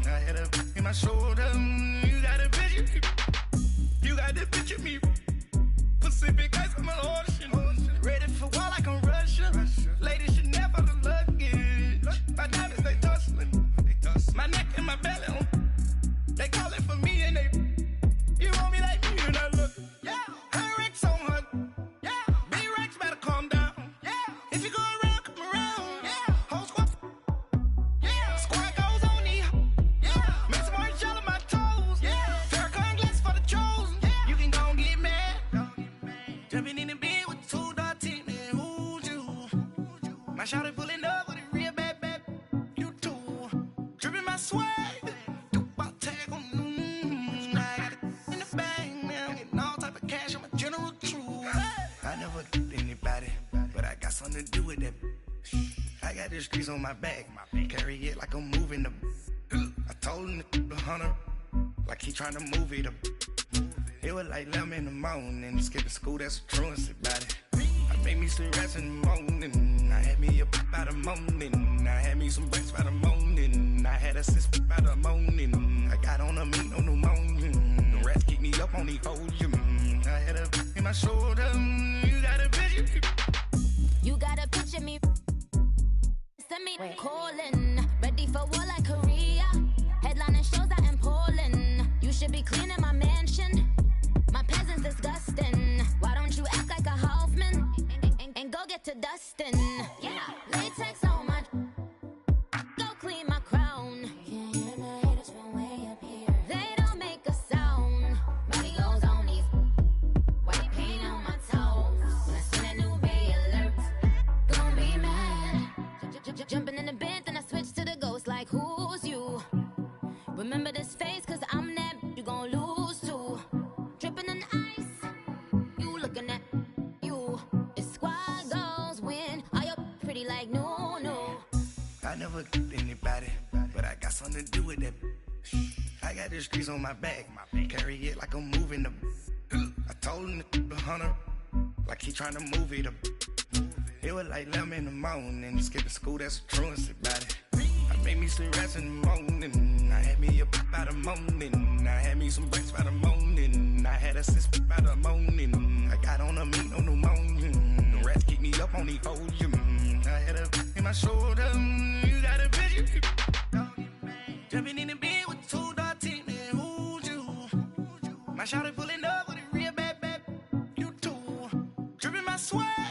I had a in my shoulder, you got a picture, you got the picture me, Pacific ice on my ocean, ready for war like I'm Russia, ladies should never the luggage, my diamonds they tussling, my neck and my belly, they call it for me and they, you want me like me and I look, yeah, her Rex on her, yeah, B-Rex better calm down, yeah, if you go around, come around, yeah, whole squad, yeah, squad goes on me, yeah, make some orange gel on my toes, yeah, the streets on my back. Carry it like I'm moving the. I told him the 100 like he trying to move it up. It was like 11 in the morning. Skipping school, that's a truancy about it. I made me some rest in the morning. I had me a pop by the morning. I had me some breakfast by the morning. I had a six by the morning. I got on a meat on the morning. The rats keep me up on the podium. I had a in my shoulder. You got a picture. You got a picture me. Send me calling. Ready for war like Korea. Headlining shows out in Poland. You should be cleaning my mansion. My peasants disgusting. Why don't you act like a Hoffman and go get to dustin'? Yeah, latex on my. Go clean my crown. Can't hear the haters from way up here. They don't make a sound. Money goes on these. White paint on my toes. When I send a new Bay alert, gon' be mad. Jumping in the bed, then I switch to the ghost like who's you? Remember this face, cause I'm that you gon' lose too. Dripping in ice, you looking at you. It's squad goals win. Are you pretty like no, no? I never anybody, but I got something to do with that. I got the streets on my back. Carry it like I'm moving the. I told him the 100 like he trying to move it up. It was like 11 in the morning. Skipping school, that's a truancy about it. I made me some rest in the morning. I had me a pop by the morning. I had me some breakfast by the morning. I had a six by the morning. I got on a meat on the morning. The rats keep me up on the podium. I had a in my shoulder. You got a picture. Jumping in the bed with 2 dark teeth. Who's you? My shawty pulling up with a real bad. You too. Dripping my swag.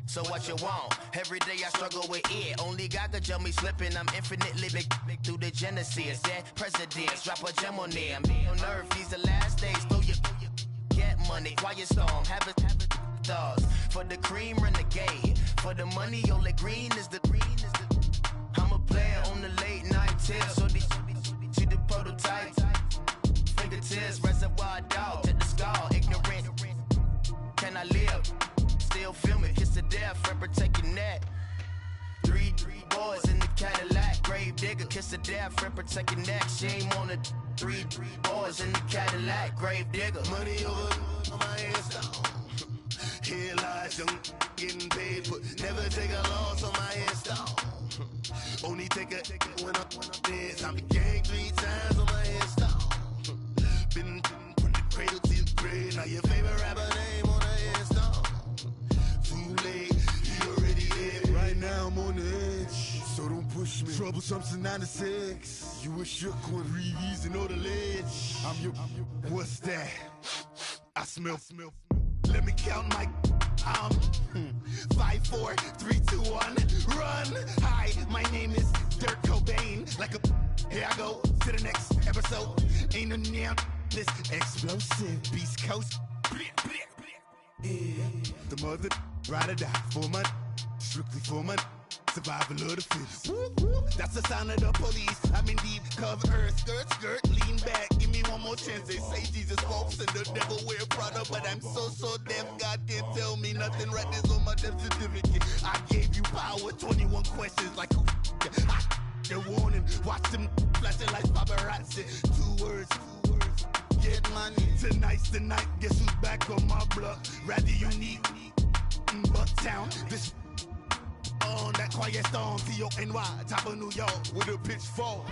So what you want? Every day I struggle with it. Only God could tell me slipping. I'm infinitely big through the genesis. Dead presidents, drop a gem on them. On earth, these the last days. Throw your get money, quiet storm. Have it stars. For the cream, renegade. For the money, only green is the green. fingertips. So these the prototype. Fingertips, reservoir dog, to the skull, ignorant. Can I live? Still filming, kiss to death, Fripper taking that. Three boys in the Cadillac, grave digger, kiss to death, Fripper taking that. Shame on the three boys in the Cadillac, grave digger. Money over on my hairstyle. Here lies young, getting paid, but never take a loss on my hairstyle. Only take a when I'm dead. Time to gang 3 times on my hairstyle. Been from the cradle to the grave. Now your favorite rapper name on the hairstyle. Too late, he already dead. Right now I'm on the edge, so don't push me. Troublesome since 96. You a shook one, Reeves and all the ledge. I'm your. What's that? I smell. Let me count my. 5, 4, 3, 2, 1, run. Hi, my name is Dirk Cobain. Like a. Here I go to the next episode. Ain't no damn this explosive Beast Coast. The mother ride or die for my. Strictly for my. Survival of the fittest. That's the sound of the police. I'm in deep cover earth. Skirt, lean back. Give me one more chance. They say Jesus walks and the devil wear Prada, but I'm so deaf. God can't tell me nothing. Right there's on my death certificate. I gave you power. 21 questions like who? They're warning. Watch them flashing like paparazzi. 2 words. Get money. Tonight's the night. Guess who's back on my block? Rather unique. Bucktown. This. On that quiet storm, T-O-N-Y, top of New York, with a pitchfork.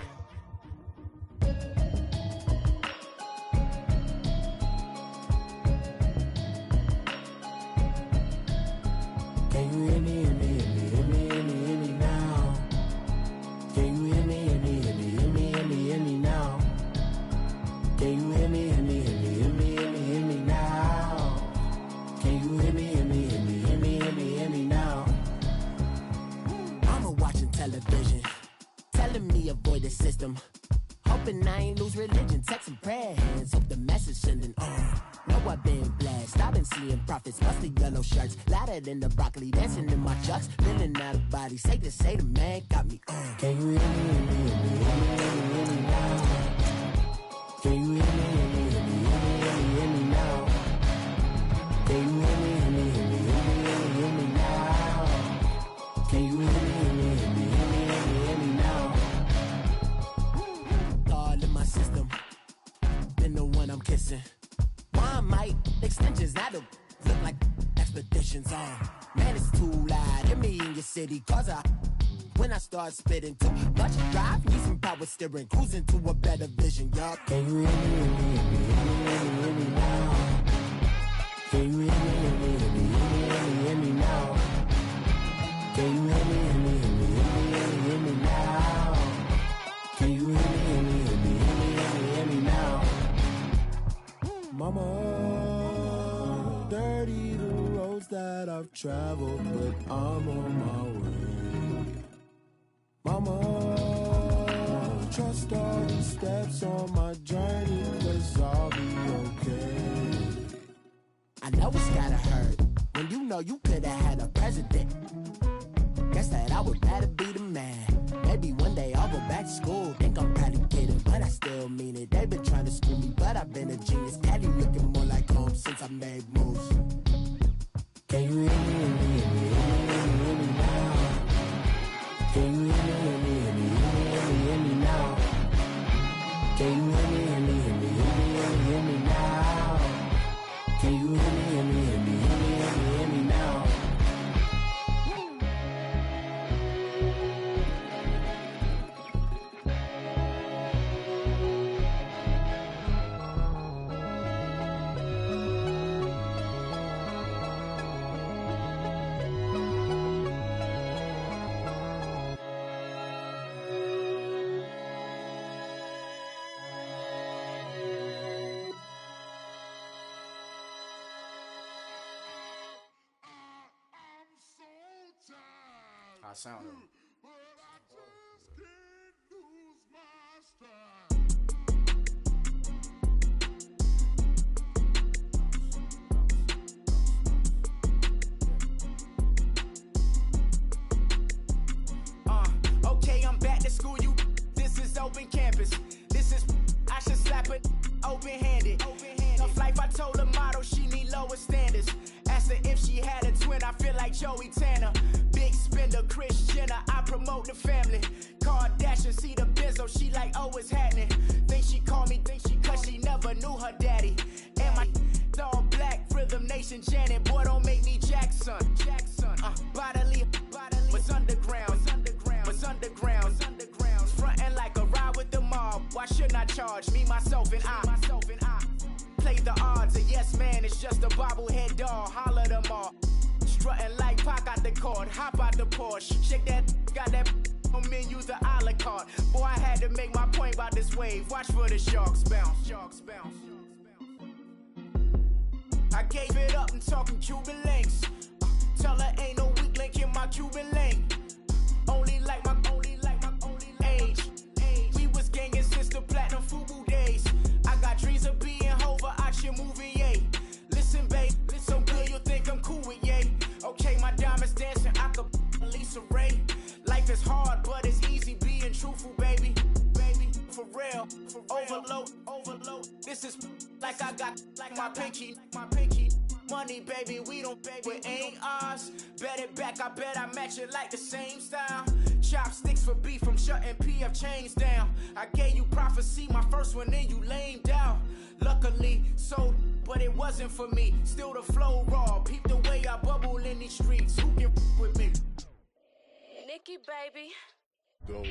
Can you hear me, hear me, hear me, hear me, hear me, hear me now? Can you hear me, hear me, hear me, hear me, hear me, hear me now? Can you hear me, hear me, hear me, hear me, hear me, hear me now? Can you hear me, hear me, hear me, hear me, hear me, hear me now? Watching television, telling me avoid the system. Hoping I ain't lose religion, texting prayer hands, hope the message sending on. Know I've been blessed, I've been seeing prophets, mostly yellow shirts, louder than the broccoli, dancing in my chucks, feeling out of body, say the man got me on. Can you hear me, hear me, hear me, hear me, hear me, hear me now? Can you hear me, hear me, hear me, hear me, hear me, hear me now? Can you hear me, hear me, hear me, hear me, hear me, hear me now? Can you hear me, hear me, hear me, hear me, hear me now? All in my system, been the one I'm kissing. Why might extensions now to look like expeditions on? Man, it's too loud, hear me in your city, cause when I start spitting too much drive, need some power steering, cruising to a better vision, y'all. Can you hear me, hear me, hear me, hear me, hear me, hear me now? Can you hear me, hear me, hear me, hear me, hear me, hear me now? Can you hear me, hear me, hear me, hear me, hear me now? Can you hear me, hear me, hear me, hear me, hear me now? Mama, dirty the roads that I've traveled, but I'm on my way. Mama, trust all the steps on my journey, 'cause I'll be okay. I know it's gotta hurt when you know you could've had a president. Guess that I would rather be the man. Maybe one day I'll go back to school. Think I'm probably kidding, but I still mean it. They've been trying to school me, but I've been a genius. Cali looking more like home since I made moves. Can you hear me, hear me, hear me, hear me, hear me now? Can you hear me, hear me, hear me, hear me, hear me now? Can you hear me, hear me, hear me, hear me, hear me now? Can you hear me, hear me, hear me, hear me, hear me now? I sound him. Okay, I'm back to school. This is like Joey Tanner. Big spender, Kris Jenner, I promote the family. Kardashian, see the benzo, she like, oh, it's happening. Think she called me, cause she never knew her daddy. And my all black, Rhythm Nation Janet, boy, don't make me Jackson. Bodily, was underground, was underground. Frontin' like a ride with the mob. Why shouldn't I charge me, myself, and I? Play the odds, a yes man is just a bobblehead doll. Holler them all. Strutting like Pac out the court, hop out the Porsche. Shake that, got that on menus, the a la carte. Boy, I had to make my point about this wave. Watch for the sharks bounce. Sharks bounce. I gave it up and talking Cuban links. Tell her ain't no weak link in my Cuban link. Only like my age. We was gangin' since the platinum FUBU days. I got dreams of being Hova out your movie, yay. Listen, babe, so good you'll think I'm cool with yay. Okay, my diamonds dancing, I could Lisa Ray. Life is hard, but it's easy being truthful, baby. For real, overload. This is like I got like my pinky. Money, baby, we don't pay, it ain't ours. Bet it back, I bet I match it like the same style. Chopsticks for beef from shutting PF chains down. I gave you prophecy, my first one, then you lamed out. Luckily, so, but it wasn't for me. Still the flow raw, peep the way I bubble in these streets. Who can with me? Nikki, baby. Go.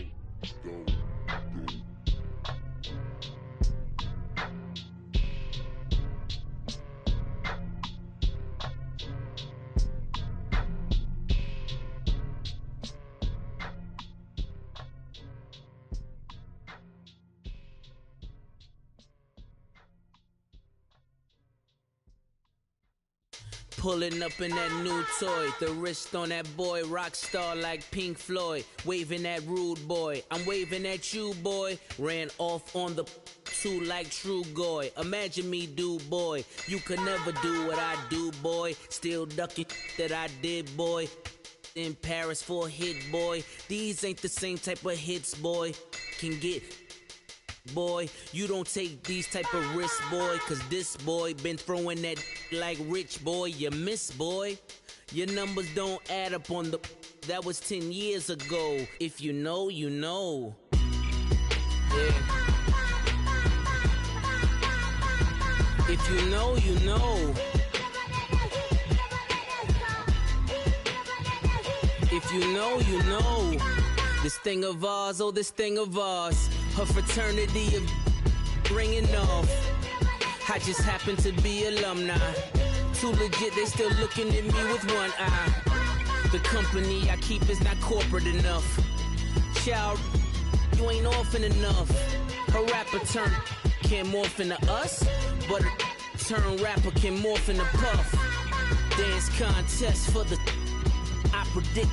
Pulling up in that new toy, the wrist on that boy, rock star like Pink Floyd, waving at rude boy, I'm waving at you boy, ran off on the two like True Goy, imagine me do boy, you could never do what I do boy, still ducking that I did boy, in Paris for a hit boy, these ain't the same type of hits boy, can get boy, you don't take these type of risks, boy, cause this boy been throwing that like rich boy, you miss, boy. Your numbers don't add up on the, that was 10 years ago. If you know, you know. Yeah. If you know, you know. If you know, you know. This thing of ours, oh, this thing of ours. Her fraternity of ringing off. I just happen to be alumni. Too legit, they still looking at me with one eye. The company I keep is not corporate enough. Child, you ain't orphan enough. Her rapper turn can't morph into us, but a turn rapper can morph into Puff. Dance contest for the, I predict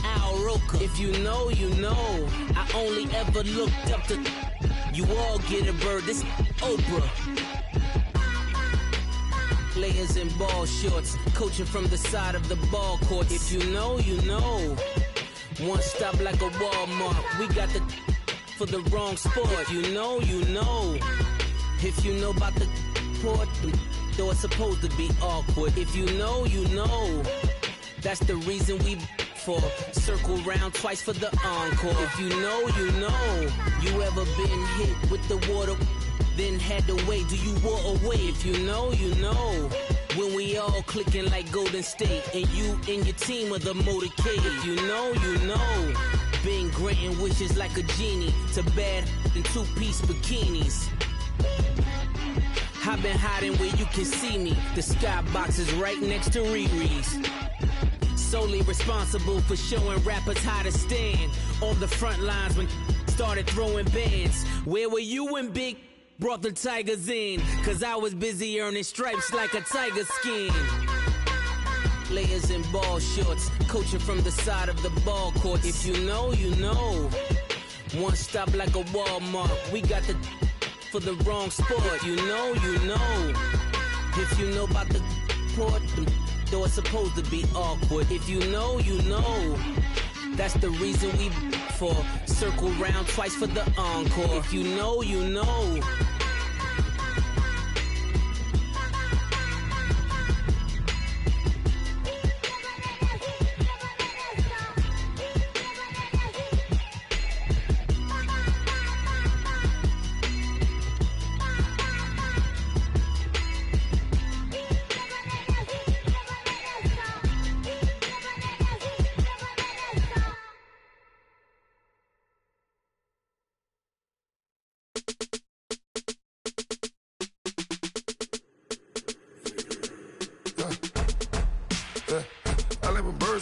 Al Roker. If you know, you know. I only ever looked up to, you all get a bird, this Oprah. Players in ball shorts, coaching from the side of the ball court. If you know, you know. One stop like a Walmart. We got the for the wrong sport. If you know, you know. If you know about the port, though it's supposed to be awkward. If you know, you know. That's the reason we for circle round twice for the encore. If you know, you know. You ever been hit with the water? Then had to wait, do you walk away? If you know, you know. When we all clicking like Golden State, and you and your team are the motorcade. If you know, you know. Been granting wishes like a genie to bad in two-piece bikinis. I've been hiding where you can see me. The skybox is right next to Riri's. Solely responsible for showing rappers how to stand on the front lines when started throwing bands. Where were you when Big brought the Tigers in? Cause I was busy earning stripes like a tiger skin. Players in ball shorts, coaching from the side of the ball court. If you know, you know. One stop like a Walmart. We got the for the wrong sport. You know, you know. If you know about the port, though it's supposed to be awkward. If you know, you know. That's the reason we for circle round twice for the encore. If you know, you know.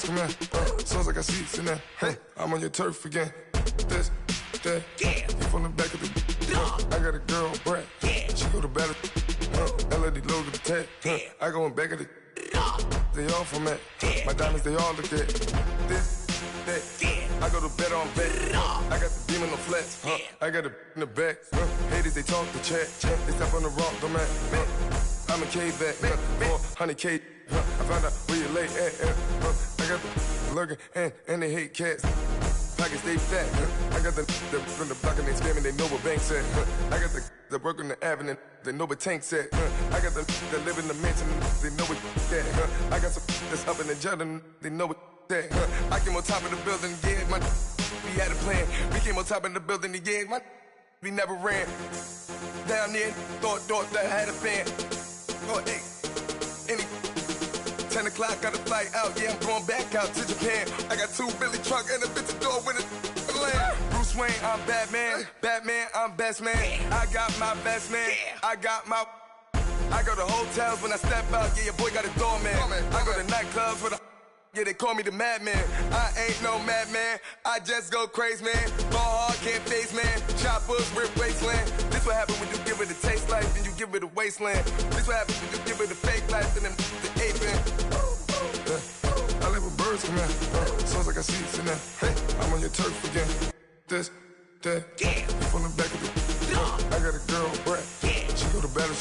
birds come in. Sounds like I seats in there. Hey, I'm on your turf again. This, that, yeah. You from the back of the. I got a girl, Brad. Yeah. She go to battle. LED logo the tag. I go in back of the. They all from that. My diamonds, they all look at. This, that. I go to bed on bed. I got the demon on flats. I got it in the back. Haters, they talk the chat. They step on the rock, the man. I'm a K-back. 400K. I found out where you lay at. I got the lurking and they hate cats. Pockets stay fat. I got the from the block and they scamming. They know what banks at. I got the work on the avenue. They know what tanks at. I got the live in the mansion. They know what that. I got some that's up in the jungle. They know what that. I came on top of the building again. We had a plan. We came on top of the building again. We never ran. Down there, thought that I had a fan. Oh, hey. 10 o'clock, got a flight out, yeah, I'm going back out to Japan. I got 2 Billy truck and a bitch door with a land. Bruce Wayne, I'm Batman. Batman, I'm best man. I got my best man. I got my. I go to hotels when I step out, yeah, your boy got a doorman. I go to nightclubs with a. Yeah, they call me the madman. I ain't no madman. I just go crazy, man. Ball hard, can't face, man. Choppers, rip wasteland. This what happen when you give it a taste life and you give it a wasteland. This what happen when you give it a fake life and then the aping. I live with birds come in. Sounds like I seats in there. Hey, I'm on your turf again. This, that, yeah. You from the back of the. I got a girl, Brad. She go to battle.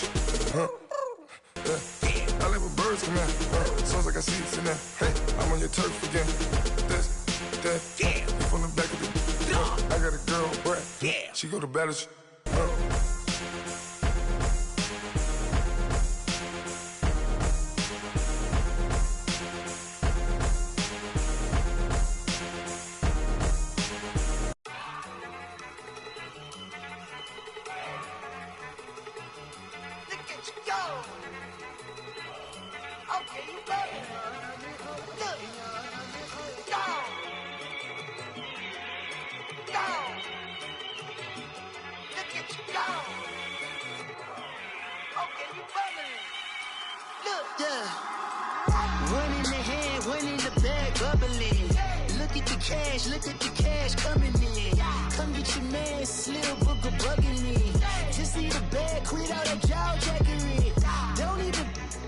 I live with birds come in. Sounds like I seats in there. Hey, I'm on your turf again. This, that, yeah. You from the back of the. I got a girl, Brad. She go to battle. Look at the cash coming in. Come get your man, Slim Booger bugging me. Just need a bag, quit all that jaw jackery. Don't even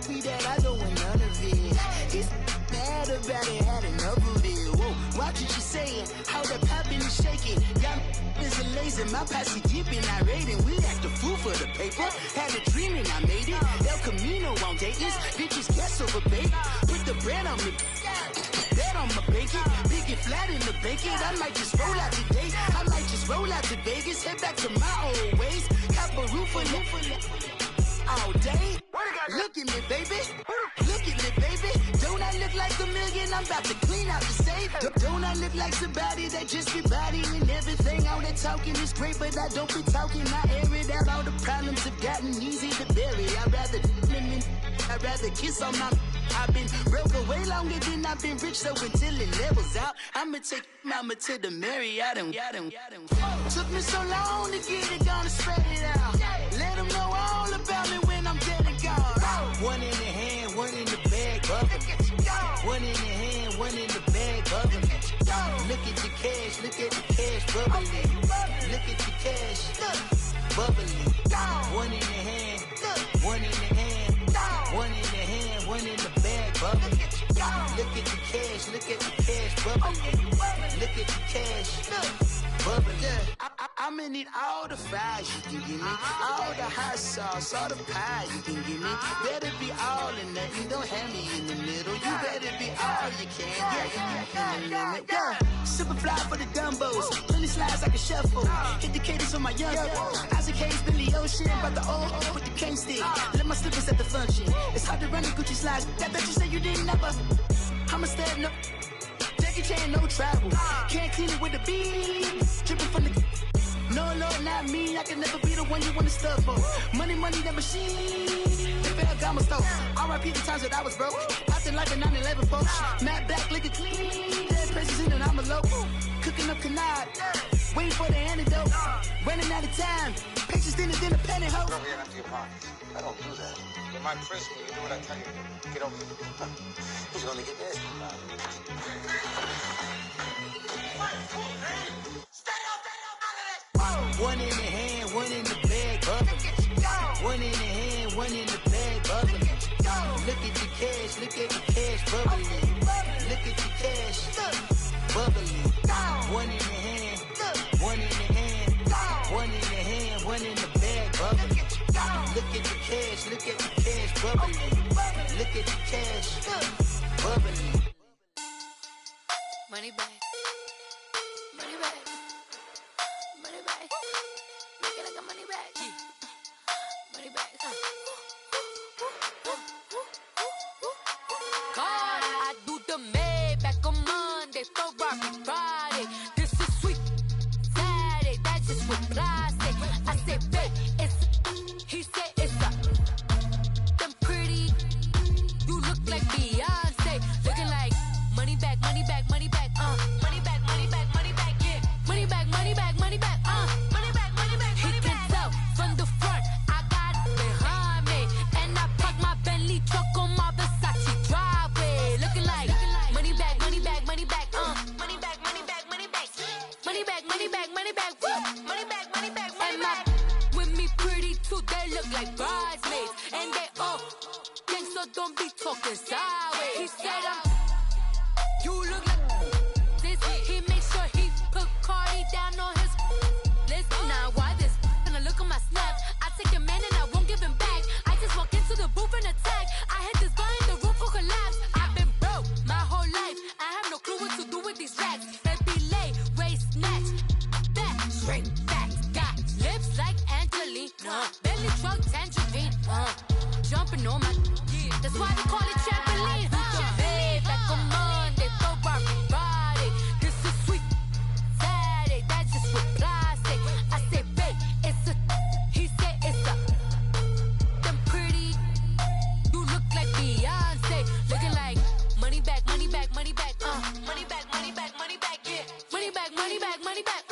be that, I don't want none of it. He's mad about it, had enough of it. Whoa, watch what you saying, how that poppin' and shaking. Y'all is a lazy, my posse deep and I raiding. We act a fool for the paper, had a dream and I made it. El Camino on Dayton's, bitches guess over bait. Put the bread on me. I'ma bake it, big and flat in the bacon. I might just roll out today. I might just roll out to Vegas, head back to my old ways. Cop a roof for all day. Look at me, baby. Look at me, baby. Don't I look like a million? I'm about to clean out the safe. Don't I look like somebody that just be bodying everything? All that talking is great, but I don't be talking. I air it out. All the problems have gotten easy to bury. I'd rather kiss on my. I've been broke away longer than I've been rich, so until it levels out, I'ma take mama to the Marriott and took me so long to get it, gonna spread it out. Let them know all about me when I'm dead and gone. One in the hand, one in the bag, bubbling. One in the hand, one in the bag, bubbling. Look at the cash, bubbling. Look at the cash, bubbling. One in the hand, one in the hand, one in the hand, one in the bag, bubbling. Look at the cash, bubbling. Look at the cash, bubbling. I'ma need all the fries you can give me, all the hot sauce, all the pie you can give me. Better be all or nothing, don't have me in the middle. You better be all you can, yeah. Super fly for the dumbos, plenty slides like a shuffle. Hit the cadence for my young Isaac Hayes, Billy Ocean, but the old with the cane stick. Let my slippers at the function. It's hard to run the Gucci slides. That bet you say you didn't never. I'ma stand up. Jackie Chan, no travel. Can't clean it with the beat. Dripping from the. No, Lord, not me. I can never be the one you want to stuff for. Money, that machine. Ferragamo store. R.I.P. the times that I was broke. Acting like a 9/11 folks. Matte black, liquor clean. Dead places in and I'm a local. Cooking up canard. waiting for the antidote. Running out of time. Patience in the independent hoe. Get over here and empty your pockets. I don't do that. In my prison, you do what I tell you to. Get over here. He's gonna get this. One in the hand, one in the bag, bubbling. One in the hand, one in the bag, bubbling. Look at the cash, look at the cash, bubbling. Look at the cash, bubbling. One in the hand, one in the hand, one in the hand, one in the bag, bubbling. Look at the cash, look at the cash, bubbling. Look at the cash, bubbling. Money bag, money bag, money bag. Make it like a money bag, money bag. God, I do the Maybach on Monday, Ferrari Friday. This is sweet Saturday, that's just with plastic. I said, babe, it's, he said it's a. Them pretty, you look like Beyonce, looking like money bag, money bag, money bag, money bag, money bag, money bag, yeah, money bag, money bag, money bag, money bag, money bag. He can tell from the front, I got it behind me, and I park my Bentley truck on my Versace driveway, looking like money bag, money bag, money bag, money bag, money bag, money bag, money bag, money bag, money bag, money bag, money bag, money bag. With me pretty too, they look like bridesmaids, and they all gang, so don't be talking sideways. He said you look like this. He makes sure he put Cardi down on his list. Now why this? Gonna look at my snap. I take a man and I won't give him back. I just walk into the booth and attack. I hit this guy in the roof will collapse. I've been broke my whole life. I have no clue what to do with these racks. They be late, race, snatch, back, straight, back. Got lips like Angelina, belly truck, tangerine, jumping on my. That's why they call it trampoline. Babe, like a Monday, Ferrari Friday. This is sweet Saturday, that's just with plastic. I say, babe, it's a. He said it's a. Them pretty, you look like Beyonce, looking like money bag, money bag, money bag, money bag, money bag, money bag, yeah, money bag, money bag, money bag,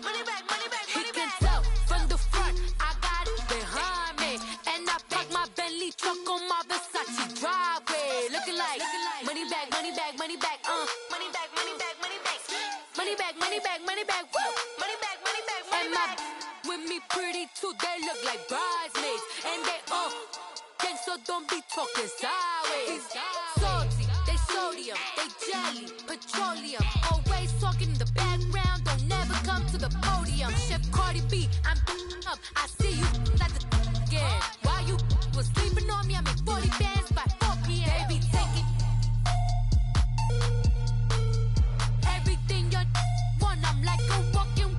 money bag, money bag. He can tell from the front, I got it behind me, and I park my Bentley truck on my Versace driveway, looking like money bag, money bag, money bag, money bag, money bag, money bag, money bag, money bag, money bag, money bag, money bag, money bag. With me pretty too, they look like bridesmaids, and they all gang, so don't be talking sideways. Salty, they sodium, they jelly, petroleum, always talking in the background, don't never come to the podium. Chef Cardi B, I'm up, I see you at the again. While you was sleeping on me, I make 40 bands by 4 p.m. Baby, take it. Everything you want, I'm like a walking.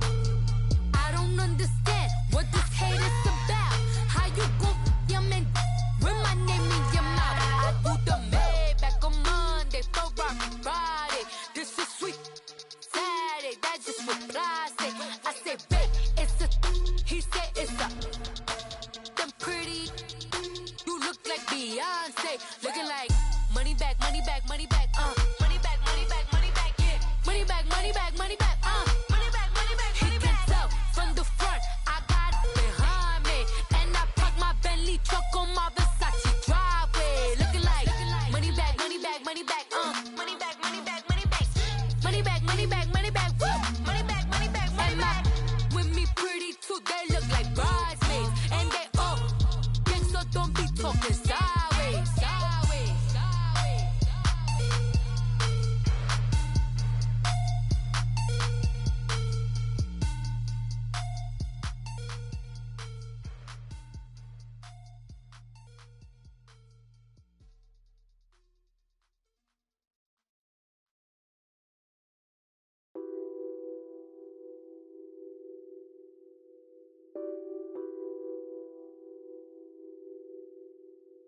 I don't understand what this hate is about. How you gon' your man with my name in your mouth? I do the Maybach on Monday, Ferrari Friday. This is sweet Saturday, that's just with plastic. I say, babe, it's a. He said it's a. Them pretty, you look like Beyonce, looking like money bag, money bag, money bag, money bag, money bag, money bag, yeah, money bag, money bag, money bag, money bag, money bag. He can tell from the front, I got it behind me, and I park my Bentley truck on my Versace driveway, looking like money bag, money bag, money bag, money bag, money bag, money bag, money bag, money bag, money bag, money bag, money bag, money bag. With me pretty too, they look like bridesmaids, and they all gang, so don't be talking sideways, sideways, sideways.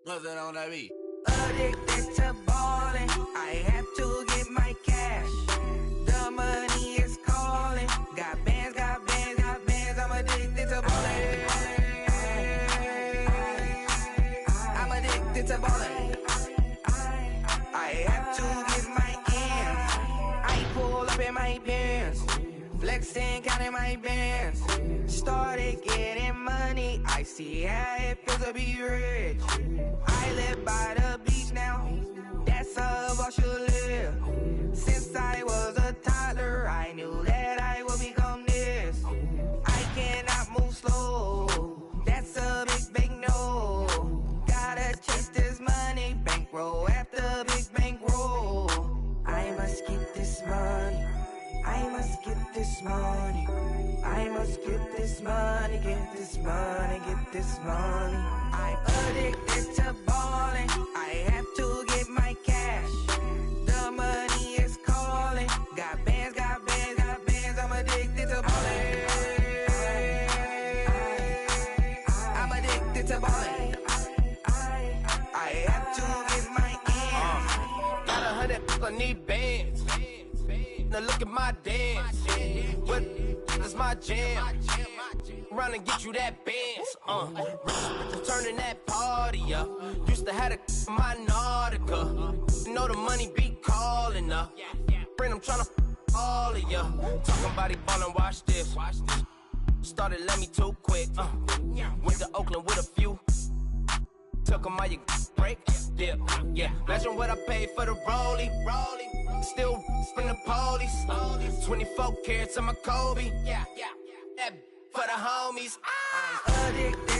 Nothing on that beat. Addicted to ballin', I have to get my cash. The money is calling. Got bands, got bands, got bands. I'm addicted to ballin'. I'm addicted to ballin'. I have to get my ends. I pull up in my pants. Flex and counting my bands. Started getting money, I see how it feels to be rich. I live by the beach now, that's how I should live. Since I was a toddler, I knew that I would become this. I cannot move slow, that's a big no. Gotta chase this money, bankroll after big bankroll. I must get this money, I must get this money, I must get this money, get this money, get this money. I'm addicted to balling, I have to get my cash. The money is calling, got bands, got bands, got bands, I'm addicted to balling. I'm addicted to balling, I have to get my ends. Got 100, I need bands. Now look at my dance. What is my jam? Run and get you that bands. Turning that party up. Used to have a my Nautica. Know the money be calling up. Friend, I'm tryna all of ya. Talking about he ballin', watch this. Started let me too quick. Went to Oakland with a few. Took 'em all you break. Dip, yeah. Imagine what I paid for the rollie. Still from the police. 24 carats on my Kobe. Yeah. That for the homies. I'm addicted